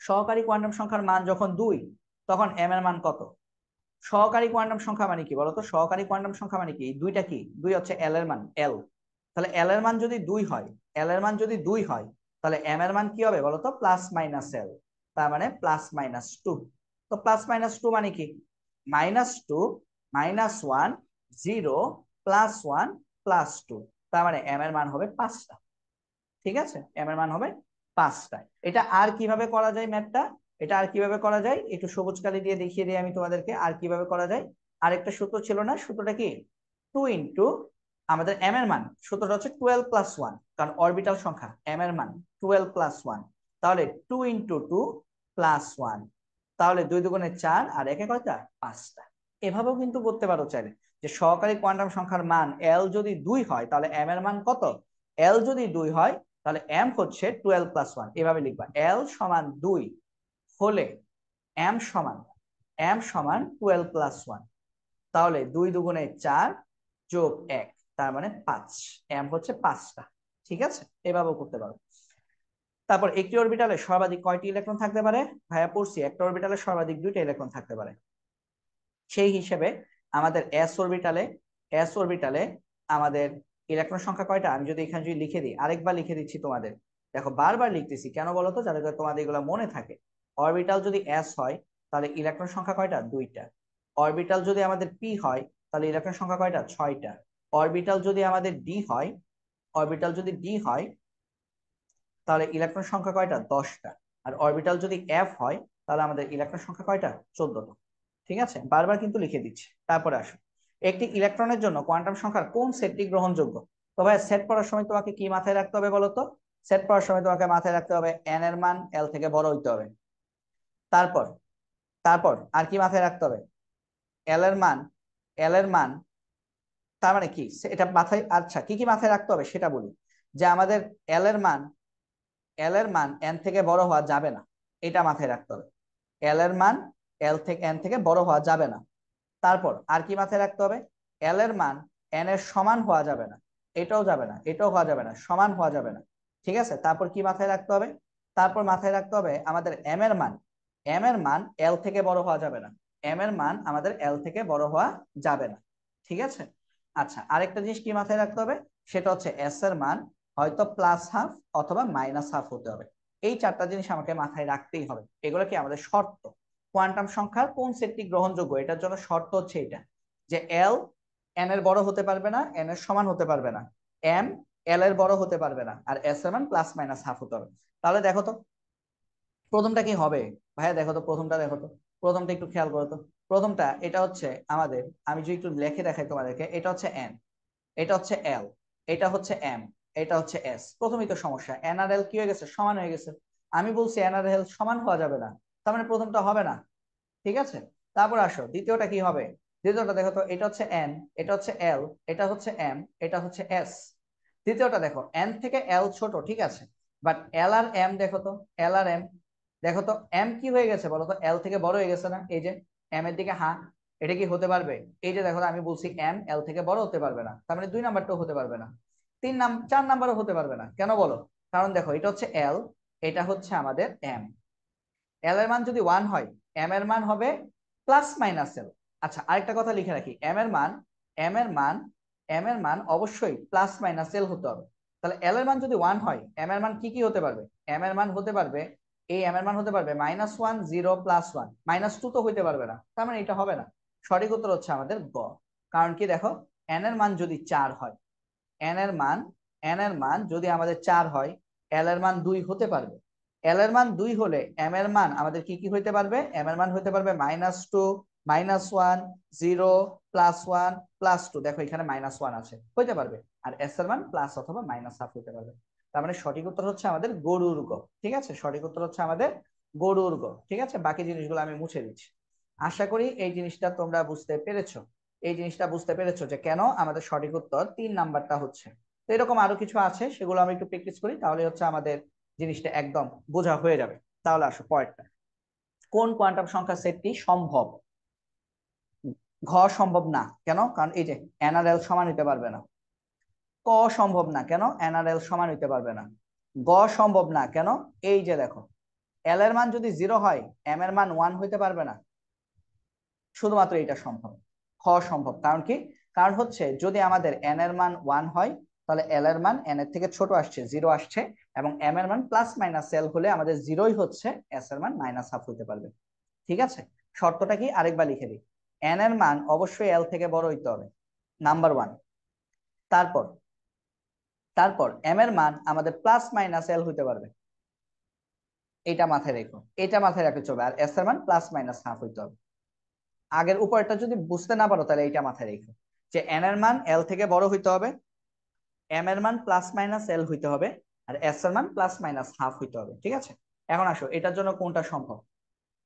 সহকারী কোয়ান্টাম সংখ্যার মান যখন 2, তখন এম এর মান কত? সহকারী কোয়ান্টাম সংখ্যা মানে কি বলতো? সহকারী কোয়ান্টাম সংখ্যা মানে কি? দুইটা কি? 2 হচ্ছে এল এর মান, এল। তাহলে এল এর মান যদি 2 হয়, এল এর মান যদি 2 হয়, তাহলে এম এর মান কি হবে বলতো? প্লাস মাইনাস এল, তার মানে প্লাস মাইনাস 2। তো প্লাস মাইনাস 2 মানে কি? -2 -1 0 +1 +2, তার মানে এম এর মান হবে 5টা। ঠিক আছে, এম এর মান হবে 5টা। এটা আর কিভাবে করা যায় ম্যাথটা? এটা আর কিভাবে করা যায় একটু সবুজ কালি দিয়ে দেখিয়ে দিই আমি তোমাদেরকে আর কিভাবে করা যায়। আরেকটা সূত্র ছিল না? সূত্রটা কি? 2 ইন্টু আমাদের এম এর মান, সূত্রটা হচ্ছে 12 + 1, কারণ অরবিটাল সংখ্যা, এম এর মান 12 + 1, তাহলে 2 ইন্টু 2 + 1, তাহলে 2 দুগুণে 4 আর একে কয়টা? 5টা। এভাবেও কিন্তু করতে পারো চাইলে, যে সহকারী কোয়ান্টাম সংখ্যার মান এল যদি 2 হয়, তাহলে এম এর মান কত? এল যদি 2 হয়, তাহলে এম হচ্ছে 12 + 1। এভাবে লিখবা, এল সমান 2 হলে এম সমান 12 + 1, তাহলে 2 দুগুণে 4 যোগ 1, তার মানে 5। এম হচ্ছে 5টা। ঠিক আছে, এভাবেও করতে পারো। তারপর একটি অরবিটালে সর্বাধিক কয়টি ইলেকট্রন থাকতে পারে? ভাইয়া পড়ছি, একটা অরবিটালে সর্বাধিক 2টা ইলেকট্রন থাকতে পারে। সেই হিসেবে আমাদের এস অরবিটালে আমাদের ইলেকট্রন সংখ্যা কয়টা? আমি যদি এখানে যদি লিখে দিই, আরেকবার লিখে দিচ্ছি তোমাদের, দেখো বারবার লিখতেছি কেন বলতো? যাতে করে তোমাদের এগুলো মনে থাকে। অরবিটাল যদি এস হয়, তাহলে ইলেকট্রন সংখ্যা কয়টা? 2টা। অরবিটাল যদি আমাদের পি হয়, তাহলে ইলেকট্রন সংখ্যা কয়টা? 6টা। অরবিটাল যদি আমাদের ডি হয়, অরবিটাল যদি ডি হয়, তাহলে ইলেকট্রন সংখ্যা কয়টা? 10টা। আর অরবিটাল যদি এফ হয়, তাহলে আমাদের ইলেকট্রন সংখ্যা কয়টা? 14টা। ঠিক আছে, বারবার কিন্তু লিখে দিচ্ছি। তারপরে আসো, একটি ইলেকট্রনের জন্য কোয়ান্টাম সংখ্যার কোন সেটটি গ্রহণযোগ্য? তো ভাই সেট পড়ার সময় তোমাকে কি মাথায় রাখতে হবে বলতো? সেট পড়ার সময় তোমাকে মাথায় রাখতে হবে এন এর মান এল থেকে বড় হইতে হবে। তারপর তারপর আর কি মাথায় রাখতে হবে? এল এর মান, এল এর মান তার মানে কি এটা মাথায়, আচ্ছা কি কি মাথায় রাখতে হবে সেটা বলি। যে আমাদের এল এর মান, এল এর মান এন থেকে বড় হওয়া যাবে না, এটা মাথায় রাখতে হবে। এল এর মান এন থেকে বড় হওয়া যাবে না। তারপর আর কি মাথায় রাখতে হবে? এল এর মান এন এর সমান হওয়া যাবে না, এটাও যাবে না, এটাও হওয়া যাবে না, সমান হওয়া যাবে না। ঠিক আছে, তারপর কি মাথায় রাখতে হবে? তারপর মাথায় রাখতে হবে আমাদের এম এর মান, এম এর মান এল থেকে বড় হওয়া যাবে না, এম এর মান আমাদের এল থেকে বড় হওয়া যাবে না। ঠিক আছে, আচ্ছা আরেকটা জিনিস কি মাথায় রাখতে হবে? সেটা হচ্ছে এস এর মান হয়তো +½ অথবা -½ হতে হবে। এই 4টা জিনিস আমাকে মাথায় রাখতেই হবে। এগুলো কি আমাদের শর্ত। কোয়ান্টাম সংখ্যার কোন সেটটি গ্রহণযোগ্য, এটার জন্য শর্ত হচ্ছে এটা, যে এল এন এর বড় হতে পারবে না, এন এর সমান হতে পারবে না, এম এল এর বড় হতে পারবে না, আর এস এর মান +−½ হতে হবে। তাহলে দেখো তো প্রথমটা কি হবে? ভাইয়া দেখো তো প্রথমটা, দেখো তো প্রথমটা একটু খেয়াল করো তো। প্রথমটা এটা হচ্ছে আমাদের, আমি যদি একটু লিখে দেখাই তোমাদেরকে, এটা হচ্ছে এন, এটা হচ্ছে এল, এটা হচ্ছে এম, এটা হচ্ছে এস। প্রথমেই তো সমস্যা, এন আর এল কি হয়ে গেছে? সমান হয়ে গেছে। আমি বলছি এন আর এল সমান হওয়া যাবে না, তার মানে প্রথমটা হবে না। ঠিক আছে, তারপর আসো দ্বিতীয়টা কি হবে? দ্বিতীয়টা দেখো তো, এটা হচ্ছে এন, এটা হচ্ছে এল, এটা হচ্ছে এম, এটা হচ্ছে এস। দ্বিতীয়টা দেখো, এন থেকে এল ছোট, ঠিক আছে, বাট এল আর এম দেখো তো, এল আর এম দেখো তো, এম কি হয়ে গেছে বলো তো? এল থেকে বড় হয়ে গেছে না? এই যে এম এর দিকে হ্যাঁ, এটা কি হতে পারবে? এই যে দেখো, আমি বলছি এম এল থেকে বড় হতে পারবে না, তার মানে 2 নাম্বারটাও হতে পারবে না, 4 নাম্বারও হতে পারবে না। কেন বলো? কারণ দেখো এটা হচ্ছে এল, এটা হচ্ছে আমাদের এম। এল এর মান যদি 1 হয়, এম এর মান হবে +−এল। আচ্ছা আরেকটা কথা লিখে রাখি, এম এর মান, এম এর মান, এম এর মান অবশ্যই +−এল হতে হবে। তাহলে এল এর মান যদি 1 হয়, এম এর মান কি কি হতে পারবে? এম এর মান হতে পারবে, এই এম এর মান হতে পারবে -1 0 +1, -2 তো হইতে পারবে না, তার মানে এটা হবে না। সঠিক উত্তর হচ্ছে আমাদের গ। কারণ কি দেখো, এন এর মান যদি 4 হয়, এন এর মান, এন এর মান যদি আমাদের 4 হয়, এল এর মান 2 হতে পারবে। এল এর মান 2 হলে এম এর মান আমাদের কি কি হইতে পারবে? এম এর মান হইতে পারবে -2 -1 0 +1 +2, দেখো এখানে -1 আছে, হইতে পারবে। আর এস এর মান প্লাস অথবা -½ হইতে পারবে। তার মানে সঠিক উত্তর হচ্ছে আমাদের গরুর গ। ঠিক আছে, সঠিক উত্তর হচ্ছে আমাদের গরুর গ। ঠিক আছে, বাকি জিনিসগুলো আমি মুছে দিচ্ছি। আশা করি এই জিনিসটা তোমরা বুঝতে পেরেছো। এই জিনিসটা বুঝতে পেরেছো যে কেন আমাদের সঠিক উত্তর 3 নাম্বারটা হচ্ছে। তো এরকম আরো কিছু আছে, সেগুলো আমি একটু প্র্যাকটিস করি, তাহলে হচ্ছে আমাদের জিনিসটা একদম বোঝা হয়ে যাবে। তাহলে আসো পরেরটা। কোন কোয়ান্টাম সংখ্যার সেটটি সম্ভব? ঘ সম্ভব না, কেন? কারণ এই যে এন আর এল সমান হইতে পারবে না। ক সম্ভব না, কেন? এন আর এল সমান হইতে পারবে না। গ সম্ভব না, কেন? এই যে দেখো, এল এর মান যদি 0 হয়, এম এর মান 1 হইতে পারবে না। শুধুমাত্র এটা সম্ভব। খ সম্ভব, কারণ কি? কারণ হচ্ছে যদি আমাদের এন এর মান 1 হয়, তাহলে এল এর মান এন এর থেকে ছোট আসছে, 0 আসছে, এবং এম এর মান প্লাস মাইনাস এল হলে আমাদের 0ই হচ্ছে, এস এর মান মাইনাস হাফ হইতে পারবে। ঠিক আছে, শর্তটা কি আরেকবার লিখে দিই। এন এর মান অবশ্যই এল থেকে বড় হইতে হবে, নাম্বার 1। তারপর তারপর এম এর মান আমাদের প্লাস মাইনাস এল হইতে পারবে। এটা মাথায় রেখো, এটা মাথায় রাখতে চলবে। আর এস এর মান প্লাস মাইনাস হাফ হইতে হবে। আগের উপরটা যদি বুঝতে না পারো, তাহলে এটা মাথায় রেখো যে এন এর মান এল থেকে বড় হইতে হবে, এম এর মান প্লাস মাইনাস এল হইতে হবে, আর এস এর মান প্লাস মাইনাস হাফ হইতে হবে। ঠিক আছে, এখন আসো এটার জন্য কোনটা সম্ভব।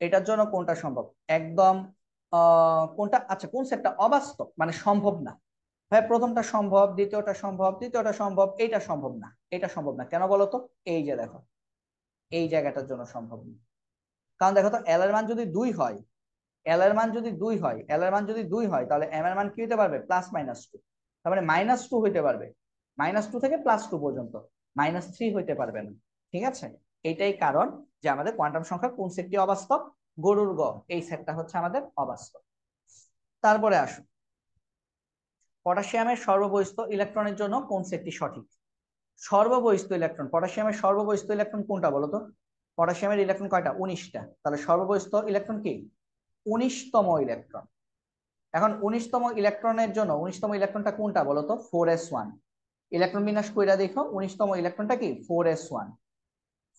এটার জন্য কোনটা সম্ভব একদম, কোনটা, আচ্ছা কোন সেটটা অবাস্তব মানে সম্ভব না? ভাই প্রথমটা সম্ভব, দ্বিতীয়টা সম্ভব, তৃতীয়টা সম্ভব, এইটা সম্ভব না। এটা সম্ভব না কেন বলো তো? এই যে দেখো, এই জায়গাটার জন্য সম্ভব না। কারণ দেখো তো, এল এর মান যদি 2 হয়, এল এর মান যদি 2 হয়, এল এর মান যদি 2 হয়, তাহলে এম এর মান কি হতে পারবে? Plus minus 2। তার মানে -2 হইতে পারবে, -2 থেকে +2 পর্যন্ত, -3 হইতে পারবে না। ঠিক আছে, এইটাই কারণ যে আমাদের কোয়ান্টাম সংখ্যার কোন সেটটি অবাস্তব? গরুর গ, এই সেটটা হচ্ছে আমাদের অবাস্তব। তারপরে আসো, পটাশিয়ামের সর্ববহিস্থ ইলেকট্রনের জন্য কোন সেটটি সঠিক? সর্ববহিস্থ ইলেকট্রন, পটাশিয়ামের সর্ববহিস্থ ইলেকট্রন কোনটা বলো তো? পটাশিয়ামের ইলেকট্রন কয়টা? 19টা। তাহলে সর্ববহিস্থ ইলেকট্রন কি? 19তম ইলেকট্রন। এখন 19তম ইলেকট্রনের জন্য 19তম ইলেকট্রনটা কোনটা বলো তো? 4s1। ইলেকট্রন বিন্যাস কইরা দেখো, 19তম ইলেকট্রনটা কি? 4s1।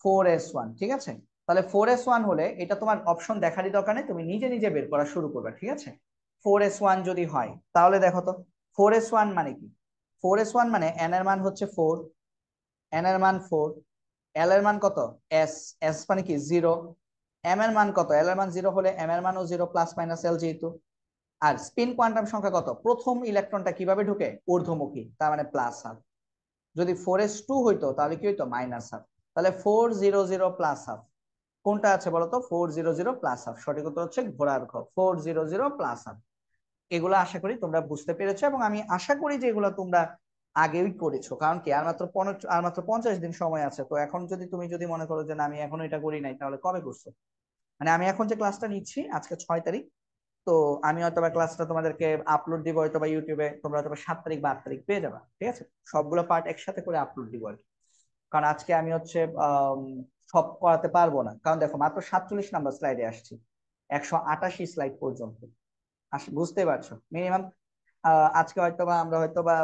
4s1, ঠিক আছে। তাহলে 4s1 হলে এটা তোমার অপশন দেখারই দরকার নেই, তুমি নিজে নিজে বের করা শুরু করবে। ঠিক আছে, 4s1 যদি হয়, তাহলে দেখো তো 4s1 মানে কি? 4s1 মানে এন এর মান হচ্ছে 4, এন এর মান 4, এল এর মান কত? এস, এস মানে কি? 0। এম এর মান কত? এল এর মান 0 হলে এম এর মানও 0, প্লাস মাইনাস এল যেহেতু। আর স্পিন কোয়ান্টাম সংখ্যা কত? প্রথম ইলেকট্রনটা কিভাবে ঢুকে? ঊর্ধ্বমুখী, তার মানে প্লাস হাফ। যদি 4s2 হইতো, তাহলে কি হইতো? Minus half. তাহলে 400 প্লাস হাফ কোনটা আছে বলতো? 400 প্লাস হাফ। সঠিক উত্তর হচ্ছে ঘোড়ার ঘ, 400 প্লাস হাফ। এগুলো আশা করি তোমরা বুঝতে পেরেছো, এবং আমি আশা করি যে এগুলো তোমরা আগেই করেছো। কারণ কি, আর মাত্র 50 দিন সময় আছে। তো এখন যদি তুমি যদি মনে করো যে না আমি এখনো এটা করি নাই, তাহলে কবে করছো? মানে আমি এখন যে ক্লাসটা নিচ্ছি, আজকে 6 তারিখ, তো আমি হয়তো বা ক্লাসটা তোমাদেরকে আপলোড দিব হয়তো বা ইউটিউবে, তোমরা হয়তো 7 তারিখ বা 8 তারিখ পেয়ে যাবা। ঠিক আছে, সবগুলো পার্ট একসাথে করে আপলোড দিব আর কি। কারণ আজকে আমি হচ্ছে সব করাতে পারবো না, কারণ দেখো মাত্র 47 নাম্বার স্লাইডে আসছি, 188 স্লাইড পর্যন্ত। বুঝতে পারছো, মিনিমাম আজকে হয়তোবা আমরা হয়তোবা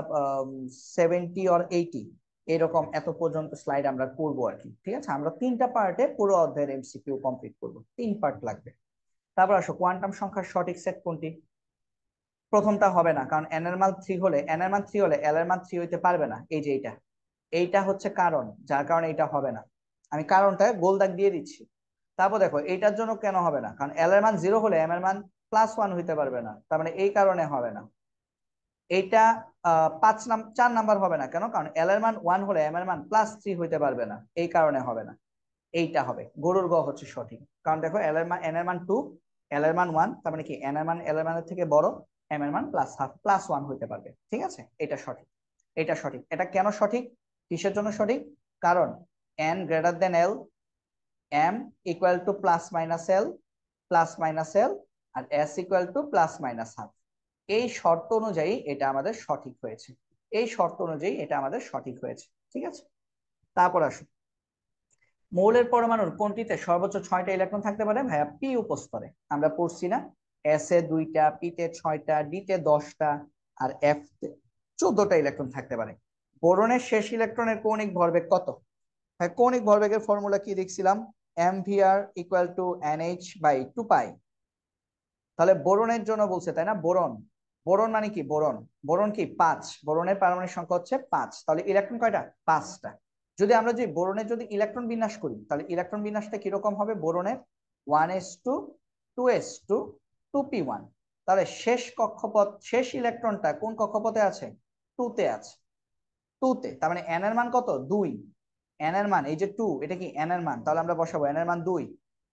70 or 80 এরকম এত পর্যন্ত স্লাইড আমরা করবো আর কি। ঠিক আছে, আমরা 3টা পার্টে পুরো অধ্যায়ের এমসিকিউ কমপ্লিট করবো, 3 পার্ট লাগবে। তারপর আসো, কোয়ান্টাম সংখ্যার সঠিক সেট কোনটি? প্রথমটা হবে না, কারণ এন এর মান 3 হলে, এন এর মান 3 হলে এল এর মান 3 হইতে পারবে না। এই যে এইটা, এইটা হচ্ছে কারণ, যার কারণে এটা হবে না। আমি কারণটা গোল দাগ দিয়ে দিচ্ছি। তারপর দেখো এইটার জন্য কেন হবে না, কারণ এল এর মান 0 হলে এম এর মান +1 হইতে পারবে না, তার মানে এই কারণে হবে না। এইটা 4 নাম্বার হবে না, কেন? কারণ এল এর মান 1 হলে এম এর মান +3 হইতে পারবে না, এই কারণে হবে না। এইটা হবে, গরুর গ হচ্ছে সঠিক। কারণ দেখো এল এর মান, এন এর মান 2, এল এর মান 1, তার মানে কি এন এর মান এল এর মানের থেকে বড়, এম এর মান +1/2 +1 হইতে পারবে। ঠিক আছে, এটা সঠিক, এটা সঠিক। এটা কেন সঠিক? কিসের জন্য সঠিক? কারণ N greater than L, M equal to plus minus L, plus minus L, আর এস ইকুয়াল টু +-1/2। এই শর্ত অনুযায়ী এটা আমাদের সঠিক হয়েছে, এই শর্ত অনুযায়ী এটা আমাদের সঠিক হয়েছে। ঠিক আছে, তারপর আসুন, মৌলের পরমাণুর কোনটিতে সর্বোচ্চ 6টা ইলেকট্রন থাকতে পারে? ভাইয়া পি উপস্তরে, আমরা পড়ছি না, এস এ 2টা, পি তে 6টা, ডি তে 10টা, আর এফ তে 14টা ইলেকট্রন থাকতে পারে। বোরনের শেষ ইলেকট্রনের কৌণিক ভরবেগ কত? হ্যাঁ, কৌণিক ভরবেগের ফর্মুলা কি দেখছিলাম? mvr ইকুয়াল টু nh/2 পাই। তাহলে বোরনের জন্য বলছে, তাই না? বোরন, বোরন মানে কি? বোরন, বোরন কি 5, বোরনের পারমাণবিক সংখ্যা হচ্ছে 5। তাহলে ইলেকট্রন কয়টা? 5টা। যদি আমরা যে বোরনের যদি ইলেকট্রন বিন্যাস করি তাহলে ইলেকট্রন বিন্যাসটা কিরকম হবে বোরনের 1s2 2s2 2p1। তাহলে শেষ কক্ষপথ শেষ ইলেকট্রনটা কোন কক্ষপথে আছে 2 তে আছে 2 তে। তার মানে n এর মান কত 2, n এর মান এই যে 2 এটা কি n এর মান, তাহলে আমরা বসাবো n এর মান 2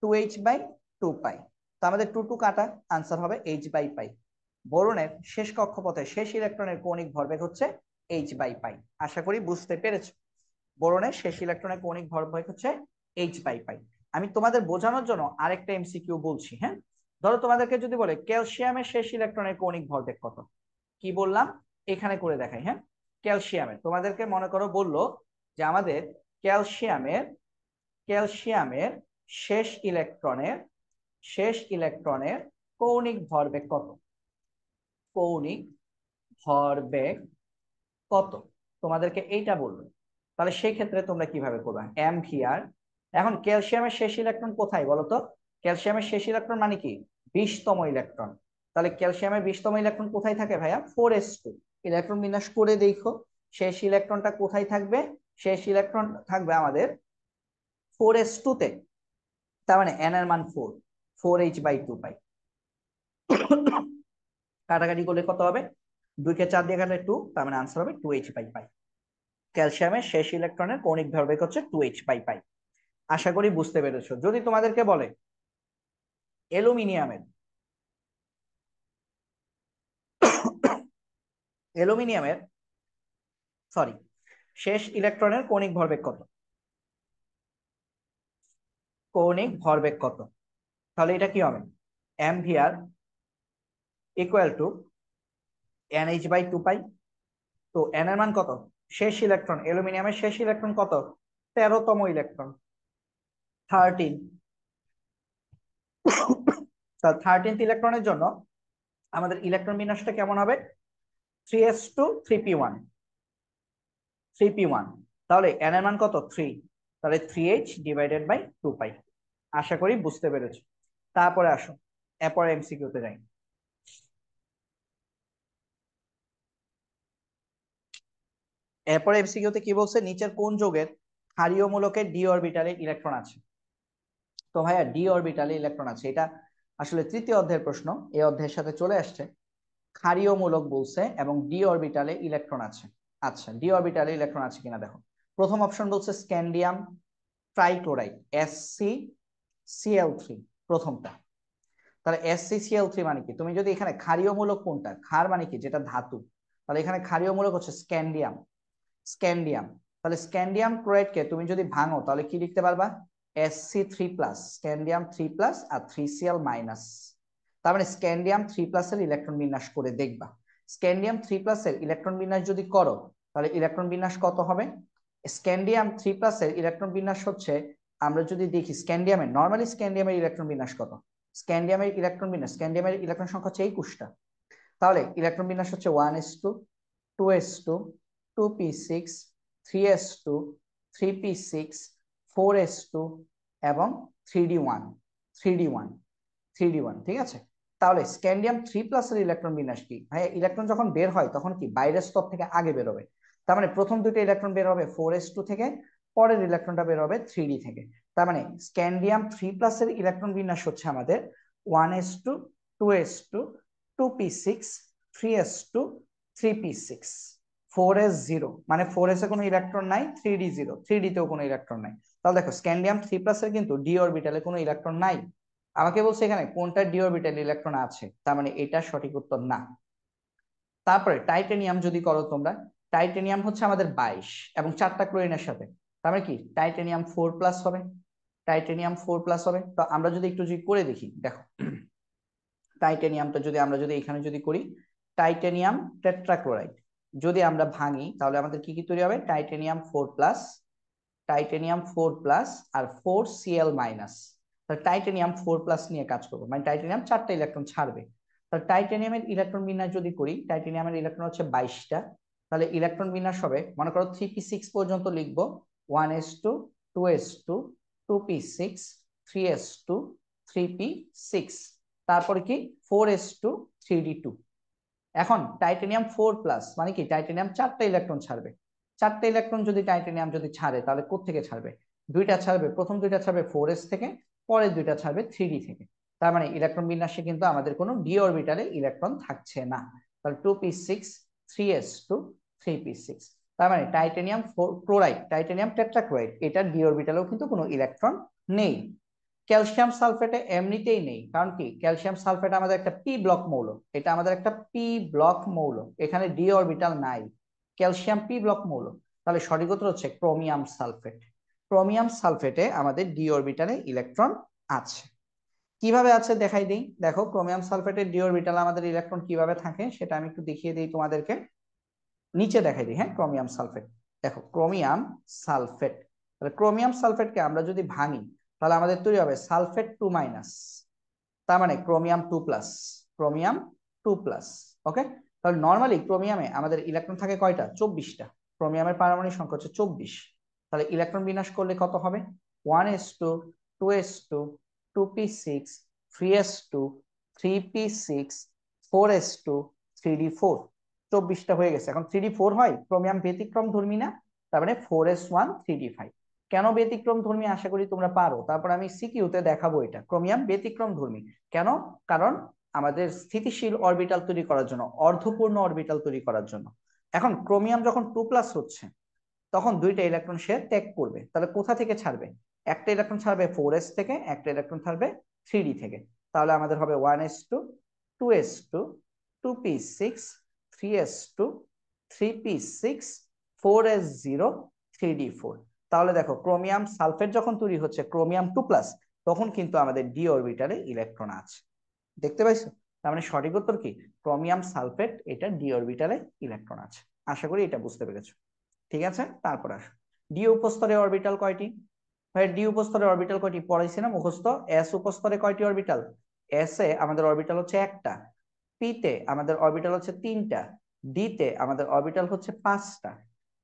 2h/2 পাই। তো আমাদের 2 2 কাটা, आंसर হবে h/পাই। বোরনের শেষ কক্ষপথে শেষ ইলেকট্রনের কৌণিক ভরবেগ হচ্ছে h/পাই। আশা করি বুঝতে পেরেছো। বোরনের শেষ ইলেকট্রনের কৌণিক ভরবেগ হচ্ছে h/পাই। আমি তোমাদের বোঝানোর জন্য আরেকটা এমসিকিউ বলছি, হ্যাঁ। ধরো তোমাদেরকে যদি বলে ক্যালসিয়ামের শেষ ইলেকট্রনের কৌণিক ভরবেগ কত, কি বললাম এখানে করে দেখাই, হ্যাঁ। ক্যালসিয়ামের তোমাদেরকে মনে করো বললো যে আমাদের ক্যালসিয়ামের শেষ ইলেকট্রনের কৌণিক ভরবেগ কত, কৌণিক ভরবেগ কত তোমাদেরকে এইটা বললো। তাহলে সেই ক্ষেত্রে তোমরা কিভাবে করবে এমভিআর। এখন ক্যালসিয়ামের শেষ ইলেকট্রন কোথায় বলতো, ক্যালসিয়ামের শেষ ইলেকট্রন মানে কি 20তম ইলেকট্রন। তাহলে ক্যালসিয়ামের 20তম ইলেকট্রন কোথায় থাকে ভাইয়া 4s2। ইলেকট্রন বিন্যাস করে দেখো শেষ ইলেকট্রনটা কোথায় থাকবে, শেষ ইলেকট্রন থাকবে আমাদের 4s2 তে। তার মানে n এর মান 4, 4h/2 পাই। কাটাকাটি করলে কত হবে 2 কে 4 দিয়ে কাটলে 2, তার মানে आंसर হবে 2h/পাই। ক্যালসিয়ামের শেষ ইলেকট্রনের কৌণিক ভরবেগ হচ্ছে 2h/পাই। আশা করি বুঝতে পেরেছো। যদি তোমাদেরকে বলে অ্যালুমিনিয়ামের সরি শেষ ইলেকট্রনের কৌণিক ভরবেগ কত, কৌণিক ভরবেগ কত, তাহলে এটা কি হবে mvr ইকুয়াল টু nh/2 পাই। তো n এর মান কত, শেষ ইলেকট্রন অ্যালুমিনিয়ামের শেষ ইলেকট্রন কত 13তম ইলেকট্রন 13। তাহলে 13th ইলেকট্রনের জন্য আমাদের ইলেকট্রন বিন্যাসটা কেমন হবে 3s2 3p1 3p1। তাহলে n এর মান কত 3, তাহলে 3h/2 পাই। আশা করি বুঝতে পেরেছো। তারপরে আসো এরপরে এমসিকিউ তে যাই। এরপরে এমসিকিউ তে কি বলছে নিচের কোন যৌগের ক্ষারীয় মূলকের ডি অরবিটালে ইলেকট্রন আছে। তো ভাইয়া ডি অরবিটালে ইলেকট্রন আছে, এটা আসলে তৃতীয় অধ্যায়ের প্রশ্ন, এই অধ্যায়ের সাথে চলে আসছে। ক্ষারীয় মূলক বলছে এবং ডি অরবিটালে ইলেকট্রন আছে। আচ্ছা ডি অরবিটালে ইলেকট্রন আছে কিনা দেখো। প্রথম অপশন বলছে স্ক্যান্ডিয়াম ট্রাইক্লোরাইড ScCl3 প্রথমটা। তাহলে ScCl3 মানে কি, তুমি যদি এখানে ক্ষারীয় মূলক কোনটা, ক্ষার মানে কি যেটা ধাতু, তাহলে এখানে ক্ষারীয় মূলক হচ্ছে স্ক্যান্ডিয়াম স্ক্যান্ডিয়াম। তাহলে স্ক্যান্ডিয়াম ক্লোরাইডকে তুমি যদি ভাঙো তাহলে কি লিখতে পারবা Sc3+, স্ক্যান্ডিয়াম 3+ আর 3Cl-। তার মানে স্ক্যান্ডিয়াম 3+ এর ইলেকট্রন বিন্যাস করে দেখবা। স্ক্যান্ডিয়াম 3+ এর ইলেকট্রন বিন্যাস যদি করো তাহলে ইলেকট্রন বিন্যাস কত হবে, স্ক্যান্ডিয়াম 3+ এর ইলেকট্রন বিন্যাস হচ্ছে, আমরা যদি দেখি স্ক্যান্ডিয়ামের নরমালি স্ক্যান্ডিয়ামের ইলেকট্রন বিন্যাস কত, স্ক্যান্ডিয়ামের ইলেকট্রন সংখ্যা হচ্ছে 21টা। তাহলে ইলেকট্রন বিন্যাস হচ্ছে 1s2 2s2 2p6 3s2 3p6 4s2 এবং 3d1 3d1 3d1, ঠিক আছে। তাহলে স্ক্যান্ডিয়াম 3+ এর ইলেকট্রন বিন্যাস কি ভাই, ইলেকট্রন যখন বের হয় তখন কি বাইরের স্তর থেকে আগে বের হবে। তার মানে প্রথম দুটো ইলেকট্রন বের হবে 4s2 থেকে, পরের ইলেকট্রনটা বের হবে 3d থেকে। তার মানে স্ক্যান্ডিয়াম 3+ এর ইলেকট্রন বিন্যাস হচ্ছে আমাদের 1s2 2s2 2p6 3s2 3p6 4s0, মানে 4s এ কোনো ইলেকট্রন নাই, 3d0 3d তেও কোনো ইলেকট্রন নাই। তাহলে দেখো স্ক্যান্ডিয়াম 3+ এর কিন্তু ডি অরবিটালে কোনো ইলেকট্রন নাই। আমাকে বলছে এখানে কোনটা ডি অরবিটালে ইলেকট্রন আছে, তার মানে এটা সঠিক উত্তর না। তারপরে টাইটেনিয়াম যদি করো তোমরা, টাইটেনিয়াম হচ্ছে আমাদের 22 এবং 4টা ক্লোরিনের সাথে, তার মানে কি টাইটেনিয়াম 4+ হবে, টাইটেনিয়াম 4+ হবে। তো আমরা যদি একটু যদি করে দেখি দেখো টাইটেনিয়ামটা যদি আমরা যদি এখানে যদি করি টাইটেনিয়াম টেট্রাক্লোরাইড যদি আমরা ভাঙি তাহলে আমাদের কি কি তৈরি হবে টাইটেনিয়াম 4+, টাইটেনিয়াম 4+ আর 4Cl-। তাহলে টাইটেনিয়াম 4+ নিয়ে কাজ করবো, মানে টাইটেনিয়াম 4টা ইলেকট্রন ছাড়বে। তাহলে টাইটেনিয়ামের ইলেকট্রন বিন্যাস যদি করি, টাইটেনিয়ামের ইলেকট্রন হচ্ছে 22টা। তাহলে ইলেকট্রন বিন্যাস হবে মনে করো 3p6 পর্যন্ত লিখবো 1s2 2s2 2p6 3s2 3p6, তারপরে কি 4s2 3d2। এখন টাইটেনিয়াম 4+ মানে কি টাইটেনিয়াম 4টা ইলেকট্রন ছাড়বে, 4টে ইলেকট্রন যদি টাইটেনিয়াম যদি ছাড়ে তাহলে কোত্থেকে ছাড়বে? দুইটা ছাড়বে, প্রথম দুইটা ছাড়বে 4s থেকে, পরের দুইটা ছাড়বে 3d থেকে। তার মানে ইলেকট্রন বিন্যাসে কিন্তু আমাদের কোনো ডি অরবিটালে ইলেকট্রন থাকছে না। তাহলে 2p6 3s2 3p6। তার মানে টাইটেনিয়াম ক্লোরাইড, টাইটেনিয়াম টেট্রাক্লোরাইড, এটার ডি অরবিটালেও কিন্তু কোনো ইলেকট্রন নেই। ক্যালসিয়াম সালফেটে এমনিতেই নেই, কারণ কি ক্যালসিয়াম সালফেট আমাদের একটা পি ব্লক মৌল, এটা আমাদের একটা পি ব্লক মৌল, এখানে ডি অরবিটাল নাই, ক্যালসিয়াম পি ব্লক মৌল। তাহলে সঠিক উত্তর হচ্ছে ক্রোমিয়াম সালফেট। ক্রোমিয়াম সালফেটে আমাদের ডি অরবিটালে ইলেকট্রন আছে। কিভাবে আছে দেখাই দিই। দেখো ক্রোমিয়াম সালফেটের ডি অরবিটালে আমাদের ইলেকট্রন কিভাবে থাকে সেটা আমি একটু দেখিয়ে দিই তোমাদেরকে। নিচে দেখাই দিই, হ্যাঁ, ক্রোমিয়াম সালফেট। দেখো ক্রোমিয়াম সালফেট, তাহলে ক্রোমিয়াম সালফেটকে আমরা যদি ভাঙি তাহলে আমাদের তৈরি হবে সালফেট 2-, তার মানে ক্রোমিয়াম 2+, ক্রোমিয়াম 2+। ওকে, তাহলে নর্মালি ক্রোমিয়ামে আমাদের ইলেকট্রন থাকে কয়টা? 24টা। ক্রোমিয়ামের পারমাণবিক সংখ্যা হচ্ছে 24। তাহলে ইলেকট্রন বিন্যাস করলে কত হবে? 1s2 2s2 2p6 3s2 3p6 4s2 3d4। 24টা হয়ে গেছে। এখন 3d4 হয়, ক্রোমিয়াম ব্যতিক্রম ধর্মী না, তার মানে 4s1 3d5। কেন ব্যতিক্রম ধর্মী আশা করি তোমরা পারো, তারপর আমি সিকিউতে দেখাবো এটা ক্রোমিয়াম ব্যতিক্রম ধর্মী কেন। কারণ আমাদের স্থিতিশীল অরবিটাল তৈরি করার জন্য, অর্ধপূর্ণ অরবিটাল তৈরি করার জন্য। এখন ক্রোমিয়াম যখন 2+ হচ্ছে তখন দুইটা ইলেকট্রন সে ত্যাগ করবে, তাহলে কোথা থেকে ছাড়বে? একটা ইলেকট্রন ছাড়বে 4s থেকে, একটা ইলেকট্রন ছাড়বে 3d থেকে। তাহলে আমাদের হবে 1s2 2s2 2p6 3s2 3p6 4s0 3d4। তাহলে দেখো ক্রোমিয়াম সালফেট যখন তৈরি হচ্ছে ক্রোমিয়াম 2+, তখন কিন্তু আমাদের ডি অরবিটালে ইলেকট্রন আছে। দেখতে পাইছো? তার মানে সঠিক উত্তর কি ক্রোমিয়াম সালফেট, এটা ডি অরবিটালে ইলেকট্রন আছে। আশা করি এটা বুঝতে পেরেছো। ঠিক আছে, তারপর আসো ডি উপস্তরে অরবিটাল কয়টি? ভাই ডি উপস্তরে অরবিটাল কয়টি পড়াইছি না মুখস্থ। এস উপস্তরে কয়টি অরবিটাল? এস এ আমাদের অরবিটাল হচ্ছে একটা, পি তে আমাদের অরবিটাল হচ্ছে 3টা, ডি তে আমাদের অরবিটাল হচ্ছে 5টা,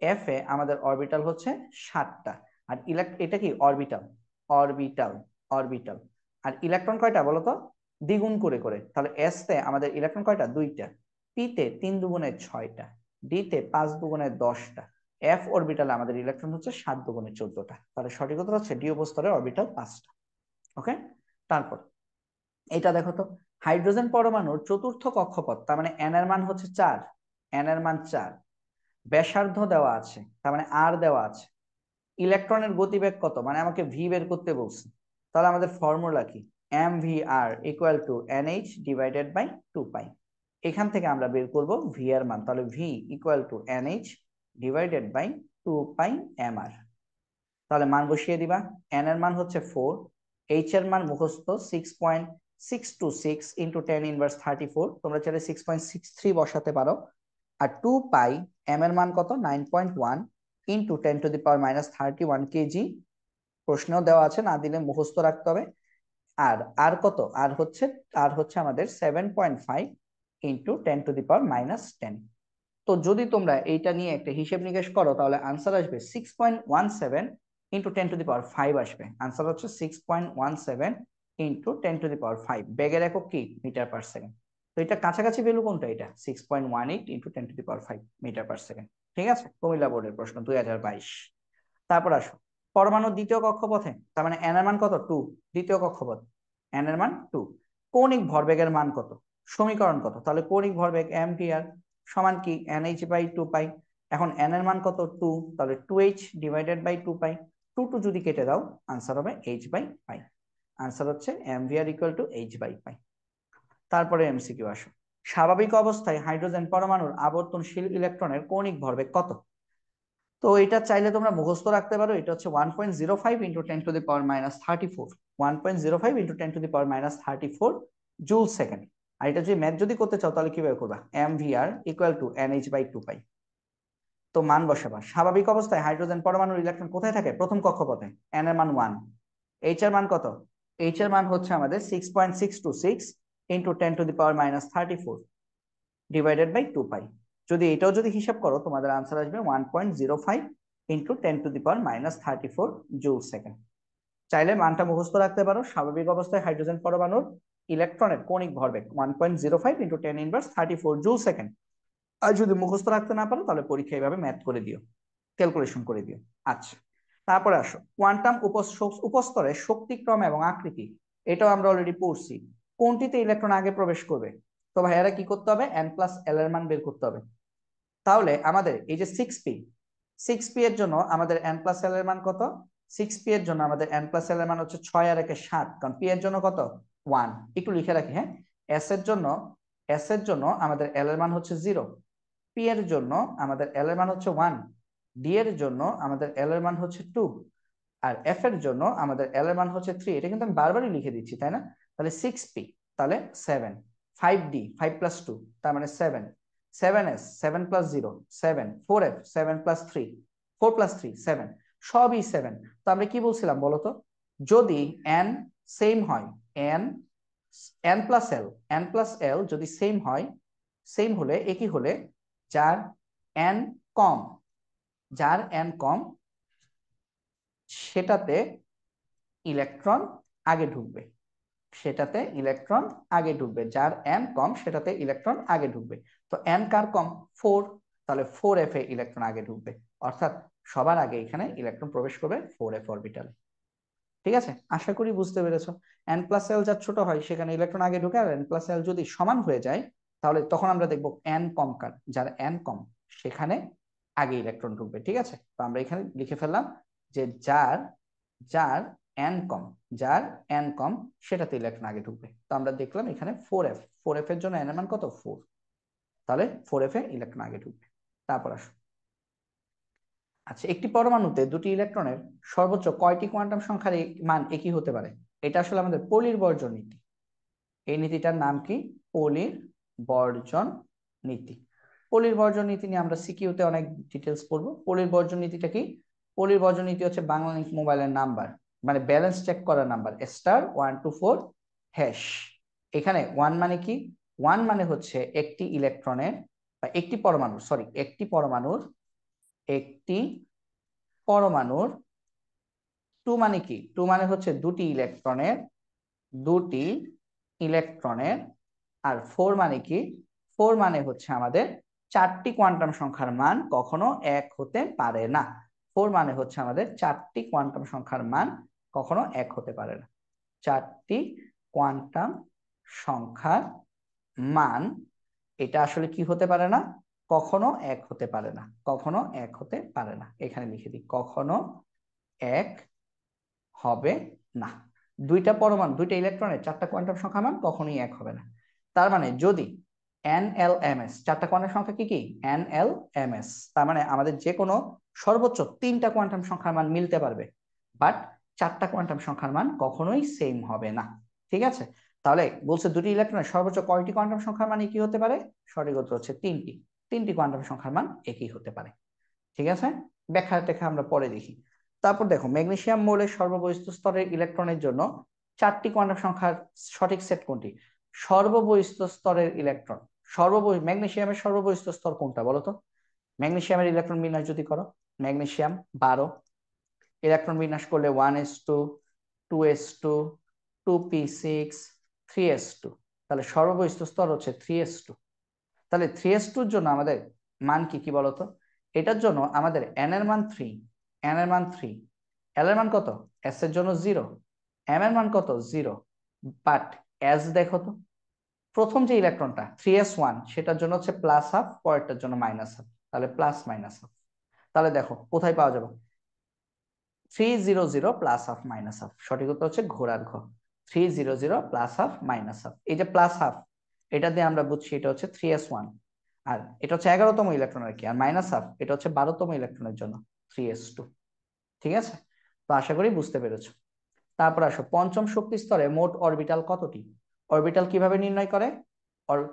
এফ এ আমাদের অরবিটাল হচ্ছে 7টা। আর এটা কি অরবিটাল, অরবিটাল, অরবিটাল। আর ইলেকট্রন কয়টা বলতো? দ্বিগুণ করে করে। তাহলে এস তে আমাদের ইলেকট্রন কয়টা? 2টা, পি তে 3 দুগুণে 6টা, ডি তে 5 দুগুণে 10টা, এফ অরবিটালে আমাদের ইলেকট্রন হচ্ছে 7 দুগুণে 14টা। তাহলে সঠিক উত্তর হচ্ছে ডি উপস্তরে অরবিটাল 5টা। ওকে, তারপর এটা দেখো তো, হাইড্রোজেন পরমাণুর চতুর্থ কক্ষপথ, তার মানে এন এর মান হচ্ছে 4, এন এর মান 4, ব্যাসার্ধ দেওয়া আছে, তার মানে আর দেওয়া আছে, ইলেকট্রনের গতিবেগ কত, মানে আমাকে ভি বের করতে বলছে। তাহলে আমাদের ফর্মুলা কি? M V R equal to NH divided by 2 pi. এখান থেকে আমরা বের করব ভি এর মান। তাহলে V equal to NH divided by 2 pi M R. তাহলে মান বসিয়ে দিবা। এন এর মান হচ্ছে 4, এইচ এর মান মুখস্থ 6.626 ইন্টু 10⁻34, তোমরা চাইলে 6.63 বসাতে পারো। আর 2 পাই এম এর মান কত? 9.1 ইন্টু 10⁻31 কেজি। প্রশ্নেও দেওয়া আছে, না দিলে মুখস্থ রাখতে হবে। আর আর কত? আর হচ্ছে আমাদের 7.5 ইন্টু 10⁻10। তো যদি তোমরা এইটা নিয়ে একটা হিসেব নিকেশ করো তাহলে আনসার আসবে 6.17 ইন্টু 10⁻5 আসবে। আনসার হচ্ছে 6.17 ইন্টু 10⁻5। বেগের একক কি? Metre per second. তো এটা কাছাকাছি ভ্যালু কোনটা? এটা 6.18 ইন্টু 10⁻5 মিটার পার সেকেন্ড। ঠিক আছে, কুমিল্লা বোর্ডের প্রশ্ন 2022। তারপর আসো পরমাণুর দ্বিতীয় কক্ষপথে, তার মানে এন এর মান কত? 2, দ্বিতীয় কক্ষপথ, এন এর মান 2। কৌণিক ভরবেগের মান কত? সমীকরণ কত? তাহলে কৌণিক ভরবেগ এম ভি আর সমান কি এনএইচ বাই 2 পাই। এখন এন এর মান কত? 2, তাহলে 2h ডিভাইডেড বাই 2 পাই। 2 যদি কেটে দাও আনসার হবে এইচ বাই পাই। আনসার হচ্ছে M V R equal to H by pi. তারপরে এমসিকিউ আসো, স্বাভাবিক অবস্থায় হাইড্রোজেন পরমাণুর আবর্তনশীল ইলেকট্রনের কৌণিক ভরবেগ কত? তো এটা চাইলে তোমরা মুখস্থ রাখতে পারো। এটা হচ্ছে 1.05 ইন্টু 10⁻34, 1.05 ইন্টু 10⁻34 জুল সেকেন্ড। আর এটা যদি ম্যাথ যদি করতে চাও তাহলে কিভাবে করবা? M V R equal to NH by 2 pi. তো মান বসাবা। স্বাভাবিক অবস্থায় হাইড্রোজেন পরমাণুর ইলেকট্রন কোথায় থাকে? প্রথম কক্ষপথে। এন এর মান 1, এইচ এর মান কত? এইচ এর মান হচ্ছে আমাদের 6.626 ইন্টু 10⁻34 ডিভাইডেড বাই 2 পাই। যদি এটাও যদি হিসাব করো তোমাদের আনসার আসবে 1.05 ইন্টু 10⁻34 জুল সেকেন্ড। চাইলে মানটা মুখস্থ রাখতে পারো। স্বাভাবিক অবস্থায় হাইড্রোজেন পরমাণুর ইলেকট্রনের কৌণিক ভরবেগ 1.05 ইন্টু 10⁻34 জুল সেকেন্ড। আর যদি মুখস্থ রাখতে না পারো তাহলে পরীক্ষা এইভাবে ম্যাথ করে দিও। ক্যালকুলেশন করে দিও। আচ্ছা, তারপরে আসো কোয়ান্টাম উপস্তরে শক্তিক্রম এবং আকৃতি, এটাও আমরা অলরেডি পড়ছি। কোনটিতে ইলেকট্রন আগে প্রবেশ করবে? তো ভাইয়ারা কি করতে হবে, n+l এর মান বের করতে হবে। তাহলে আমাদের এই যে 6p এর জন্য আমাদের n+l এর মান কত? 6p এর জন্য আমাদের n+l এর মান হচ্ছে 6 আর 1 এ 7, কারণ p এর জন্য কত 1। একটু লিখে রাখি, হ্যাঁ। s এর জন্য আমাদের l এর মান হচ্ছে 0, p এর জন্য আমাদের l এর মান হচ্ছে 1, d এর জন্য আমাদের l এর মান হচ্ছে 2, আর f এর জন্য আমাদের l এর মান হচ্ছে 3। এটা কিন্তু আমি বারবারই লিখে দিচ্ছি, তাই না? তাহলে 6p, তাহলে 7, 5d 5+2 তার মানে 7, 7s 7+0 7, 4f 7+3 4+3 7, সবই 7। তো আমরা কি বলছিলাম বলতো, যদি n সেম হয়, n n+l যদি সেম হয়, সেম হলে একই হলে, যার n কম, যার n কম সেটাতে ইলেকট্রন আগে ঢুকবে, সেটাতে ইলেকট্রন আগে ঢুকবে, যার n কম সেটাতে ইলেকট্রন আগে ঢুকবে। তো n কার কম? 4, তাহলে 4f এ ইলেকট্রন আগে ঢুকবে, অর্থাৎ সবার আগে এখানে ইলেকট্রন প্রবেশ করবে 4f অরবিটালে। ঠিক আছে, আশা করি বুঝতে পেরেছো। n+l যার ছোট হয় সেখানে ইলেকট্রন আগে ঢুকে, আর n+l যদি সমান হয়ে যায় তাহলে তখন আমরা দেখব n কম কার, যার n কম সেখানে আগে ইলেকট্রন ঢুকবে। ঠিক আছে, তো আমরা এখানে লিখে ফেললাম যে যার যার n কম, যার n কম সেটাতে ইলেকট্রন আগে ঢুকবে। তো আমরা দেখলাম এখানে 4f এর জন্য n এর মান কত 4, তাহলে 4f এ ইলেকট্রন আগে ঢুকবে। তারপর আসো, আচ্ছা, একটি পরমাণুতে দুটি ইলেকট্রনের সর্বোচ্চ কয়টি কোয়ান্টাম সংখ্যার মান একই হতে পারে? এটা আসলে আমাদের পলির বর্জন নীতি। এই নীতিটার নাম কি? পলির বর্জন নীতি। পলির বর্জন নীতি নিয়ে আমরা সিকিউতে অনেক ডিটেলস পড়বো। পলির বর্জন নীতিটা কি? পলির বর্জন নীতি হচ্ছে বাংলালিংক মোবাইলের নাম্বার, মানে ব্যালেন্স চেক করার নাম্বার *124#। এখানে 1 মানে কি? 1 মানে হচ্ছে একটি ইলেকট্রনের বা একটি পরমাণুর, সরি একটি পরমাণুর 2 মানে কি? 2 মানে হচ্ছে দুটি ইলেকট্রনের। আর 4 মানে কি? 4 মানে হচ্ছে আমাদের 4টি কোয়ান্টাম সংখ্যার মান কখনো এক হতে পারে না। 4 মানে হচ্ছে আমাদের 4টি কোয়ান্টাম সংখ্যার মান কখনো এক হতে পারে না। 4টি কোয়ান্টাম সংখ্যার মান, এটা আসলে কি হতে পারে না? কখনো এক হতে পারে না, কখনো এক হতে পারে না। এখানে লিখে দিই, কখনো এক হবে না। দুইটা ইলেকট্রনের 4টা কোয়ান্টাম সংখ্যা মান কখনোই এক হবে না। তার মানে যদি NLMS, 4টা কোয়ান্টাম সংখ্যা কি কি? NLMS, তার মানে আমাদের যে কোনো সর্বোচ্চ 3টা কোয়ান্টাম সংখ্যার মান মিলতে পারবে, বাট 4টা কোয়ান্টাম সংখ্যার মান কখনোই সেম হবে না। ঠিক আছে, তাহলে বলছে দুটি ইলেকট্রনের সর্বোচ্চ কয়টি কোয়ান্টাম সংখ্যার মান একই হতে পারে? সঠিক উত্তর হচ্ছে 3টি কোয়ান্টাম সংখ্যার মান একই হতে পারে। ঠিক আছে, ব্যাখ্যা টেখা আমরা পরে দেখি। তারপর দেখো, ম্যাগনেসিয়াম মৌলের সর্ববহিস্থ স্তরের ইলেকট্রনের জন্য 4টি কোয়ান্টাম সংখ্যার সঠিক সেট কোনটি? সর্ববহিস্থ স্তরের ইলেকট্রন, ম্যাগনেসিয়ামের সর্ববহিস্থ স্তর কোনটা বলো তো? ম্যাগনেসিয়ামের ইলেকট্রন বিন্যাস যদি করো, ম্যাগনেসিয়াম 12, ইলেকট্রন বিন্যাস করলে 1s2 2s2 2p6 3s2, তাহলে সর্ববহিস্থ স্তর হচ্ছে 3s2। তাহলে 3s2 এর জন্য আমাদের মান কি কি বলতো? এটার জন্য আমাদের n এর মান 3, n এর মান 3, l এর মান কত? s এর জন্য 0, m এর মান কত? 0। বাট s দেখো তো, প্রথম যে ইলেকট্রনটা 3s1 সেটার জন্য হচ্ছে প্লাস হাফ, পরেরটার জন্য মাইনাস হাফ, তাহলে প্লাস মাইনাস হাফ। তাহলে দেখো কোথায় পাওয়া যাবে? 300 প্লাস হাফ মাইনাস হাফ, সঠিক উত্তর হচ্ছে ঘোড়ার ঘ। 300 প্লাস হাফ মাইনাস হাফ, এই যে প্লাস হাফ, এটা দিয়ে আমরা বুঝছি এটা হচ্ছে 3s1, আর এটা হচ্ছে 11তম ইলেকট্রন আর কি, আর মাইনাস হাফ এটা হচ্ছে 12তম ইলেকট্রনের জন্য 3s2। ঠিক আছে, তো আশা করি বুঝতে পেরেছো। তারপর আসো, পঞ্চম শক্তি স্তরে মোট অরবিটাল কতটি? অরবিটাল কিভাবে নির্ণয় করে?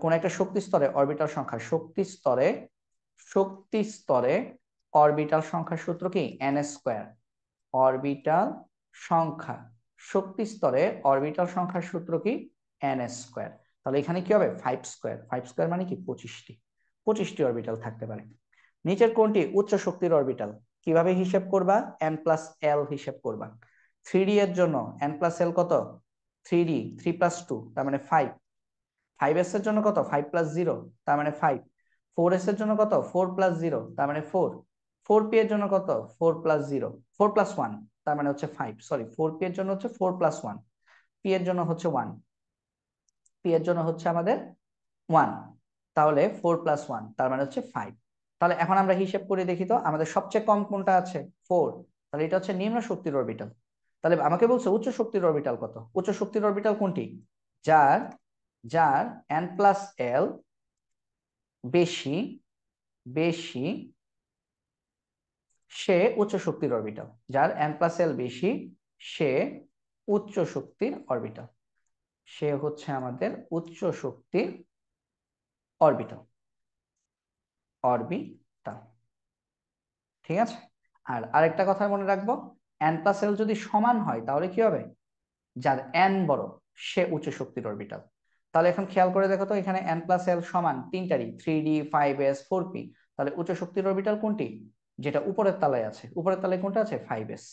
কোন একটা শক্তি স্তরে অরবিটাল সংখ্যা, শক্তি স্তরে অরবিটাল সংখ্যার সূত্র কি? n²। অরবিটাল সংখ্যা, শক্তি স্তরে অরবিটাল সংখ্যার সূত্র কি? n²। তাহলে এখানে কি হবে? 5²। 5² মানে কি? 25টি অরবিটাল থাকতে পারে। নিচের কোনটি উচ্চ শক্তির অরবিটাল? কিভাবে হিসেব করবা? n+l হিসেব করবা। 3d এর জন্য n+l কত? 3d 3+2 তার মানে 5, 5s এর জন্য কত? 5+0 তার মানে 5, 4s এর জন্য কত? 4+0 তার মানে 4, 4p এর জন্য কত? 4+0, 4+1, তার মানে হচ্ছে 5। সরি, 4p এর জন্য হচ্ছে 4+1, p এর জন্য হচ্ছে 1, p এর জন্য হচ্ছে আমাদের 1, তাহলে 4+1 তার মানে হচ্ছে 5। তাহলে এখন আমরা হিসেব করে দেখি তো আমাদের সবচেয়ে কম কোনটা আছে? 4। তাহলে এটা হচ্ছে নিম্ন শক্তির অরবিটাল। তাহলে আমাকে বলছে উচ্চ শক্তির অরবিটাল কত? উচ্চ শক্তির অরবিটাল কোনটি? যার যার n+l বেশি বেশি সে উচ্চ শক্তির অরবিটাল। যার n+l বেশি সে উচ্চ শক্তির অরবিটাল। সে হচ্ছে আমাদের উচ্চ শক্তির অরবিটাল। অরবিটাল, ঠিক আছে। আর আরেকটা কথা মনে রাখবো, n+l যদি সমান হয় তাহলে কি হবে? যার n বড় সে উচ্চ শক্তির অরবিটাল। তাহলে এখন খেয়াল করে দেখো তো, এখানে n+l সমান তিনটারই 3d, 5s, 4p। তাহলে উচ্চ শক্তির অরবিটাল কোনটি? যেটা উপরের তলায় আছে। উপরের তলায় কোনটা আছে? 5s।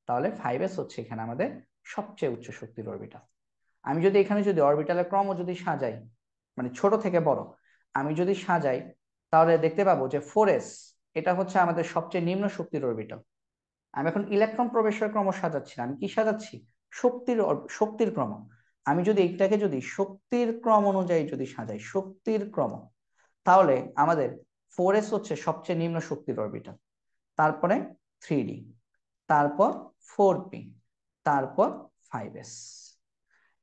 তাহলে 5s হচ্ছে এখানে আমাদের সবচেয়ে উচ্চ শক্তির অরবিটাল। আমি যদি এখানে যদি অরবিটালের ক্রম যদি সাজাই, মানে ছোট থেকে বড় আমি যদি সাজাই, তাহলে দেখতে পাবো যে 4s এটা হচ্ছে আমাদের সবচেয়ে নিম্ন শক্তির অরবিটাল। আমি এখন ইলেকট্রন প্রবেশের ক্রম সাজাচ্ছি না, আমি কি সাজাচ্ছি? শক্তির ক্রম। আমি যদি এইটাকে যদি শক্তির ক্রম অনুযায়ী যদি সাজাই, শক্তির ক্রম, তাহলে আমাদের 4s হচ্ছে সবচেয়ে নিম্ন শক্তির অরবিটাল, তারপরে 3d, তারপর 4p, তারপর 5s।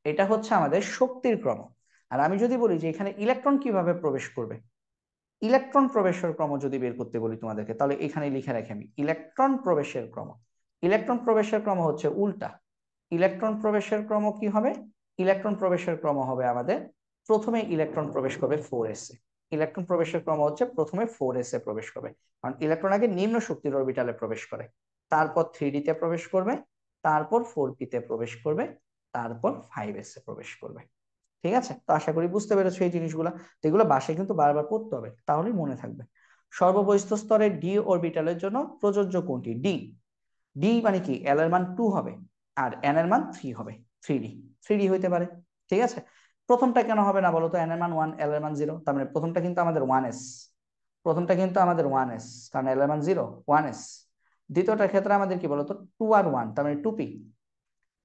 এটা হচ্ছে আমাদের শক্তির ক্রম। আর আমি যদি বলি যে এখানে ইলেকট্রন কিভাবে প্রবেশ করবে, ইলেকট্রন প্রবেশের ক্রম যদি বের করতে বলি তোমাদেরকে, তাহলে এখানে লিখে রাখি আমি ইলেকট্রন প্রবেশের ক্রম। ইলেকট্রন প্রবেশের ক্রম হচ্ছে উল্টা। ইলেকট্রন প্রবেশের ক্রম কি হবে? ইলেকট্রন প্রবেশের ক্রম হবে আমাদের প্রথমে ইলেকট্রন প্রবেশ করবে 4s এ। ইলেকট্রন প্রবেশের ক্রম হচ্ছে প্রথমে 4s এ প্রবেশ করবে, কারণ ইলেকট্রন আগে নিম্ন শক্তির অরবিটালে প্রবেশ করে, তারপর 3d তে প্রবেশ করবে, তারপর 4p তে প্রবেশ করবে, তারপর 5s এ প্রবেশ করবে। ঠিক আছে, তো আশা করি বুঝতে পেরেছো এই জিনিসগুলো। তো এগুলো বাসায় কিন্তু বারবার পড়তে হবে, তাহলেই মনে থাকবে। সর্ববহিস্থ স্তরের ডি অরবিটালের জন্য প্রযোজ্য কোনটি? ডি। ডি মানে কি? এল এর মান 2 হবে আর এন এর মান 3 হবে। 3d, 3d হইতে পারে, ঠিক আছে। প্রথমটা কেন হবে না বলতো? এন এর মান 1, এল এর মান 0, তার মানে প্রথমটা কিন্তু আমাদের 1s। প্রথমটা কিন্তু আমাদের 1s, কারণ এল এর মান 0, 1s। দ্বিতীয়টার ক্ষেত্রে আমাদের কি বলতো? 2 আর 1, তার মানে 2p।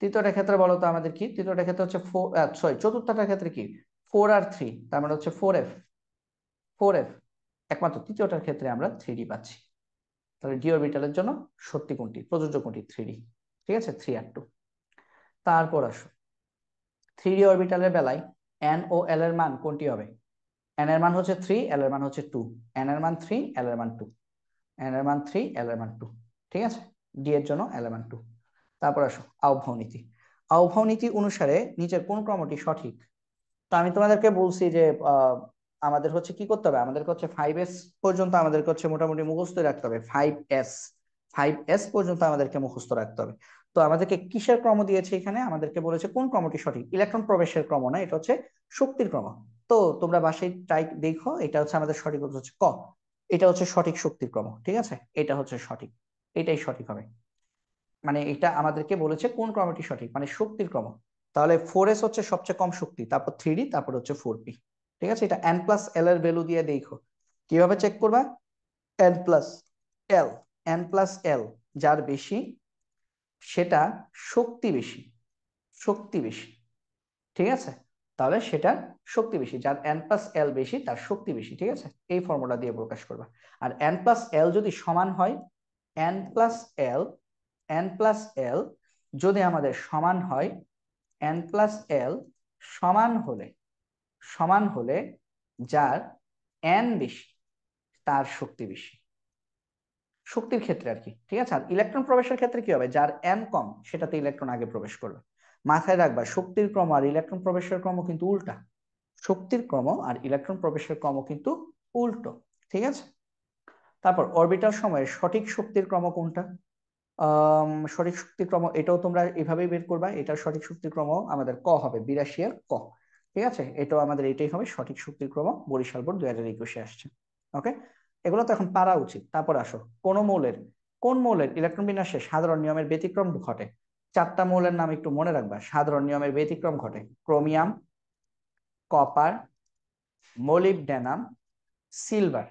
তৃতীয়টার ক্ষেত্রে বলতো আমাদের কি? তৃতীয়টার ক্ষেত্রে হচ্ছে 4, সরি, চতুর্থটার ক্ষেত্রে কি? 4 আর 3, তার মানে হচ্ছে 4f। 4f, একমাত্র তৃতীয়টার ক্ষেত্রে আমরা 3d পাচ্ছি। তাহলে ডি অরবিটালের জন্য সত্যি কোনটি, প্রযোজ্য কোনটি? 3d। ঠিক আছে, 3 আর 2। তারপর আসো 3d অরবিটালের বেলায় n ও l এর মান কোনটি হবে? n এর মান হচ্ছে 3, l এর মান হচ্ছে 2। n এর মান 3, l এর মান 2। n এর মান 3, l এর মান 2। ঠিক আছে, d এর জন্য l এর মান 2। তারপর আসো আহ্বাও নীতি। আহ্বাও নীতি অনুসারে নিচের কোন ক্রমটি সঠিক? তো আমি তোমাদেরকে বলছি যে আমাদের হচ্ছে কি করতে হবে, আমাদেরকে হচ্ছে 5s পর্যন্ত আমাদেরকে হচ্ছে মোটামুটি মুখস্থ রাখতে হবে। 5s, 5s পর্যন্ত আমাদেরকে মুখস্থ রাখতে হবে। তো আমাদেরকে কিসের ক্রম দিয়েছে এখানে? আমাদেরকে বলেছে কোন ক্রমটি সঠিক। ইলেকট্রন প্রবেশের ক্রম না, এটা হচ্ছে শক্তির ক্রম। তো তোমরা বাসায় ট্রাই দেখো, এটা হচ্ছে আমাদের সঠিক উত্তর হচ্ছে ক। এটা হচ্ছে সঠিক শক্তির ক্রম, ঠিক আছে, এটা হচ্ছে সঠিক, এটাই সঠিক হবে। মানে এটা আমাদেরকে বলেছে কোন ক্রমটি সঠিক, মানে শক্তির ক্রম। তাহলে 4s হচ্ছে সবচেয়ে কম শক্তি, তারপর 3d, তারপর হচ্ছে 4p। ঠিক আছে, এটা n+l এর ভ্যালু দিয়ে দেখো। কিভাবে চেক করবা? n+l, n+l যার বেশি সেটা শক্তি বেশি, শক্তি বেশি। ঠিক আছে, তাহলে সেটার শক্তি বেশি, যার n+l বেশি তার শক্তি বেশি। ঠিক আছে, এই ফর্মুলা দিয়ে প্রকাশ করবা। আর n+l যদি সমান হয়, n+l, n+l যদি আমাদের সমান হয়, n+l সমান হলে যার n বেশি তার শক্তি বেশি, শক্তির ক্ষেত্রে আর কি। ঠিক আছে, আর ইলেকট্রন প্রবেশের ক্ষেত্রে কি হবে? যার n কম সেটাতে ইলেকট্রন আগে প্রবেশ করবে। মাথায় রাখবা, শক্তির ক্রম আর ইলেকট্রন প্রবেশের ক্রম কিন্তু উল্টা। শক্তির ক্রম আর ইলেকট্রন প্রবেশের ক্রম কিন্তু উল্টো। ঠিক আছে, তারপর অরবিটাল সময়ের সঠিক শক্তির ক্রম কোনটা? সঠিক শক্তির ক্রম এটাও তোমরা এভাবেই বের করবা। এটার সঠিক শক্তির ক্রম আমাদের ক হবে, 82 এর ক। ঠিক আছে, এটাও আমাদের এটাই হবে সঠিক শক্তির ক্রম। বরিশাল বোর্ড 2021-এ আসছে। ওকে, এগুলো তো এখন পারা উচিত। তারপর আসো, কোন মৌলের ইলেকট্রন বিন্যাসে সাধারণ নিয়মের ব্যতিক্রম ঘটে? 4টা মৌলের নাম একটু মনে রাখবা, সাধারণ নিয়মের ব্যতিক্রম ঘটে। Chromium, copper, molybdenum, silver.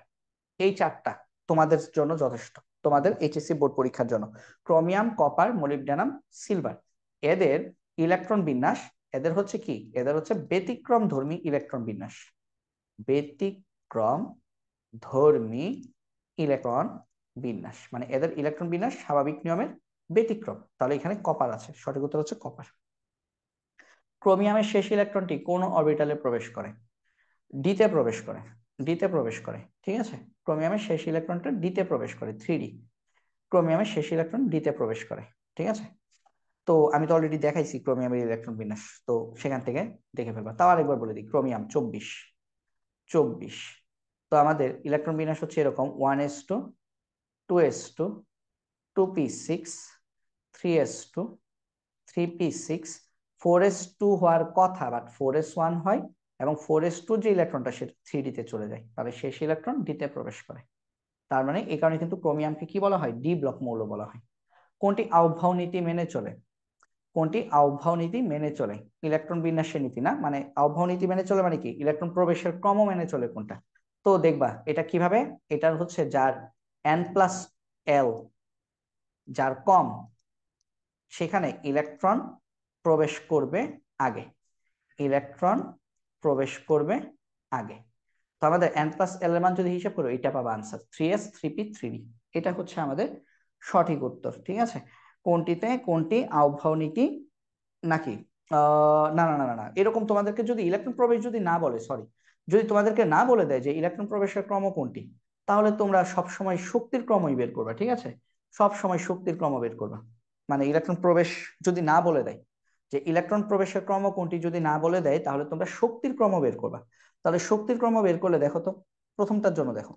এই 4টা তোমাদের জন্য যথেষ্ট। তোমাদের এইচএসসি বোর্ড পরীক্ষার জন্য। ক্রোমিয়াম, কপার, মলিবডেনাম, সিলভার, এদের ইলেকট্রন বিন্যাস, এদের হচ্ছে কি, এদের হচ্ছে ব্যতিক্রম ধর্মী ইলেকট্রন বিন্যাস। ব্যতিক্রম ধর্মী ইলেকট্রন বিন্যাস মানে এদের ইলেকট্রন বিন্যাস স্বাভাবিক নিয়মের ব্যতিক্রম। তাহলে এখানে কপার আছে, সঠিক উত্তর হচ্ছে কপার। ক্রোমিয়ামের শেষ ইলেকট্রনটি কোন অরবিটালে প্রবেশ করে? ডিতে প্রবেশ করে, ডিতে প্রবেশ করে, ঠিক আছে। ক্রোমিয়ামের শেষ ইলেকট্রনটা ডিতে প্রবেশ করে, 3D। ক্রোমিয়ামের শেষ ইলেকট্রন ডিতে প্রবেশ করে, ঠিক আছে। তো আমি তো অলরেডি দেখাইছি ক্রোমিয়ামের ইলেকট্রন বিন্যাস, তো সেখান থেকে দেখে ফেলবা। তাও আরেকবার বলে দিই, ক্রোমিয়াম 24, 24। তো আমাদের ইলেকট্রন বিন্যাস হচ্ছে এরকম: 1s2, 2s2, 2p6, 3s2, 3p6, 4s2 হওয়ার কথা বাট 4s1 হয়, এবং 4s2 যে ইলেকট্রনটা সেটা 3D তে চলে যায়, তাহলে শেষ ইলেকট্রন ডিতে প্রবেশ করে। তার মানে এই কারণে কিন্তু ক্রোমিয়ামকে কি বলা হয়? ডি ব্লক মৌল বলা হয়। কোনটি আউভাউ নীতি মেনে চলে? কোনটি আউভাউ নীতি মেনে চলে? ইলেকট্রন বিন্যাসের নীতি না, মানে আউভাউ নীতি মেনে চলে মানে কি, ইলেকট্রন প্রবেশের ক্রম মেনে চলে কোনটা। তো দেখবা এটা কিভাবে, এটার হচ্ছে যার n+l যার কম, সেখানে ইলেকট্রন প্রবেশ করবে আগে, ইলেকট্রন প্রবেশ করবে আগে। তো আমাদের n+l এর মান যদি হিসাব করো, এটা পাবা আনসার 3s, 3p, 3d। এটা হচ্ছে আমাদের সঠিক উত্তর, ঠিক আছে। কোনটিতে, কোনটি আউভাউ নীতি নাকি না না না না না, এরকম তোমাদেরকে যদি ইলেকট্রন প্রবেশ যদি না বলে, সরি, যদি তোমাদেরকে না বলে দেয় যে ইলেকট্রন প্রবেশের ক্রম কোনটি, তাহলে তোমরা সব সময় শক্তির ক্রমই বের করবা, ঠিক আছে। সব সময় শক্তির ক্রম বের করবা। মানে ইলেকট্রন প্রবেশ যদি না বলে দেয়, যে ইলেকট্রন প্রবেশের ক্রম কোনটি যদি না বলে দেয়, তাহলে তোমরা শক্তির ক্রম বের করবা। তাহলে শক্তির ক্রম বের করলে দেখো তো, প্রথমটার জন্য দেখো,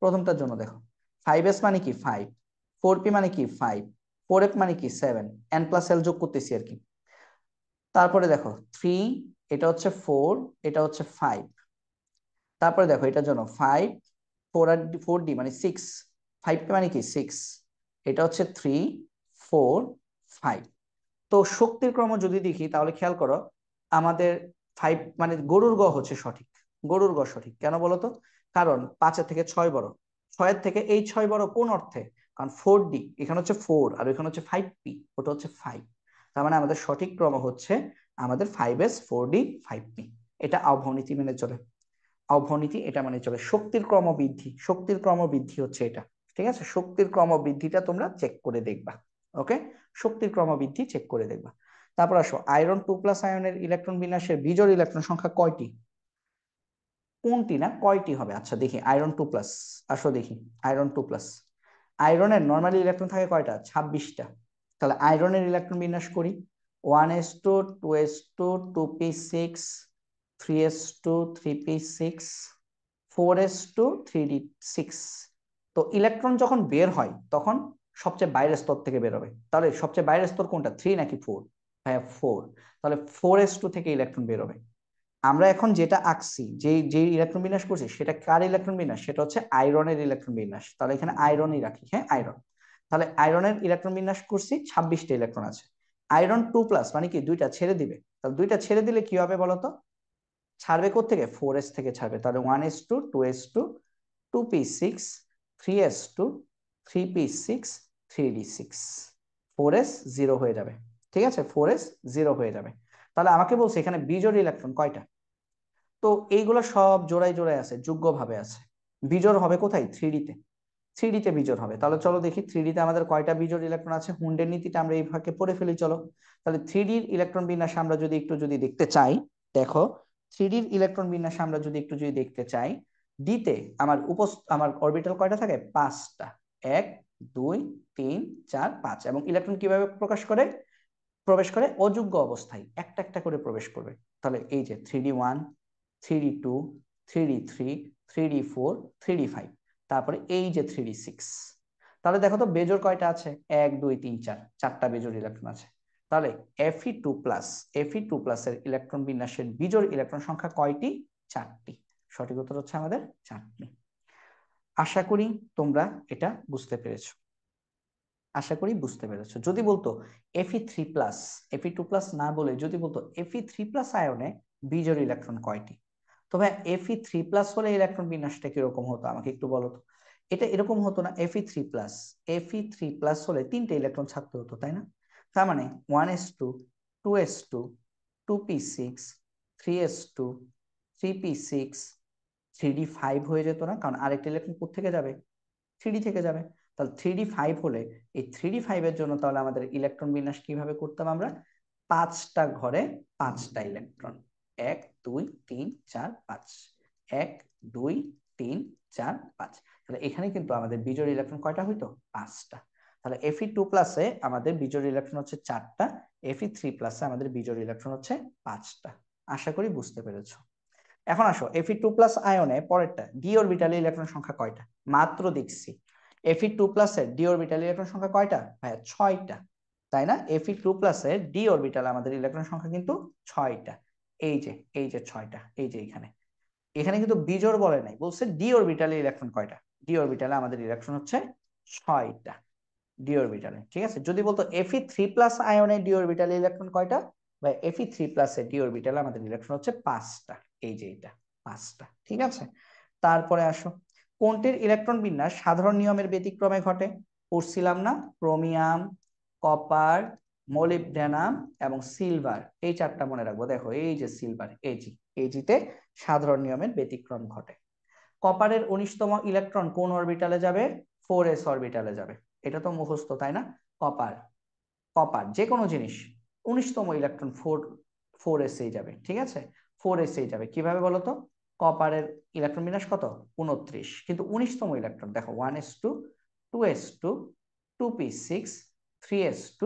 প্রথমটার জন্য দেখো, 5s মানে কি 5, 4p মানে কি 5, 4f মানে কি 7, n+l যোগ করতেছি আর কি। তারপরে দেখো 3, এটা হচ্ছে 4, এটা হচ্ছে 5। তারপরে দেখো এটার জন্য 5, 4 আর 4d মানে 6, 5 মানে কি 6, এটা হচ্ছে 3, 4, 5। তো শক্তির ক্রম যদি দেখি তাহলে খেয়াল করো, আমাদের 5 মানে গরুর গ হচ্ছে সঠিক, গরুর গ সঠিক। কেন বলতো? কারণ 5 থেকে 6 বড়, 6 থেকে এই 6 বড় কোন অর্থে? কারণ 4d এখানে হচ্ছে 4 আর এখানে হচ্ছে 5p, ওটা হচ্ছে 5। তার মানে আমাদের সঠিক ক্রম হচ্ছে আমাদের 5s, 4d, 5p। এটা আবহনীতি মেনে চলে, আবহনীতি এটা মানে চলে। শক্তির ক্রমবৃদ্ধি, শক্তির ক্রমবৃদ্ধি হচ্ছে এটা, ঠিক আছে। শক্তির ক্রমবৃদ্ধিটা তোমরা চেক করে দেখবা, ওকে। শক্তির ক্রমবৃদ্ধি চেক করে দেখবা। তারপর আসো, আয়রন 2+ আয়নের ইলেকট্রন বিন্যাসের বিজোড় ইলেকট্রন সংখ্যা কয়টি? কোনটি না কয়টি হবে? আচ্ছা দেখি, আয়রন 2+, আসো দেখি, আয়রন 2+, আয়রনের নর্মালি ইলেকট্রন থাকে কয়টা? 26টা। তাহলে আয়রনের ইলেকট্রন বিন্যাস করি, 1s2, 2s2, 2p6, 3s2, 3p6, 4s2, 3d6। তো ইলেকট্রন যখন বের হয় তখন সবচেয়ে বাইরের স্তর থেকে বের হবে। তাহলে সবচেয়ে বাইরের স্তর কোনটা, 3 নাকি 4? হ্যাঁ 4। তাহলে 4s2 থেকে ইলেকট্রন বের হবে। আমরা এখন যেটা আঁকছি, যে যে ইলেকট্রন বিন্যাস করছি, সেটা কার ইলেকট্রন বিন্যাস? সেটা হচ্ছে আয়রনের ইলেকট্রন বিন্যাস। তাহলে এখানে আয়রনই রাখি, হ্যাঁ আয়রন। তাহলে আয়রনের ইলেকট্রন বিন্যাস করছি, 26টা ইলেকট্রন আছে। আয়রন 2+ মানে কি দুইটা ছেড়ে দিবে, তাহলে দুইটা ছেড়ে দিলে কি হবে বলতো? ছাড়বে কোত্থেকে? 4s থেকে ছাড়বে। তাহলে 1s2, 2s2, 2p6, 3s2, 3p6, 3d6, 4s 0 হয়ে যাবে, ঠিক আছে। 4s 0 হয়ে যাবে। তাহলে আমাকে বলছে এখানে বিজোড় ইলেকট্রন কয়টা? তো এইগুলো সব জোড়ায় জোড়ায় আছে, যুগ্ম ভাবে আছে। বিজোড় হবে কোথায়? 3D তে, 3D তে বিজোড় হবে। তাহলে চলো দেখি 3D তে আমাদের কয়টা বিজোড় ইলেকট্রন আছে। হুন্ডের নীতিটা আমরা এইভাবে পড়ে ফেলি, চলো। তাহলে 3D ইলেকট্রন বিন্যাস আমরা যদি একটু যদি দেখতে চাই, দেখো 3D ইলেকট্রন বিন্যাস আমরা যদি একটু যদি দেখতে চাই, ডি তে আমার অরবিটাল কয়টা থাকে? 5টা। 1, 2, 3, 4, 5। এবং ইলেকট্রন কিভাবে প্রবেশ করে? অযোগ্য অবস্থায় একটা একটা করে প্রবেশ করবে। তাহলে এই যে 3d1, 3d2, 3d3, 3d4, 3d5, তারপরে এই যে 3d6। তাহলে দেখো তো বেজোড় কয়টা আছে? 1, 2, 3, 4, 4টা বেজোড় ইলেকট্রন আছে। তাহলে Fe2+ এর ইলেকট্রন বিন্যাসের বিজোড় ইলেকট্রন সংখ্যা কয়টি? 4টি। সঠিক উত্তর হচ্ছে আমাদের 4টি। আশা করি তোমরা এটা বুঝতে পেরেছো, আশা করি বুঝতে পেরেছো। যদি বলতো Fe3+, Fe2+ না বলে যদি বলতো Fe3+ আয়নে বিজোড় ইলেকট্রন কয়টি, তবে Fe3+ হলে ইলেকট্রন বিন্যাসটা কিরকম হতো আমাকে একটু বলো তো। এটা এরকম হতো না Fe3+, Fe3+ হলে 3টে ইলেকট্রন ছাড়তে হতো, তাই না? তার মানে 1s2, 2s2, 2p6, 3s2, 3p6, 3d5 হয়ে যেত না? কারণ আরেকটা ইলেকট্রন কোথা থেকে যাবে? 3d থেকে যাবে। তাহলে 3d5 হলে এই 3d5 এর জন্য তাহলে আমাদের ইলেকট্রন বিন্যাস কিভাবে করতাম আমরা? 5টা ঘরে 5টা ইলেকট্রন, 1 2 3 4 5, 1 2 3 4 5। তাহলে এখানে কিন্তু আমাদের বিজোড় ইলেকট্রন কয়টা হইতো? 5টা। তাহলে Fe2+ আমাদের বিজোড় ইলেকট্রন হচ্ছে 4টা, Fe3+ আমাদের বিজোড় ইলেকট্রন হচ্ছে 5টা। আশা করি বুঝতে পেরেছো। এখন আসো Fe2+ আয়নে পরেরটা, ডি অরবিটালে ইলেকট্রন সংখ্যা কয়টা? মাত্র দেখছি Fe2+ এর ডি অরবিটালে ইলেকট্রন সংখ্যা কয়টা? ভাইয়া 6টা, তাই না? Fe2+ এর ডি অরবিটালে আমাদের ইলেকট্রন সংখ্যা কিন্তু 6টা। এই যে 6টা, এই যে এখানে এখানে কিন্তু বিজোড় বলে নাই, বলছে ডি অরবিটালে ইলেকট্রন কয়টা। ডি অরবিটালে আমাদের ইলেকট্রন হচ্ছে 6টা, ডি অরবিটালে। ঠিক আছে, যদি বলতো Fe3+ আয়নে ডি অরবিটালে ইলেকট্রন কয়টা, বা Fe3+ এর ডি অরবিটালে আমাদের ইলেকট্রন হচ্ছে 5টা। এই যে এটা 5টা। ঠিক আছে, তারপরে আসো, কোনটির ইলেকট্রন বিন্যাস সাধারণ নিয়মের ব্যতিক্রমে ঘটে? পড়ছিলাম না, ক্রোমিয়াম, কপার, মলিবডেনাম এবং সিলভার। এই 4টা মনে রাখবো। দেখো এই যে সিলভার, এজিতে সাধারণ নিয়মের ব্যতিক্রম ঘটে। কপারের 19তম ইলেকট্রন কোন অরবিটালে যাবে? 4s অরবিটালে যাবে। এটা তো মুখস্থ, তাই না? কপার, কপার যে কোনো জিনিস 19তম ইলেকট্রন 4s এই যাবে। ঠিক আছে, 4s এই যাবে। কিভাবে বলো তো? কপারের ইলেকট্রন বিন্যাস কত? 29, কিন্তু 19তম ইলেকট্রন দেখো 1s2, 2s2, 2p6, 3s2,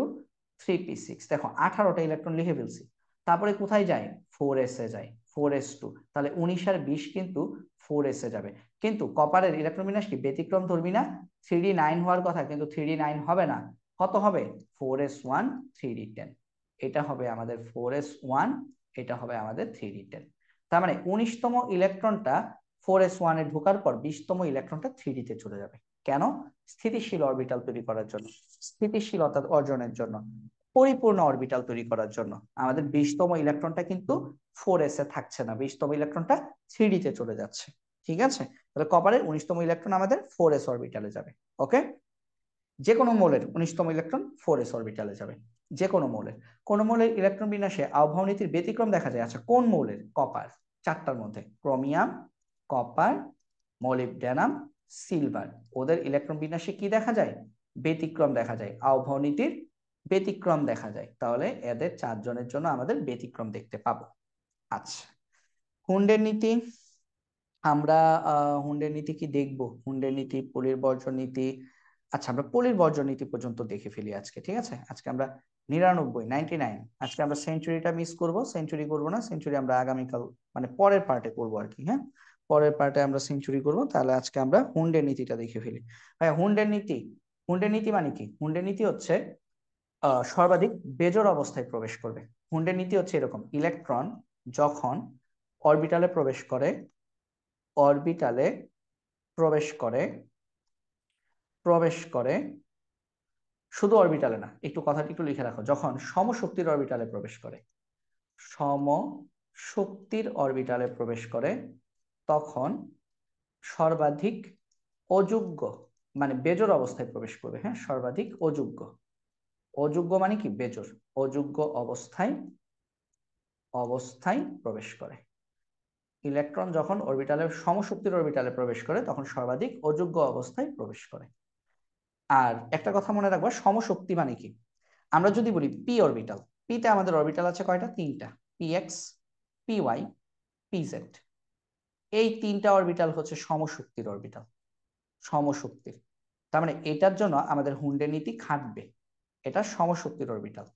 3p6। দেখো 18টা ইলেকট্রন লিখে ফেলছি। তারপরে কোথায় যায়? 4s এ যায়, 4s2। তাহলে 19 আর 20 কিন্তু 4s এ যাবে। কিন্তু কপারের ইলেকট্রন বিন্যাস কি ব্যতিক্রম ধর্মী না? 3d9 হওয়ার কথা, কিন্তু 3d9 হবে না। কত হবে? 4s1, 3d10। এটা হবে আমাদের 4s1, এটা হবে আমাদের 3d10। তার মানে 19তম ইলেকট্রনটা 4s1 এ ঢোকার পর 20তম ইলেকট্রনটা 3d তে চলে যাবে। কেন? স্থিতিশীল অরবিটাল তৈরি করার জন্য, স্থিতিশীলতা অর্জনের জন্য, পরিপূর্ণ অরবিটাল তৈরি করার জন্য। আমাদের 20তম ইলেকট্রনটা কিন্তু 4s এ থাকছে না, 20তম ইলেকট্রনটা 3d তে চলে যাচ্ছে। ঠিক আছে, তাহলে কপারের 19তম ইলেকট্রন আমাদের 4s অরবিটালে যাবে। ওকে, যে কোনো মৌলের 19তম ইলেকট্রন 4s অরবিটালে যাবে। যে কোনো মৌলের, কোন মৌলের ইলেকট্রন বিন্যাসে আহ্বায়ক নীতির ব্যতিক্রম দেখা যায়? আচ্ছা, কোন মৌলের? কপার। 4টার মধ্যে ক্রোমিয়াম, কপার, মলিবডেনাম, সিলভার, ওদের ইলেকট্রন বিন্যাসে কি দেখা যায়? ব্যতিক্রম দেখা যায়, আহ্বায়ক নীতির ব্যতিক্রম দেখা যায়। তাহলে এদের 4জনের জন্য আমাদের ব্যতিক্রম দেখতে পাবো। আচ্ছা, হুন্ডের নীতি, আমরা হুন্ডের নীতি কি দেখবো? হুন্ডের নীতি, পলির বর্জন নীতি। আচ্ছা, আমরা পলির বর্জন নীতি পর্যন্ত দেখে ফেলি আজকে। ঠিক আছে, আজকে আমরা 99, আজকে আমরা সেঞ্চুরিটা মিস করব, সেঞ্চুরি করব না। সেঞ্চুরি আমরা আগামীকাল মানে পরের পার্টে করব আর কি। হ্যাঁ, পরের পার্টে আমরা সেঞ্চুরি করব। তাহলে আজকে আমরা হুন্ডের নীতিটা দেখে ফেলি। ভাই, হুন্ডের নীতি, হুন্ডের নীতি মানে কি? হুন্ডের নীতি হচ্ছে সর্বাধিক বেজোড় অবস্থায় প্রবেশ করবে। হুন্ডের নীতি হচ্ছে এরকম: ইলেকট্রন যখন অরবিটালে প্রবেশ করে, অরবিটালে প্রবেশ করে, প্রবেশ করে, শুধু অরবিটালে না, একটু কথাটি একটু লিখে রাখো, যখন সমশক্তির অরবিটালে প্রবেশ করে, সমশক্তির অরবিটালে প্রবেশ করে, তখন সর্বাধিক অযোগ্য মানে বেজোড় অবস্থায় প্রবেশ করবে। হ্যাঁ, সর্বাধিক অযোগ্য, অযোগ্য মানে কি? বেজোড়, অযোগ্য অবস্থায় অবস্থায় প্রবেশ করে। ইলেকট্রন যখন অরবিটালে সমশক্তির অরবিটালে প্রবেশ করে তখন সর্বাধিক অযোগ্য অবস্থায় প্রবেশ করে। আর একটা কথা মনে রাখবা, সমশক্তি মানে কি? আমরা যদি বলি পি অরবিটাল, পিতে আমাদের অরবিটাল আছে কয়টা? 3টা, px, py, pz। এই 3টা অরবিটাল হচ্ছে সমশক্তির অরবিটাল, সমশক্তির। তার মানে এটার জন্য আমাদের হুন্ডের নীতি খাটবে। এটা সমশক্তির অরবিটাল,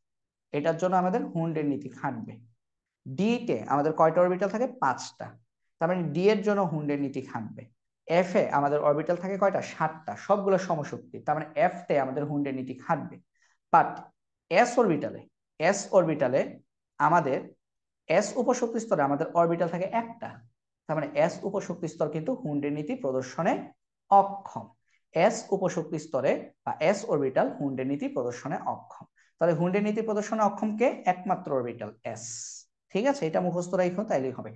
এটার জন্য আমাদের হুন্ডের নীতি খাটবে। ডি তে আমাদের কয়টা অরবিটাল থাকে? 5টা। তার মানে ডি এর জন্য হুন্ডের নীতি খাটবে। এফ এ আমাদের অরবিটাল থাকে কয়টা? 7টা, সবগুলো সমশক্তি। তার মানে এফ তে আমাদের হুন্ডের নীতি খাটবে। বাট এস অরবিটালে, এস অরবিটালে আমাদের, এস উপশক্তি স্তরে আমাদের অরবিটাল থাকে একটা। তার মানে এস উপশক্তি স্তর কিন্তু হুন্ডের নীতি প্রদর্শনে অক্ষম। এস উপশক্তি স্তরে বা এস অরবিটাল হুন্ডের নীতি প্রদর্শনে অক্ষম। তাহলে হুন্ডের নীতি প্রদর্শনে অক্ষম কে? একমাত্র অরবিটাল এস। ঠিক আছে, এটা মুখস্থ রাখো তাইলেই হবে।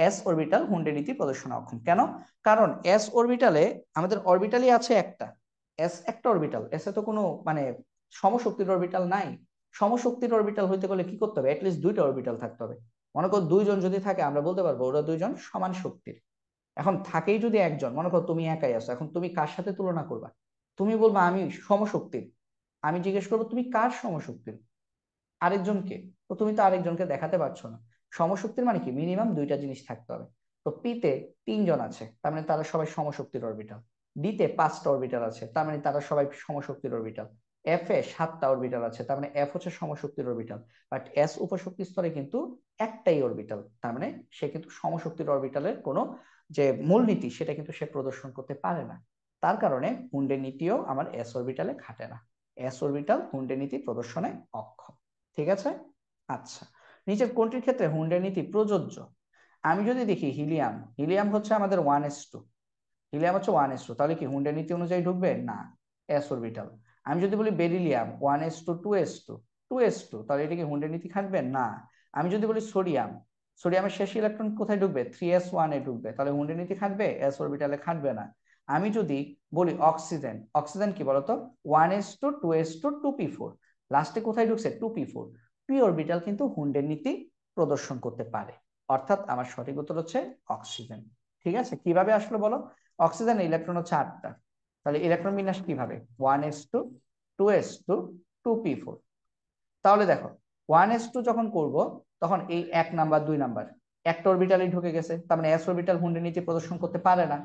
এস অরবিটাল হুন্ডের নীতি প্রদর্শনে অক্ষম। কেন? কারণ এস অরবিটালে আমাদের অরবিটালই আছে একটা, এস একটা অরবিটাল, এস এ তো কোনো মানে সমশক্তির অরবিটাল নাই। সমশক্তির অরবিটাল হইতে গেলে কি করতে হবে? অ্যাটলিস্ট দুইটা অরবিটাল থাকতে হবে। মনে করো দুইজন যদি থাকে আমরা বলতে পারবো ওরা দুইজন সমান শক্তির। এখন থাকেই যদি একজন, মনে করো তুমি একাই আছো, এখন তুমি কার সাথে তুলনা করবা? তুমি বলবা আমি সমশক্তির। আমি জিজ্ঞেস করবো তুমি কার সমশক্তির? আরেকজনকে। তো তুমি তো আরেকজনকে দেখাতে পারছো না। সমশক্তির মানে কি? মিনিমাম দুইটা জিনিস থাকতে হবে। তো পিতে তিনজন আছে, তার মানে তারা সবাই সমশক্তির অরবিটাল। ডিতে পাঁচটা অরবিটাল আছে, তার মানে তারা সবাই সমশক্তির অরবিটাল। এফ এ সাতটা অরবিটাল আছে, তার মানে এফ হচ্ছে সমশক্তির অরবিটাল। বাট এস উপশক্তি স্তরে কিন্তু একটাই অরবিটাল, তার মানে সে কিন্তু সমশক্তির অরবিটালের কোনো যে মূলনীতি সেটা কিন্তু সে প্রদর্শন করতে পারে না। তার কারণে হুন্ডের নীতিও আমার এস অরবিটালে খাটে না। এস অরবিটাল হুন্ডের নীতি প্রদর্শনে অক্ষম। ঠিক আছে? আচ্ছা, নিচের কোনটির ক্ষেত্রে হুন্ডের নীতি প্রযোজ্য? আমি যদি দেখি হিলিয়াম, হিলিয়াম হচ্ছে আমাদের 1s2, হিলিয়াম হচ্ছে 1s2, তাহলে কি হুন্ডের নীতি অনুযায়ী ঢুকবে? না, এস অরবিটাল। আমি যদি বলি বেরিলিয়াম 1s2 2s2, 2s2, তাহলে এটা কি হুন্ডের নীতি খাটবে? না। আমি যদি বলি সোডিয়াম, সোডিয়ামের শেষ ইলেকট্রন কোথায় ঢুকবে? 3s1 এ ঢুকবে, তাহলে হুন্ডের নীতি খাটবে? এস অরবিটালে খাটবে না। আমি যদি বলি অক্সিজেন, অক্সিজেন কি বলতো? 1s2 2s2 2p4, লাস্টে কোথায় ঢুকছে? 2p4, পি অরবিটাল কিন্তু হুন্ডের নীতি প্রদর্শন করতে পারে। অর্থাৎ আমার সঠিক উত্তর হচ্ছে অক্সিজেন। ঠিক আছে? কিভাবে আসলে বলো? অক্সিজেনের ইলেকট্রন হচ্ছে 8টা, তাহলে ইলেকট্রন বিন্যাস কিভাবে? 1s2 2s2 2p4। তাহলে দেখো 1s2 যখন করব তখন এই 1 নাম্বার 2 নাম্বার একটা অরবিটালে ঢুকে গেছে, তার মানে এস অরবিটাল হুন্ডের নীতি প্রদর্শন করতে পারে না।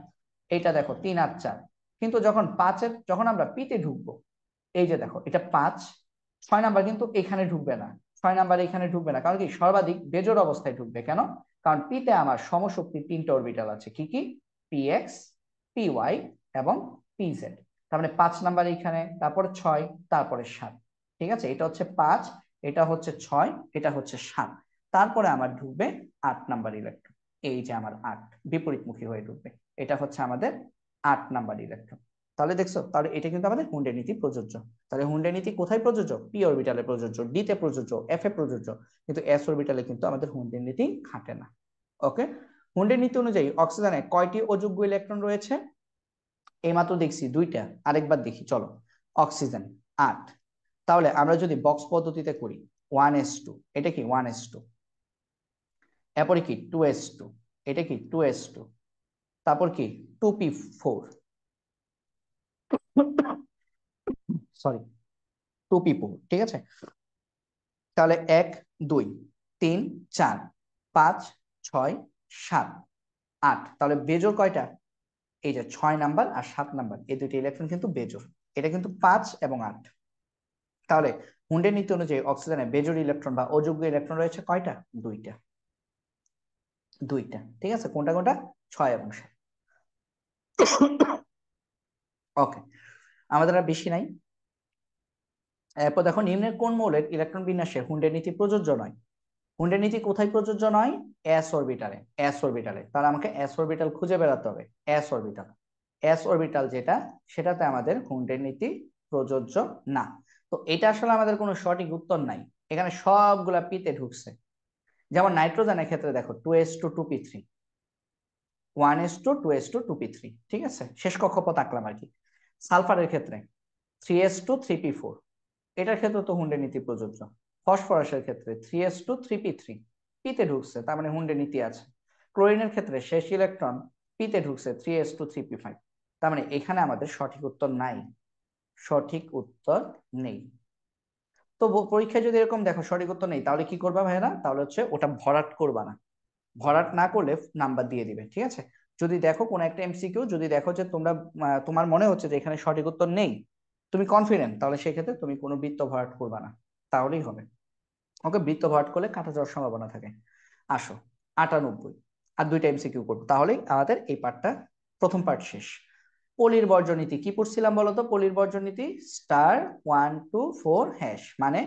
এইটা দেখো 3 আর 4। কিন্তু যখন 5-এর যখন আমরা পিতে ঢুকবো, এই যে দেখো এটা 5, 6 নাম্বার কিন্তু এখানে ঢুকবে না, 6 নাম্বার এখানে ঢুকবে না, কারণ কি সর্বাধিক বেজোড় অবস্থায় ঢুকবে। কেন? কারণ পিতে আমার সমশক্তির 3টা অরবিটাল আছে, কি কি? পিএক্স, পিওয়াই এবং পিজেড। তার মানে 5 নাম্বার এখানে, তারপরে 6, তারপরে 7। ঠিক আছে? এটা হচ্ছে 5, এটা হচ্ছে 6, এটা হচ্ছে 7। তারপরে আমার ঢুকবে 8 নাম্বার ইলেকট্রন, এই যে আমার 8 বিপরীতমুখী হয়ে ঢুকবে, এটা হচ্ছে আমাদের 8 নাম্বার ইলেকট্রন। তাহলে দেখছো, তাহলে এটা কিন্তু আমাদের হুন্ডের নীতি প্রযোজ্য। তাহলে হুন্ডের নীতি কোথায় প্রযোজ্য? পি অরবিটালে প্রযোজ্য, ডি তে প্রযোজ্য, এফ এ প্রযোজ্য, কিন্তু এস অরবিটালে কিন্তু আমাদের হুন্ডের নীতি খাটে না। ওকে, হুন্ডের নীতি অনুযায়ী অক্সিজেনে কয়টি অযোগ্য ইলেকট্রন রয়েছে? এইমাত্র দেখছি 2টা, আরেকবার দেখি চলো। অক্সিজেন 8, তাহলে আমরা যদি বক্স পদ্ধতিতে করি 1s2, এটা কি 1s2, এরপরে কি 2s2, এটা কি 2s2, তারপর কি 2p4, সরি 2p4। ঠিক আছে? তাহলে 1 2 3 4 5 6 7 8, তাহলে বেজোড় কয়টা? এই যে 6 নাম্বার আর 7 নাম্বার, এই দুটি ইলেকট্রন কিন্তু বেজোড়। এটা কিন্তু 5 এবং 8। তাহলে হুন্ডের নীতি অনুযায়ী অক্সিজেনে বেজোড় ইলেকট্রন বা অযোগ্য ইলেকট্রন রয়েছে কয়টা? 2টা, 2টা। ঠিক আছে? কোনটা কোনটা? 6 এবং 7। ওকে, আমাদের আর বেশি নাই। এরপর দেখো নিম্নের কোন মৌলের ইলেকট্রন বিন্যাসে হুন্ডের নীতি প্রযোজ্য নয়? হুন্ডের নীতি কোথায় প্রযোজ্য নয়? এস অরবিটালে। এস অরবিটালে, তাহলে আমাকে এস অরবিটাল খুঁজে বেড়াতে হবে। এস অরবিটাল, এস অরবিটাল যেটা, সেটাতে আমাদের হুন্ডের নীতি প্রযোজ্য না। তো এটা আসলে আমাদের কোনো সঠিক উত্তর নাই, এখানে সবগুলা পিতে ঢুকছে। যেমন নাইট্রোজেনের ক্ষেত্রে দেখো 2s2 2p3, 1s2 2s2 2p3। ঠিক আছে? শেষ কক্ষপথ আঁকলাম আর কি। সালফারের ক্ষেত্রে 3s2 3p4, এটার ক্ষেত্রে তো হুন্ডের নীতি প্রযোজ্য। ফসফরাসের ক্ষেত্রে 3s2 3p3, পিতে ঢুকছে, তার মানে হুন্ডের নীতি আছে। ক্লোরিনের ক্ষেত্রে শেষ ইলেকট্রন পিতে ঢুকছে 3s2 3p5, তার মানে এখানে আমাদের সঠিক উত্তর নাই, সঠিক উত্তর নেই। তো পরীক্ষায় যদি এরকম দেখো সঠিক উত্তর নেই, তাহলে কি করবা ভাইরা? তাহলে হচ্ছে ওটা ভরাট করবা না, ভরাট না করলে নাম্বার দিয়ে দিবে। ঠিক আছে? যদি দেখো কোন একটা এমসিকিউ, যদি দেখো যে তোমরা তোমার মনে হচ্ছে যে এখানে সঠিক উত্তর নেই, তুমি কনফিডেন্ট, তাহলে সেক্ষেত্রে তুমি কোনো বৃত্ত ভরাট করবা না, তাহলেই হবে। ওকে, বৃত্ত ভরাট করলে কাটা যাওয়ার সম্ভাবনা থাকে। আসো 98, আর 2টা এমসিকিউ করবো, তাহলেই আমাদের এই পার্টটা, প্রথম পার্ট শেষ। পলির বর্জনীতি কি পড়ছিলাম বলতো? পলির বর্জনীতি *124#, মানে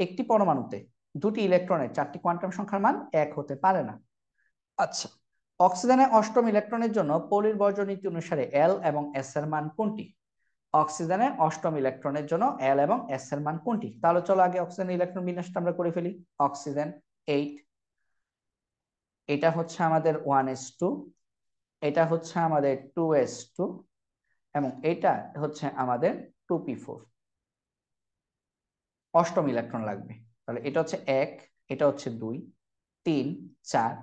একটি পরমাণুতে 2টি ইলেকট্রনের 4টি কোয়ান্টাম সংখ্যার মান 1 হতে পারে না। আচ্ছা, অক্সিজেনের 8ম ইলেকট্রনের জন্য পলির বর্জনীতি অনুসারে এল এবং এস এর মান কোনটি? অক্সিজেনের 8ম ইলেকট্রনের জন্য এল এবং এস এর মান কোনটি? তাহলে চলো আগে অক্সিজেনের ইলেকট্রন বিন্যাসটা আমরা করে ফেলি। অক্সিজেন 8, এটা হচ্ছে আমাদের 1s2, এটা হচ্ছে আমাদের 2s2, এবং এটা হচ্ছে আমাদের 2p4। অষ্টম ইলেকট্রন লাগবে। তাহলে এটা হচ্ছে 1, এটা হচ্ছে 2, 3, 4,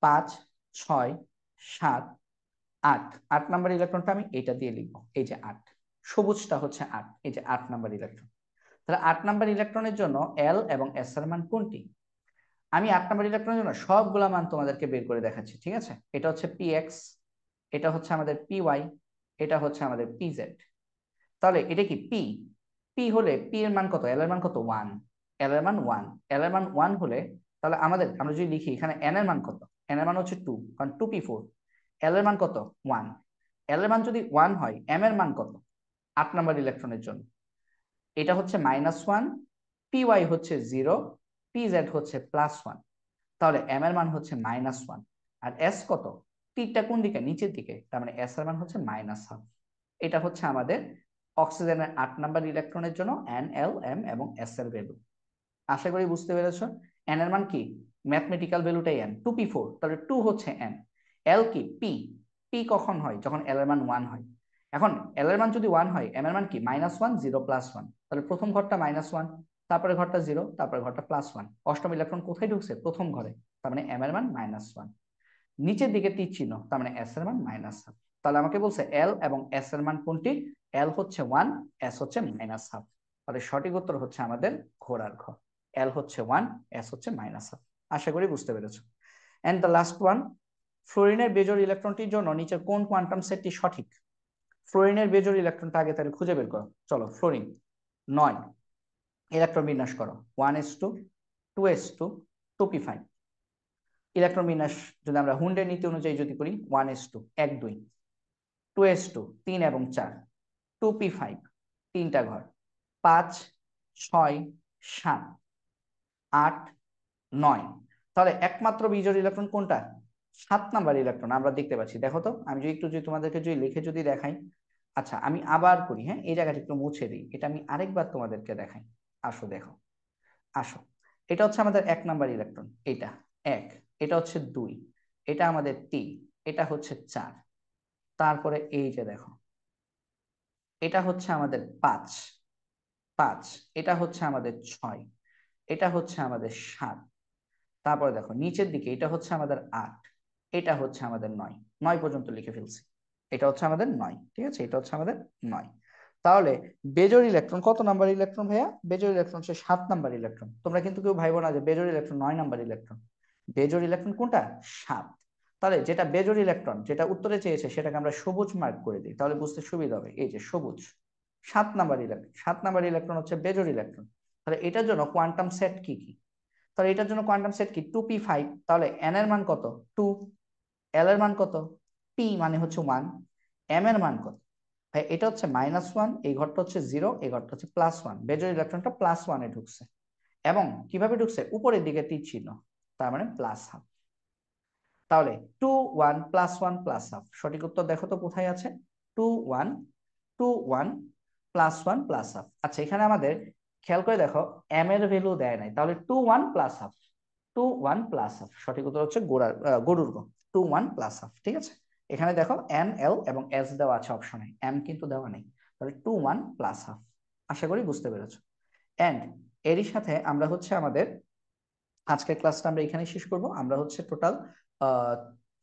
5, 6, 7, 8। 8 নাম্বার ইলেকট্রনটা আমি এটা দিয়ে লিখবো, এই যে 8। সবুজটা হচ্ছে 8, এই যে 8 নাম্বার ইলেকট্রন। তাহলে 8 নাম্বার ইলেকট্রনের জন্য এল এবং এস এর মান কোনটি? আমি 8 নাম্বার ইলেকট্রনের জন্য সবগুলা মান তোমাদেরকে বের করে দেখাচ্ছি, ঠিক আছে? এটা হচ্ছে px, এটা হচ্ছে আমাদের py, এটা হচ্ছে আমাদের pz। তাহলে এটা কি পি? পি হলে পি এর মান কত? এল এর মান কত? 1। এল এর মান 1, এল এর মান 1 হলে তাহলে আমরা যদি লিখি এখানে এন এর মান কত? এন এর মান হচ্ছে 2, কারণ 2p4। এল এর মান কত? 1। এল এর মান যদি 1 হয়, এম এর মান কত 8 নাম্বার ইলেকট্রনের জন্য? এটা হচ্ছে -1, py হচ্ছে 0, pz হচ্ছে +1। তাহলে এম এর মান হচ্ছে -1, আর এস কত? টিটা কোন দিকে? নিচের দিকে, তার মানে এস এর মান হচ্ছে -1/2। এটা হচ্ছে আমাদের অক্সিজেনের 8 নাম্বার ইলেকট্রনের জন্য এন, এল, এম এবং এস এর ভ্যালু। আশা করি বুঝতে পেরেছো। এন এর মান কি? ম্যাথমেটিক্যাল ভ্যালুটাই এন, 2p4, তাহলে 2 হচ্ছে এন। এল কি? পি। পি কখন হয়? যখন এল এর মান 1 হয়। এখন এল এর মান যদি 1 হয়, এম এর মান কি? -1, 0, +1। তাহলে প্রথম ঘরটা -1, তারপরে ঘরটা 0, তারপরে ঘরটা +1। অষ্টম ইলেকট্রন কোথায় ঢুকছে? প্রথম ঘরে, তার মানে এম এর মান -1। নিচের দিকে তীর চিহ্ন, তার মানে এস এর মান -1/2। তাহলে আমাকে বলছে এল এবং এস এর মান কোনটি? এল হচ্ছে 1, এস হচ্ছে -1/2। তাহলে সঠিক উত্তর হচ্ছে আমাদের ঘোড়ার ঘ। এল হচ্ছে 1, এস হচ্ছে -1/2। আশা করি বুঝতে পেরেছো। এন্ড দ্য লাস্ট ওয়ান, ফ্লোরিনের বেজোড় ইলেকট্রনটির জন্য নিচের কোন কোয়ান্টাম সেটটি সঠিক? ফ্লোরিনের বেজোড় ইলেকট্রনটা আগে তাহলে খুঁজে বের করো। চলো, ফ্লোরিন 9, ইলেকট্রন বিন্যাস করো 1s2, 2s2, 2p5। ইলেকট্রন বিন্যাস যদি আমরা হুন্ডের নীতি অনুযায়ী যদি করি, 1s2 1, 2, 2s2 3 এবং 4, 2p5 তিনটা ঘর, 5, 6, 7, 8, 9। তাহলে একমাত্র বিজোড় ইলেকট্রন কোনটা? 7 নাম্বার ইলেকট্রন আমরা দেখতে পাচ্ছি। দেখো তো, আমি যদি একটু যদি তোমাদেরকে যদি লিখে যদি দেখাই। আচ্ছা, আমি আবার করি, হ্যাঁ, এই জায়গাটা একটু মুছে দিই, এটা আমি আরেকবার তোমাদেরকে দেখাই। আসো দেখো, আসো। এটা হচ্ছে আমাদের 1 নাম্বার ইলেকট্রন, এটা 1, এটা হচ্ছে 2, এটা আমাদের 3, এটা হচ্ছে 4। তারপরে এই যে দেখো, এটা হচ্ছে আমাদের 5, 5, এটা হচ্ছে আমাদের 6, এটা হচ্ছে আমাদের 7। তারপরে দেখো নিচের দিকে, এটা হচ্ছে আমাদের 8, এটা হচ্ছে আমাদের 9। 9 পর্যন্ত লিখে ফেলছি। এটা হচ্ছে আমাদের 9, ঠিক আছে? এটা হচ্ছে আমাদের 9। তাহলে বেজোড় ইলেকট্রন কত নাম্বার ইলেকট্রন ভাইয়া? বেজোড় ইলেকট্রন হচ্ছে 7 নাম্বার ইলেকট্রন। তোমরা কিন্তু কেউ ভাইবো না যে বেজোড় ইলেকট্রন 9 নাম্বার ইলেকট্রন। বেজোড় ইলেকট্রন কোনটা? 7। তাহলে যেটা বেজোড় ইলেকট্রন, যেটা উত্তরে চেয়েছে, সেটাকে আমরা সবুজ মার্ক করে দিই, তাহলে বুঝতে সুবিধা হবে। এই যে সবুজ, 7 নাম্বার ইলেকট্রন। 7 নাম্বার ইলেকট্রন হচ্ছে বেজোড় ইলেকট্রন। তাহলে এটার জন্য কোয়ান্টাম সেট কি কি? তাহলে এটার জন্য কোয়ান্টাম সেট কি? 2p5। তাহলে এন এর মান কত? 2। এল এর মান কত? পি মানে হচ্ছে 1। এম এর মান কত? ভাই এটা হচ্ছে -1, এই ঘরটা হচ্ছে 0, এই ঘরটা হচ্ছে +1। বেজোড় ইলেকট্রনটা +1 এ ঢুকছে, এবং কিভাবে ঢুকছে? উপরের দিকে তীর চিহ্ন, তার মানে +1/2। তাহলে 2 1 +1 +1/2, সঠিক উত্তর দেখো তো কোথায় আছে? 2 1 2 1 +1 +1/2। আচ্ছা, এখানে আমাদের খেয়াল করে দেখো, এম এর ভ্যালু দেয় নাই, তাহলে 2 1 +1/2, 2 1 +1/2। সঠিক উত্তর হচ্ছে গরুর গ, 2 1 +1/2। ঠিক আছে? এখানে দেখো এন, এল এবং এস দেওয়া আছে অপশনে, এম কিন্তু দেওয়া নেই। তাহলে 2 1 +1/2। আশা করি বুঝতে পেরেছো। এন্ড এরই সাথে আমরা হচ্ছে আমাদের আজকের ক্লাসটা আমরা এখানে শেষ করব। আমরা হচ্ছে টোটাল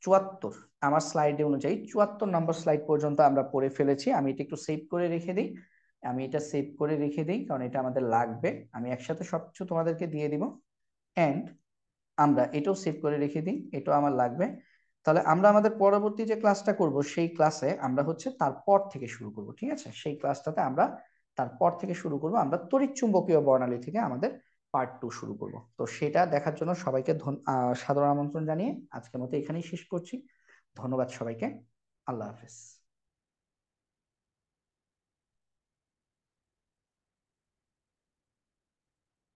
74, আমার স্লাইডে অনুযায়ী 74 নম্বর স্লাইড পর্যন্ত আমরা পড়ে ফেলেছি। আমি এটা একটু সেভ করে রেখে দিই, আমি এটা সেভ করে রেখে দিই, কারণ এটা আমাদের লাগবে। আমি একসাথে সবকিছু তোমাদেরকে দিয়ে দিব। এন্ড আমরা এটাও সেভ করে রেখে দিই, এটাও আমার লাগবে। তাহলে আমরা আমাদের পরবর্তী যে ক্লাসটা করব, সেই ক্লাসে আমরা হচ্ছে তারপর থেকে শুরু করব। ঠিক আছে? সেই ক্লাসটাতে আমরা তারপর থেকে শুরু করব, আমরা তড়িৎচুম্বকীয় বর্ণালী থেকে আমাদের পার্ট 2 শুরু করব। তো সেটা দেখার জন্য সবাইকে সাদর আমন্ত্রণ জানিয়ে আজকের মতো এখানেই শেষ করছি। ধন্যবাদ সবাইকে। আল্লাহ হাফেজ।